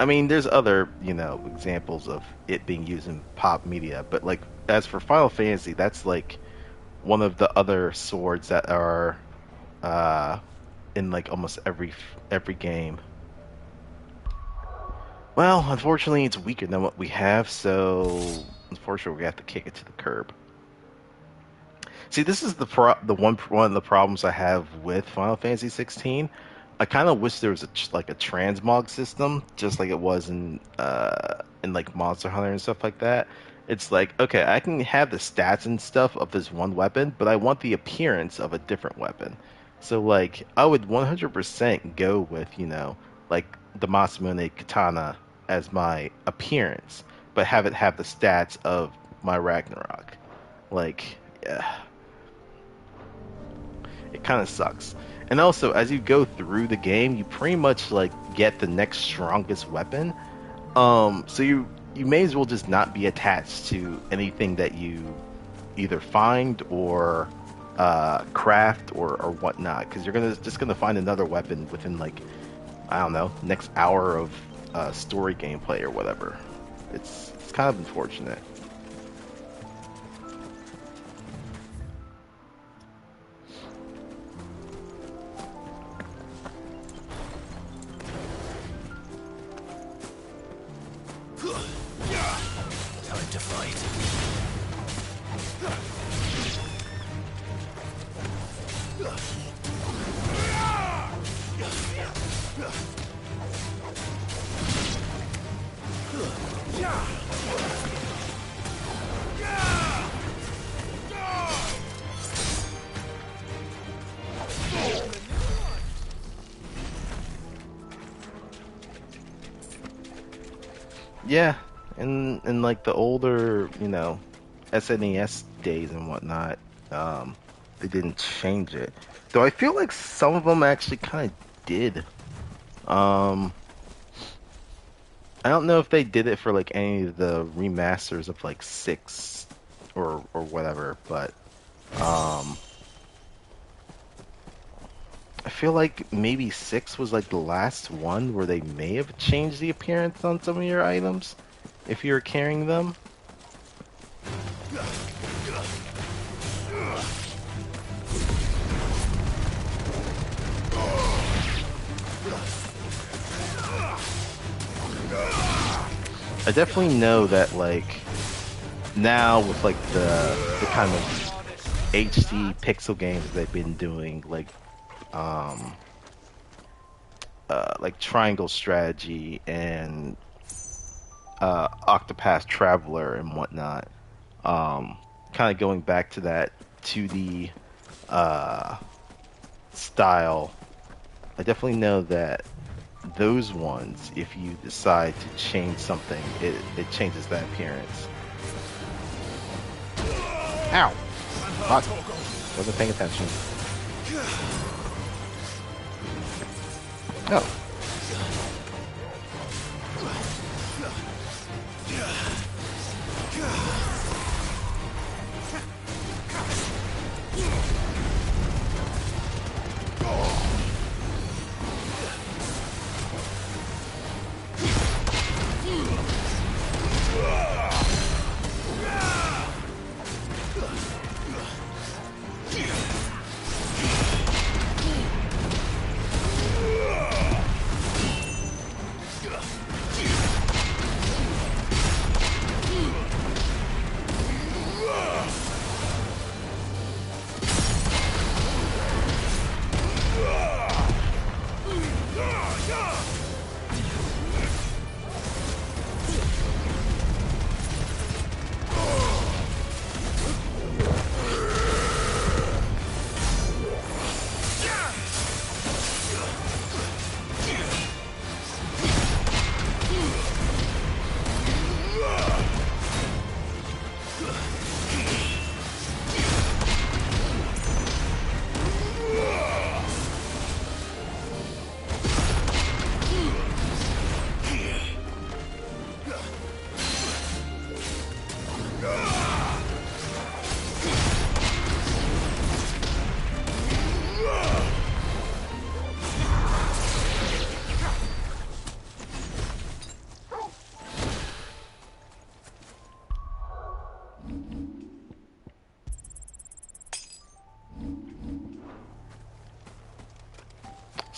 I mean, there's other, examples of it being used in pop media, but like, as for Final Fantasy, that's like one of the other swords that are in like almost every game. Well, unfortunately, it's weaker than what we have, so unfortunately, we have to kick it to the curb. See, this is one of the problems I have with Final Fantasy XVI. I kind of wish there was a transmog system, just like it was in like Monster Hunter and stuff like that. It's like, okay, I can have the stats and stuff of this one weapon, but I want the appearance of a different weapon. So like, I would 100% go with like the Masamune Katana as my appearance, but have it have the stats of my Ragnarok. Like, yeah. It kind of sucks. And also, as you go through the game, you pretty much like get the next strongest weapon. So you may as well just not be attached to anything that you either find or craft or whatnot, because you're just gonna find another weapon within like, I don't know, next hour of story gameplay or whatever. It's kind of unfortunate. Time to fight. Yeah, in like the older, SNES days and whatnot, they didn't change it. Though I feel like some of them actually kind of did. I don't know if they did it for like any of the remasters of like 6 or whatever, but I feel like maybe 6 was like the last one where they may have changed the appearance on some of your items if you're carrying them. I definitely know that like now with like the kind of HD pixel games they've been doing, like Triangle Strategy and Octopath Traveler and whatnot, kind of going back to that 2D style. I definitely know that those ones, if you decide to change something, it changes that appearance. Ow! Fuck. Wasn't paying attention. Oh.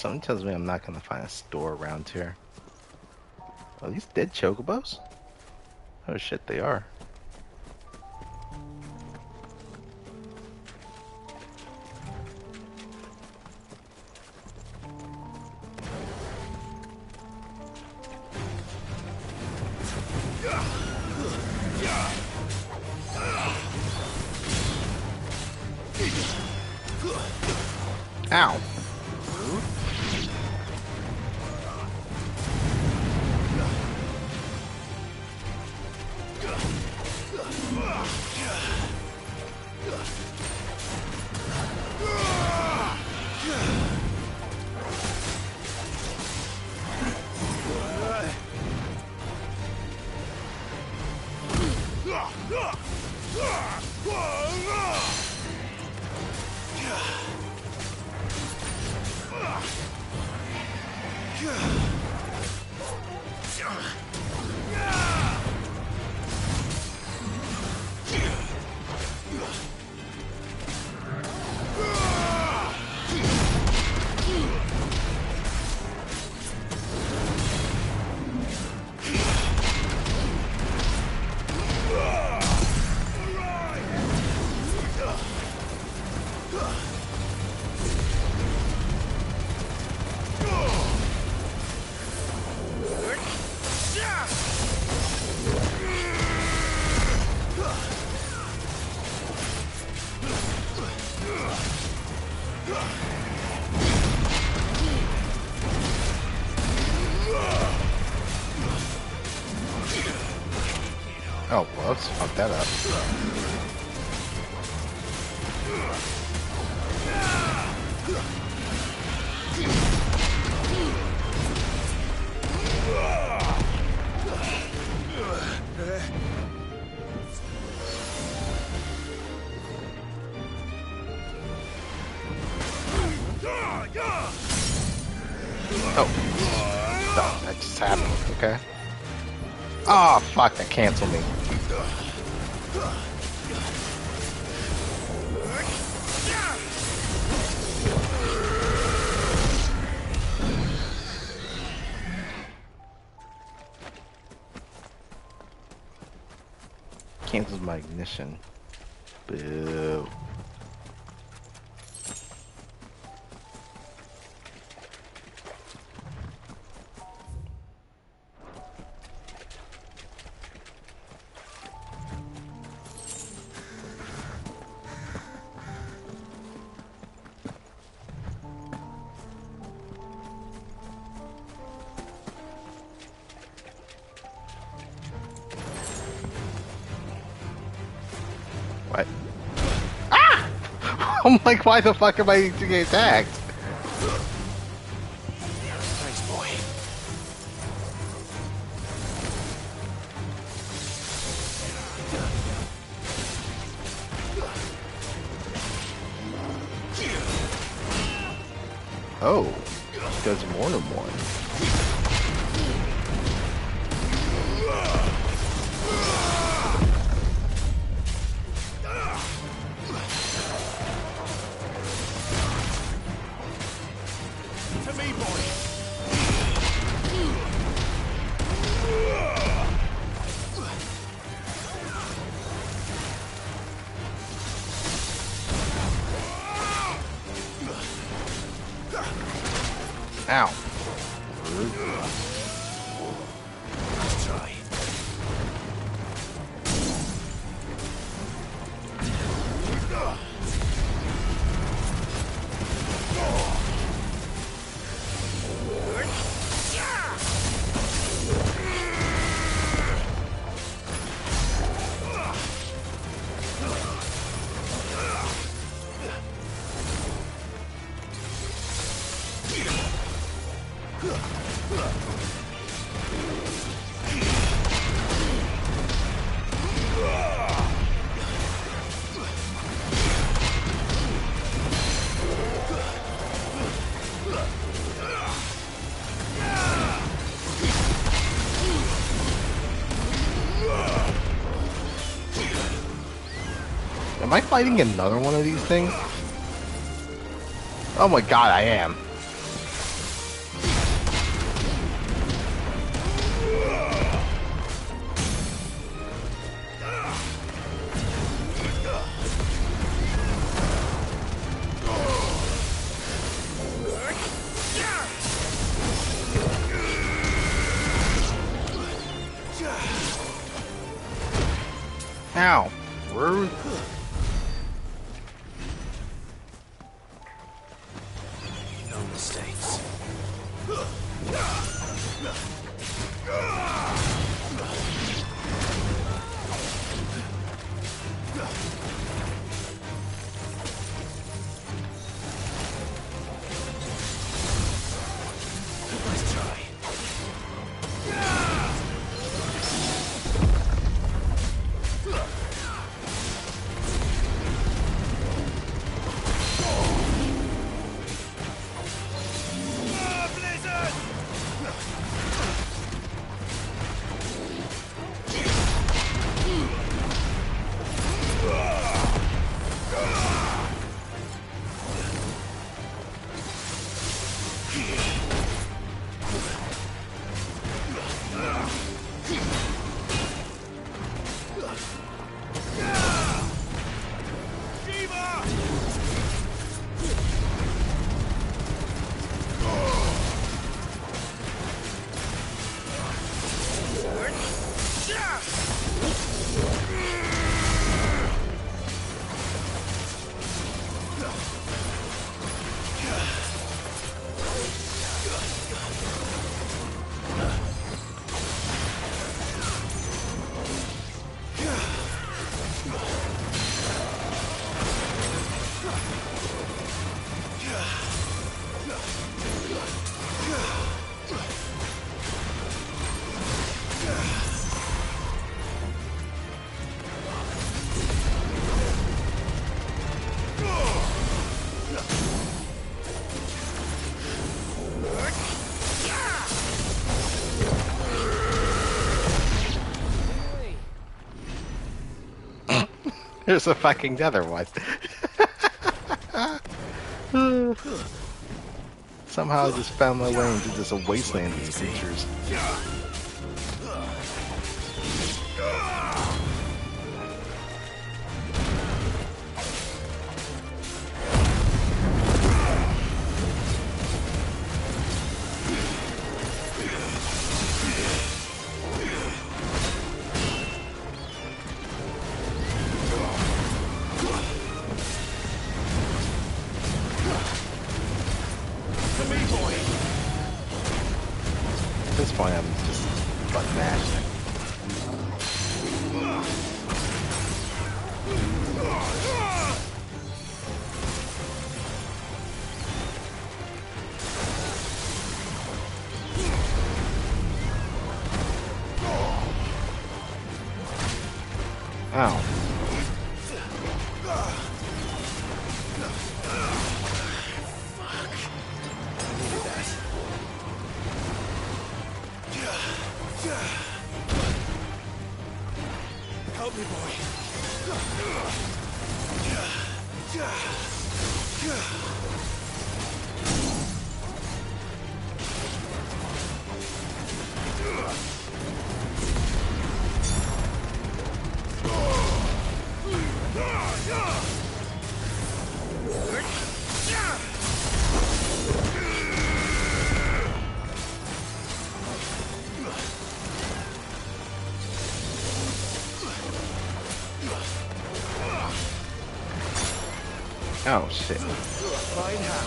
Something tells me I'm not gonna find a store around here. Are these dead chocobos? Oh shit, they are. Ow! Oh, well, let's fuck that up. Oh, that just happened, okay. Oh, fuck, that canceled me. Cancels my ignition. Boo. What? Ah! I'm like, why the fuck am I getting attacked? Thanks, boy. Oh, does more than one. To me, boy. Ow. Let's try. Am I fighting another one of these things? Oh my god, I am. Ow. Rude. No mistakes. Let's try. There's a fucking other one. Somehow I just found my way into this wasteland of these creatures. At this point, I'm just fucking mashing it. Ow. me, boy. Oh shit. Fine how.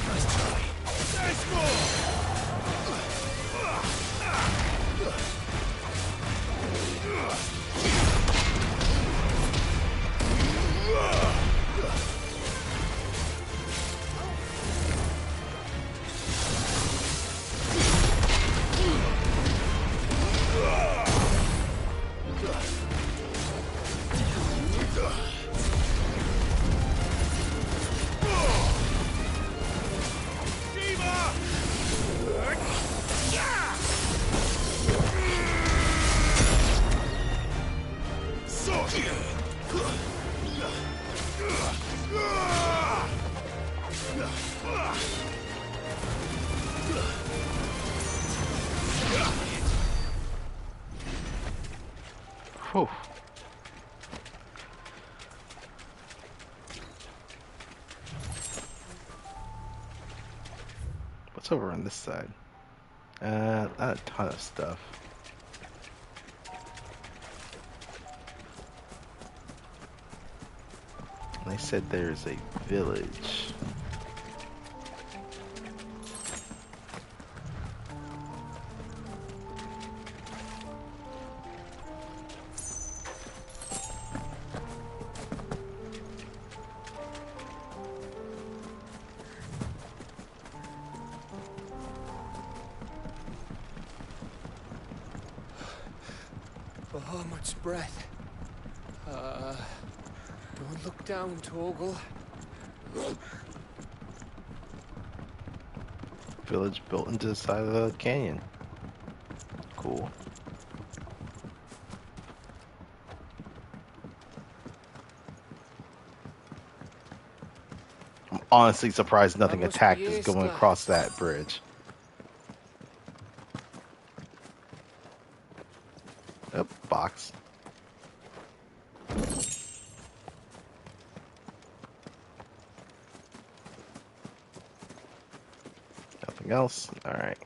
Nice try. Nice Whew. What's over on this side? Not a ton of stuff. They said there's a village. Oh, much breath. Don't look down, Torgal. Village built into the side of the canyon. Cool. I'm honestly surprised nothing attacked is going across that bridge. Oh, box. Nothing else? Alright.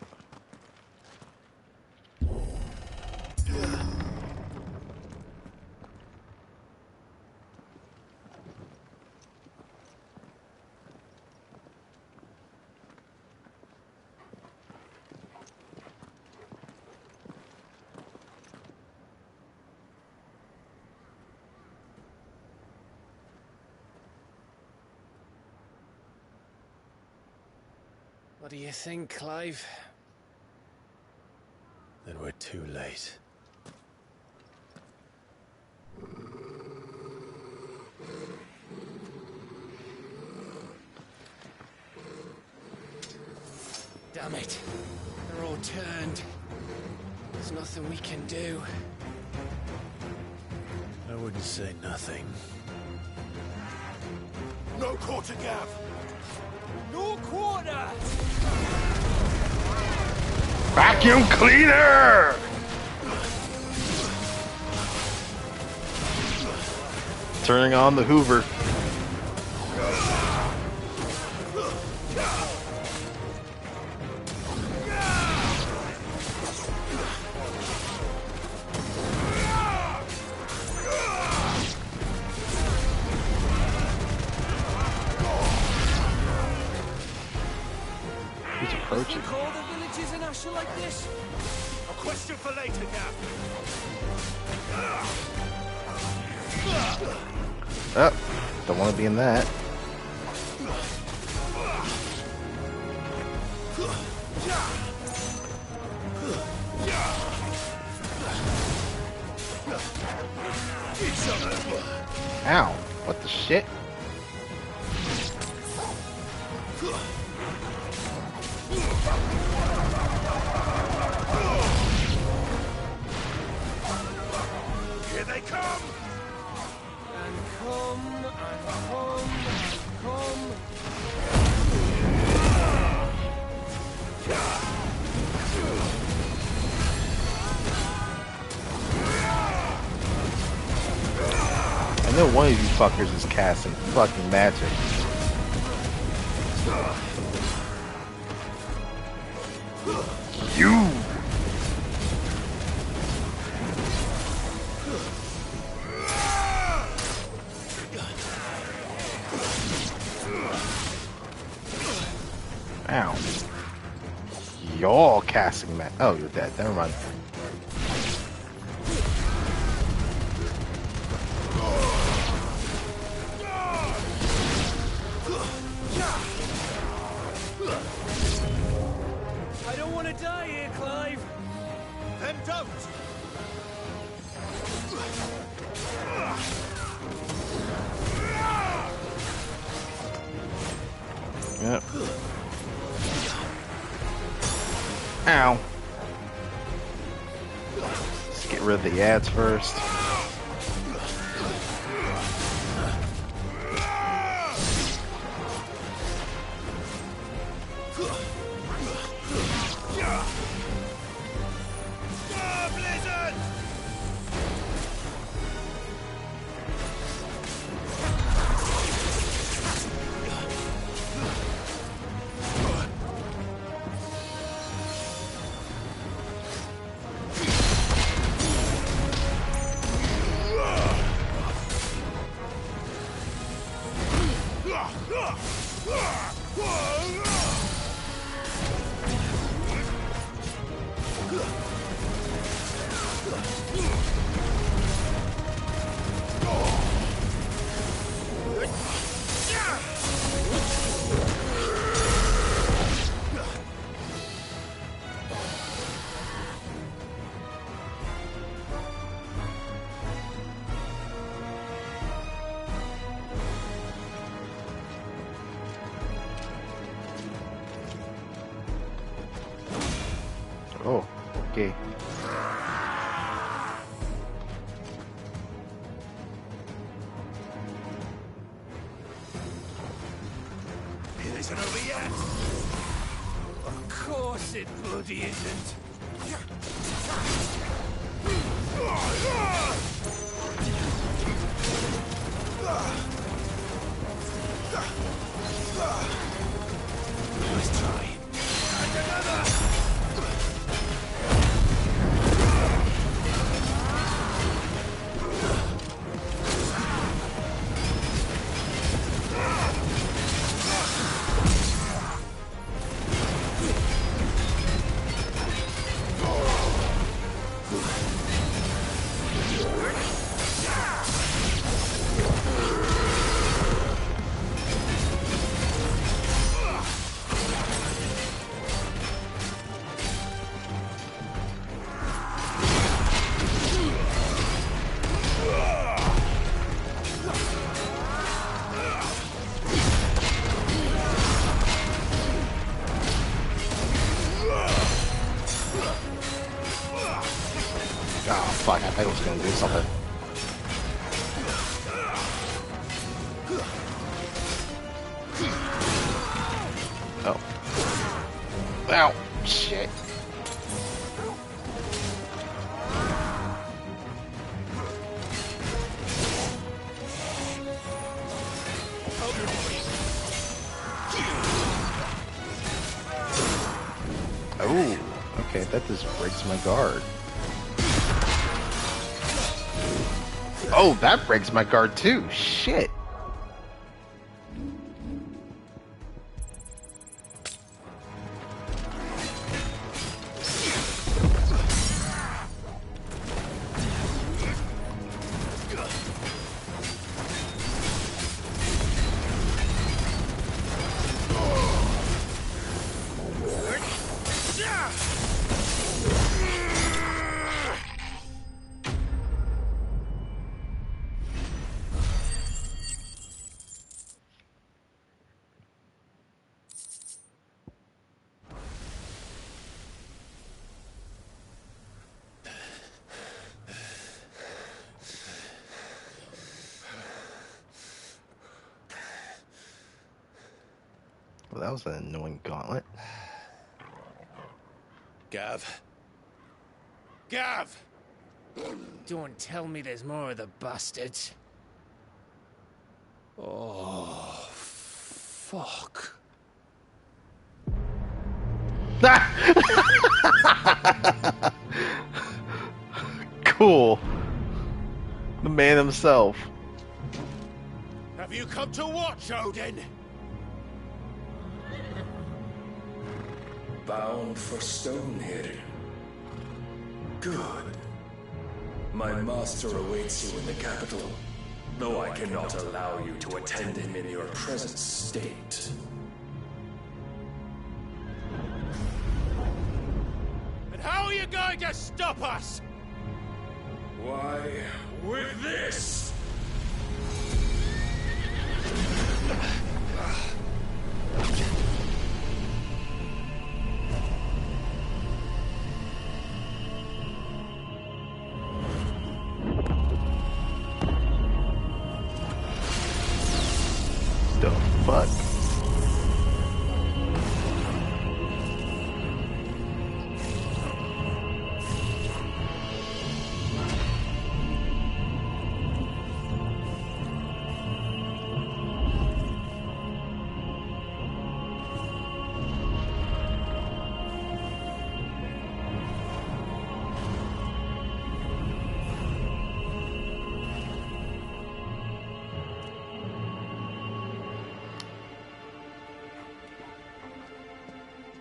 What do you think, Clive? Then we're too late. Damn it. They're all turned. There's nothing we can do. I wouldn't say nothing. No quarter gap! No quarter! Vacuum cleaner! Turning on the Hoover. He's approaching. Think all the villages in Asher like this? A question for later, Gap. Oh, don't want to be in that. Ow, what the shit? Here they come! And come, and come, and come. I know one of you fuckers is casting fucking magic. You! Ow. Y'all casting magic. Oh, you're dead. Never mind. I don't want to die here, Clive. Then don't! Yep. Ow. Let's get rid of the ads first. Oh, okay. It isn't over yet! Of course it bloody isn't. Nice try. And another! Oh fuck, I thought it was gonna do something. Oh. Ow. Shit. Oh, okay, that just breaks my guard. Oh, that breaks my guard too. Shit. Well, that was an annoying gauntlet. Gav. Gav! Don't tell me there's more of the bastards. Oh, fuck. Cool. The man himself. Have you come to watch, Odin? Bound for Stonehill. Good. My master awaits you in the capital, though I cannot allow you to attend him in your present state. And how are you going to stop us? Why, with this! The fuck?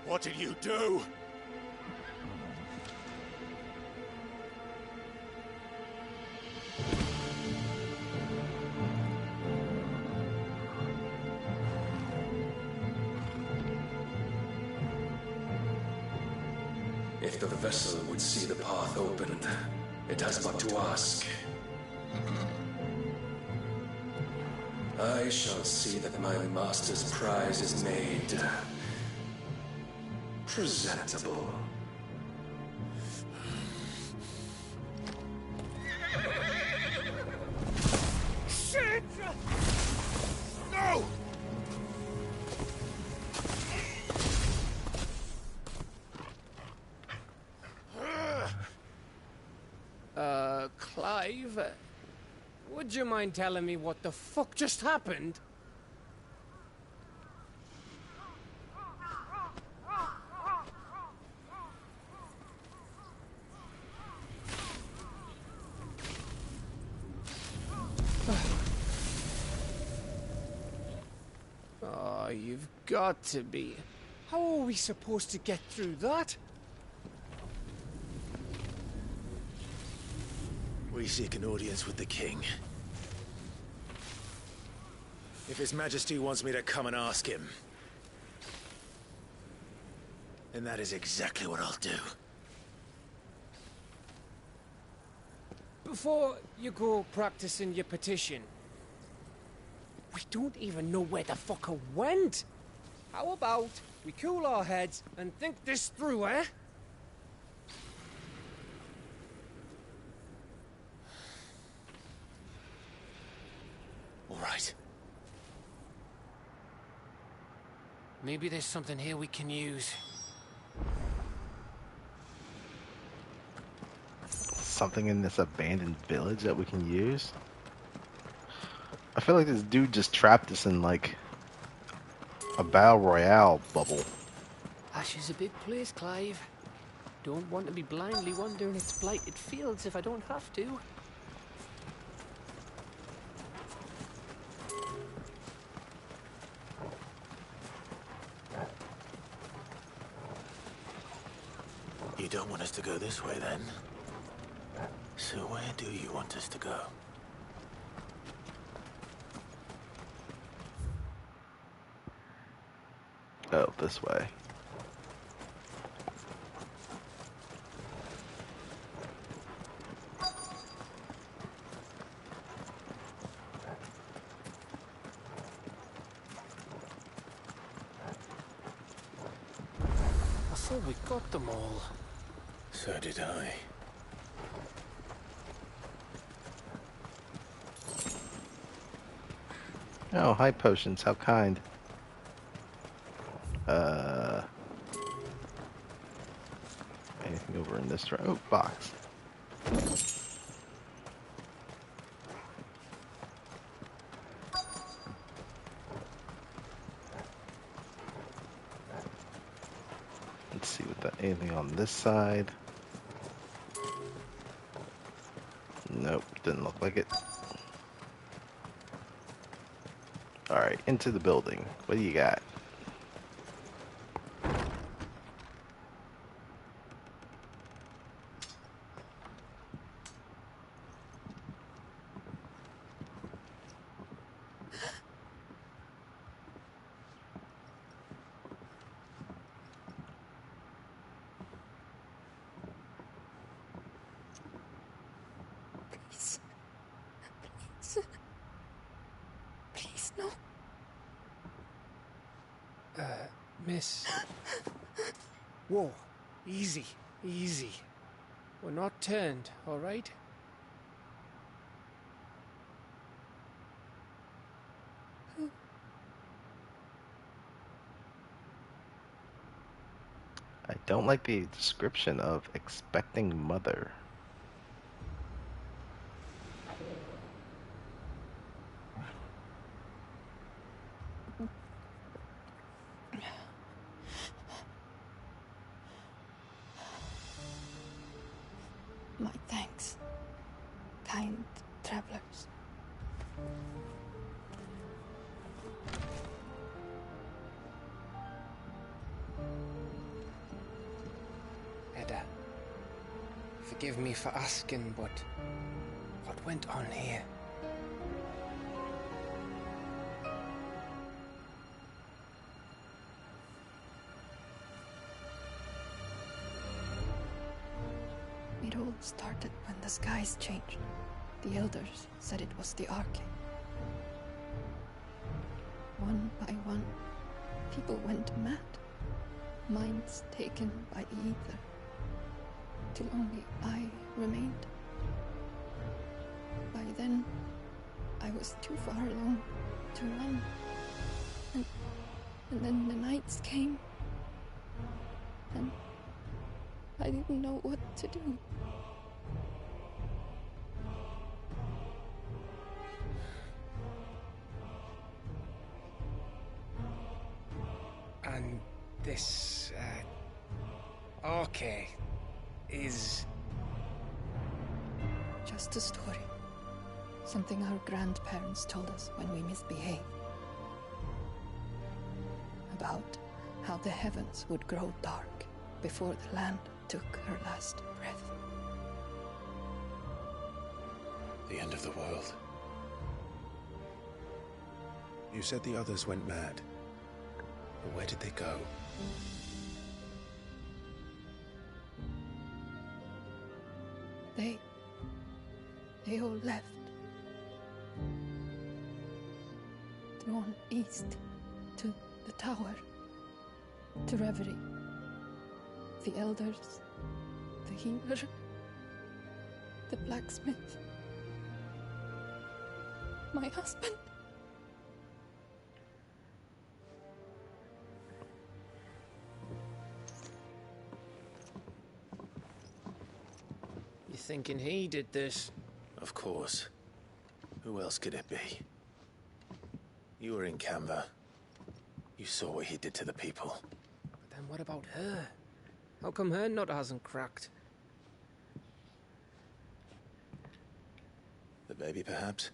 What did you do? If the vessel would see the path opened, it has but to ask. I shall see that my master's prize is made presentable. Shit! No! Clive, would you mind telling me what the fuck just happened? Oh, you've got to be. How are we supposed to get through that? We seek an audience with the king. If His Majesty wants me to come and ask him, then that is exactly what I'll do. Before you go practicing your petition, we don't even know where the fucker went. How about we cool our heads and think this through, eh? All right. Maybe there's something here we can use. Something in this abandoned village that we can use? I feel like this dude just trapped us in like a battle royale bubble. Ash is a big place, Clive. Don't want to be blindly wandering its blighted fields if I don't have to. You don't want us to go this way, then? So where do you want us to go? Oh, this way. I thought we got them all. So did I. Oh, hi potions, how kind. Uh, anything over in this direction? Oh, box. Let's see what that. Anything on this side? Nope, didn't look like it. Alright, into the building. What do you got? Please. Please, no. Miss. Whoa. Easy. Easy. We're not turned, alright? I don't like the description of expecting mother. My thanks, kind travelers. Edda, forgive me for asking, but what went on here? It all started when the skies changed. The elders said it was the Arcade. One by one, people went mad. Minds taken by the ether. Till only I remained. By then, I was too far along to run. And then the nights came. And I didn't know what to do. And this, Arcade is... Just a story. Something our grandparents told us when we misbehaved. About how the heavens would grow dark before the land took her last breath. The end of the world. You said the others went mad. But where did they go? They all left. Drawn east to the tower, to Reverie. The elders, the healer, the blacksmith, my husband. You thinking he did this? Of course. Who else could it be? You were in Canva. You saw what he did to the people. But then what about her? How come her nut hasn't cracked? The baby, perhaps?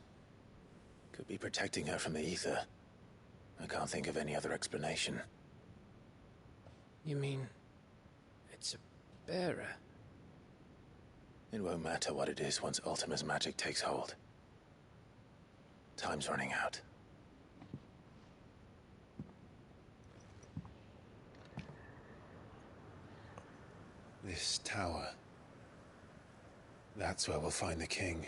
Could be protecting her from the ether. I can't think of any other explanation. You mean... it's a bearer? It won't matter what it is once Ultima's magic takes hold. Time's running out. This tower. That's where we'll find the king.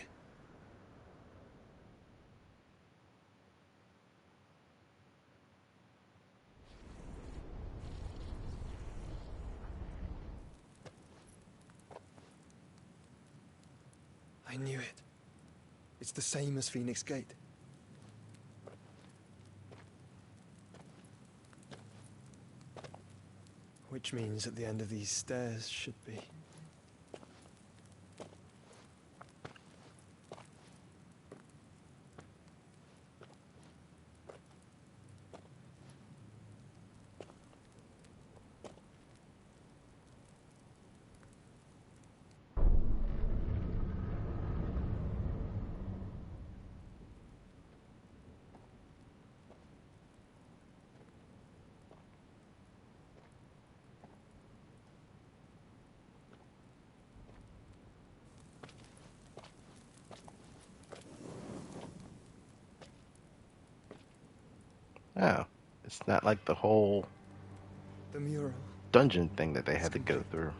I knew it. It's the same as Phoenix Gate. Which means at the end of these stairs should be. Oh, it's not like the whole The mural. dungeon thing that they had to go through.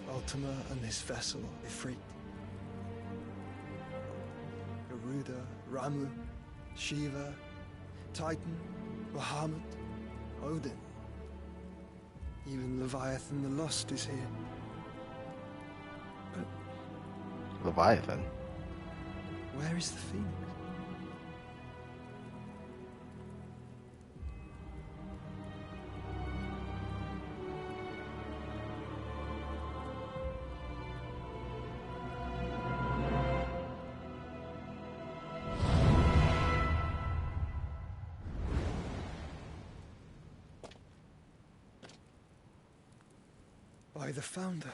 Ultima and his vessel, Ifrit. Garuda, Ramu, Shiva, Titan, Bahamut, Odin. Even Leviathan the Lost is here. But Leviathan? where is the Phoenix? By the founder.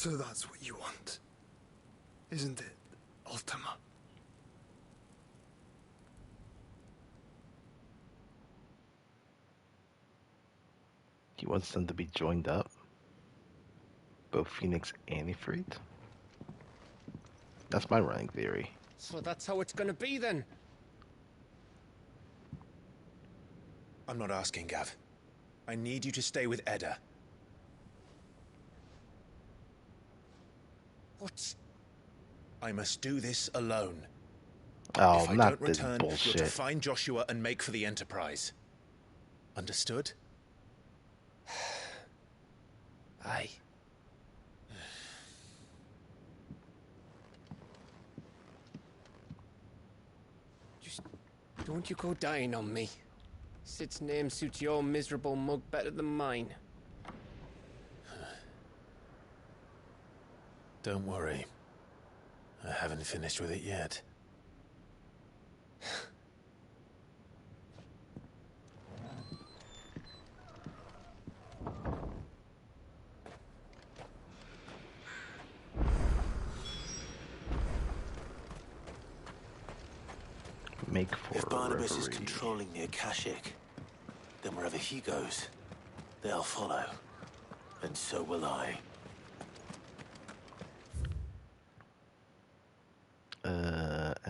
So that's what you want, isn't it, Ultima? He wants them to be joined up? Both Phoenix and Ifrit? That's my running theory. So that's how it's gonna be then? I'm not asking, Gav. I need you to stay with Edda. What? I must do this alone. Oh, if I not don't this return, bullshit. you're to find Joshua and make for the Enterprise. Understood? Aye. Just don't you go dying on me. Sid's name suits your miserable mug better than mine. Don't worry. I haven't finished with it yet. Make for If Barnabas is reverie. controlling the Akashic, then wherever he goes, they'll follow. And so will I.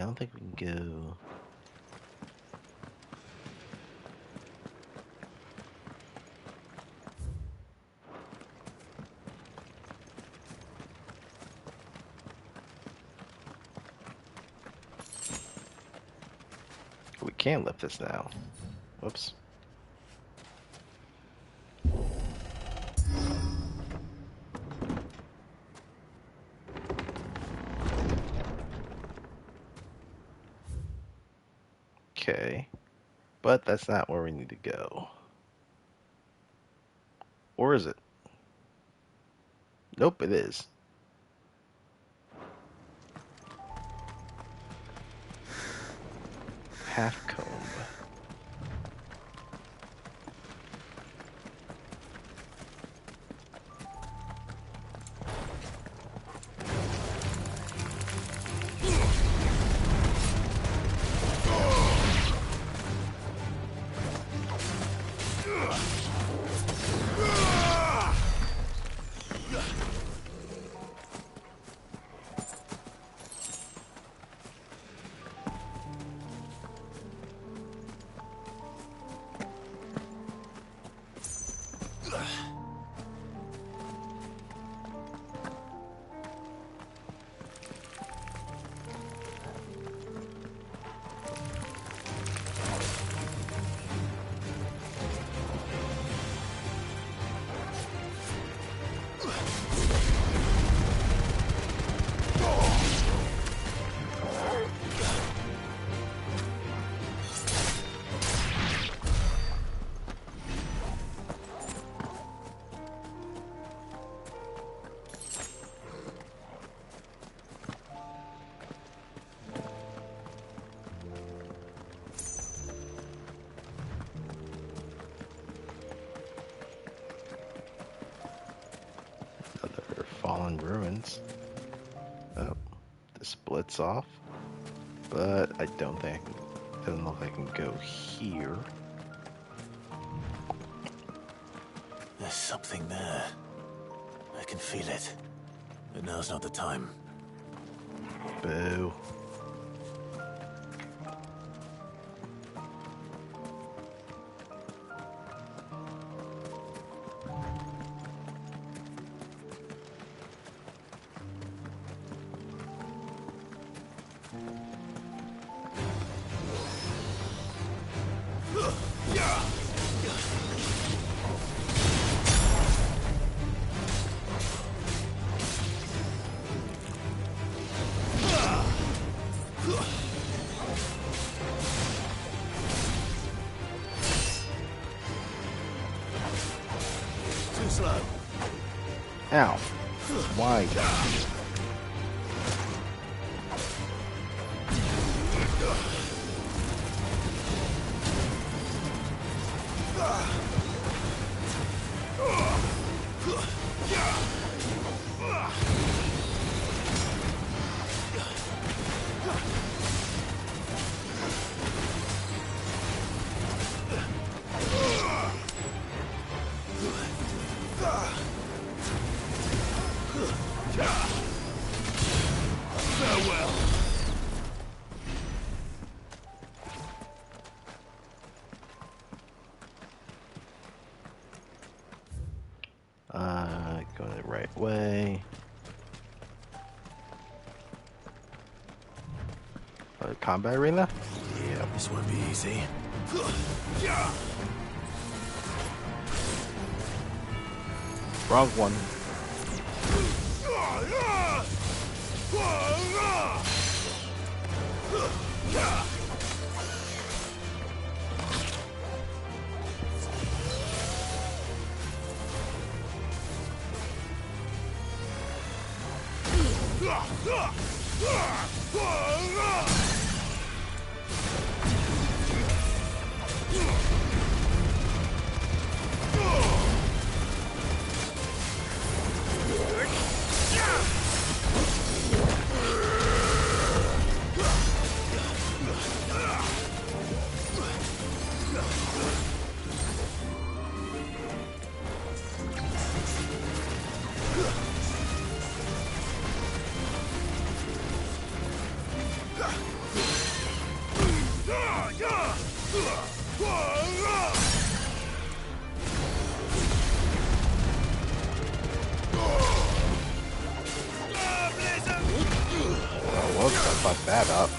I don't think we can go. We can lift this now. Whoops. Okay, but that's not where we need to go. Or is it? Nope, it is. Half comb. fallen ruins. Oh, this splits off, but I don't think it doesn't look like I can go here. There's something there. I can feel it. But now's not the time. Boo. Ow. Why? Going the right way. Combat arena? Yeah, this won't be easy. Wrong one. Whoops, I fucked that up.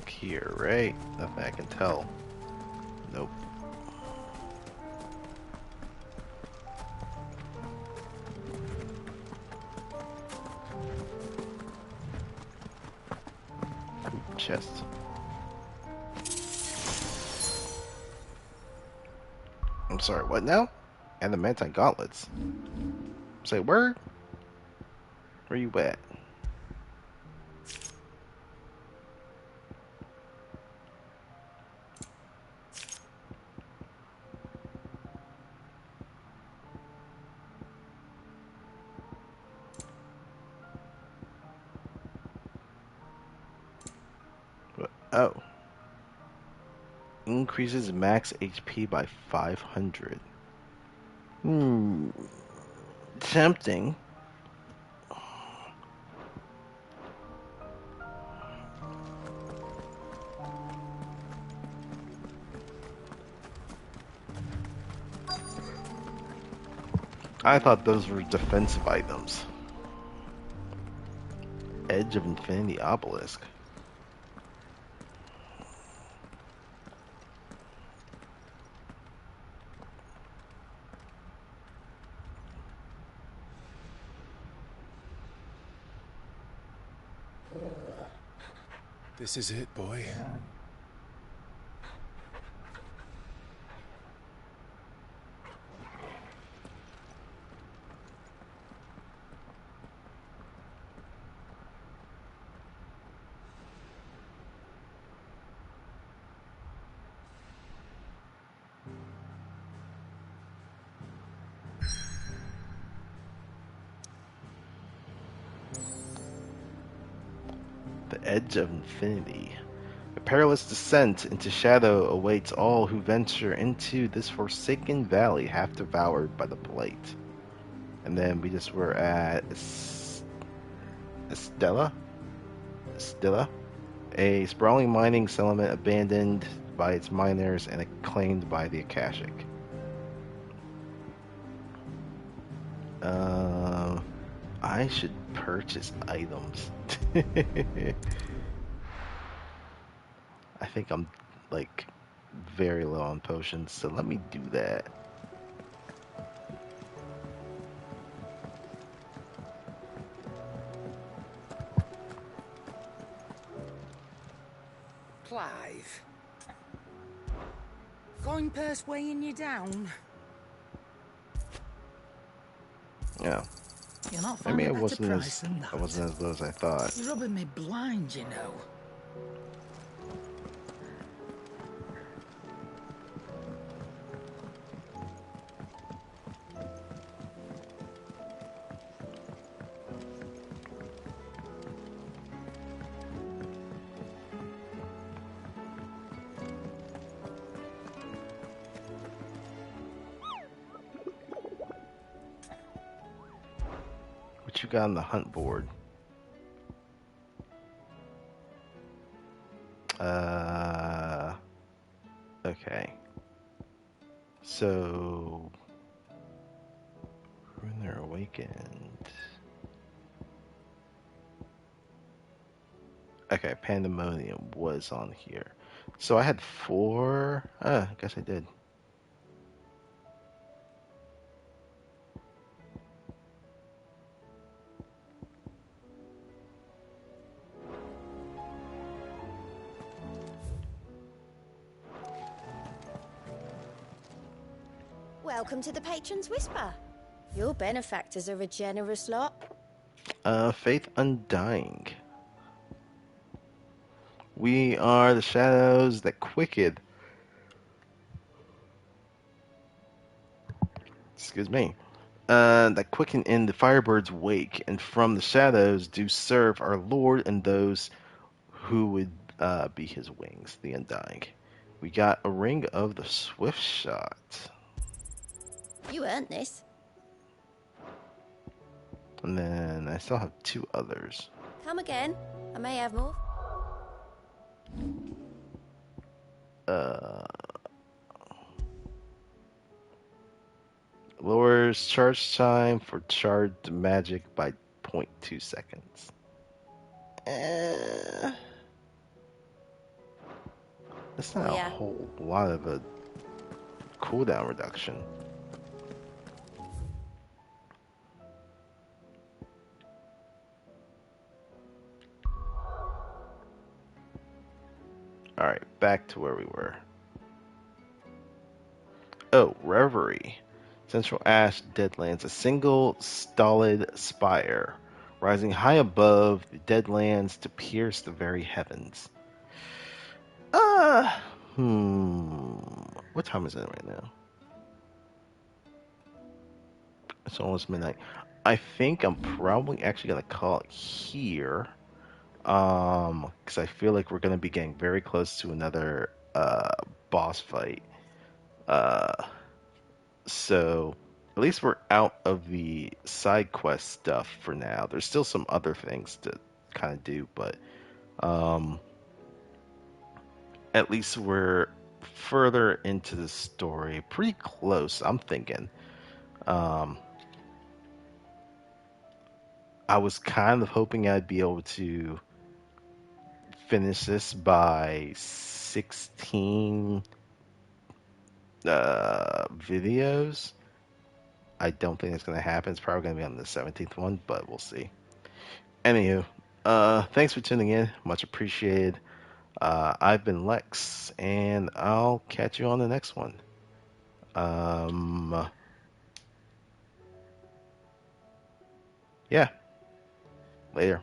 Here, right? Nothing I can tell. Nope. Ooh, chest. I'm sorry, what now? Adamantine gauntlets. Say word? Where you at? Oh. Increases max HP by 500. Tempting. I thought those were defensive items. Edge of Infinity Obelisk. This is it, boy. The edge of infinity. A perilous descent into shadow awaits all who venture into this forsaken valley, half devoured by the blight. And then we just were at Estella, a sprawling mining settlement abandoned by its miners and acclaimed by the Akashic. I should purchase items. I think I'm like very low on potions, so let me do that. Clive. Coin purse weighing you down? Yeah. You're not I mean, finding better price than that. I wasn't as low as I thought. You're rubbing me blind, you know. What you got on the hunt board? Okay. So, when they're awakened. Okay, Pandemonium was on here. So I had 4. I guess I did. Welcome to the Patron's Whisper. Your benefactors are a generous lot. Faith Undying. We are the shadows that quicken. Excuse me. That quicken in the firebird's wake, and from the shadows do serve our Lord and those who would be his wings, the Undying. We got a ring of the Swift Shot. You earned this. And then I still have 2 others. Come again. I may have more. Lowers charge time for charged magic by 0.2 seconds. That's not a whole lot of a cooldown reduction. Alright, back to where we were. Oh, Reverie. Central Ash Deadlands, a single stolid spire, rising high above the Deadlands to pierce the very heavens. What time is it right now? It's almost midnight. I think I'm probably actually gonna call it here. Because I feel like we're gonna be getting very close to another boss fight. So at least we're out of the side quest stuff for now. There's still some other things to kind of do, but at least we're further into the story. Pretty close, I'm thinking. I was kind of hoping I'd be able to finish this by 16 videos. I don't think it's going to happen. It's probably going to be on the 17th one, but we'll see. Anywho, Thanks for tuning in. Much appreciated. I've been Lex, and I'll catch you on the next one. Yeah. Later.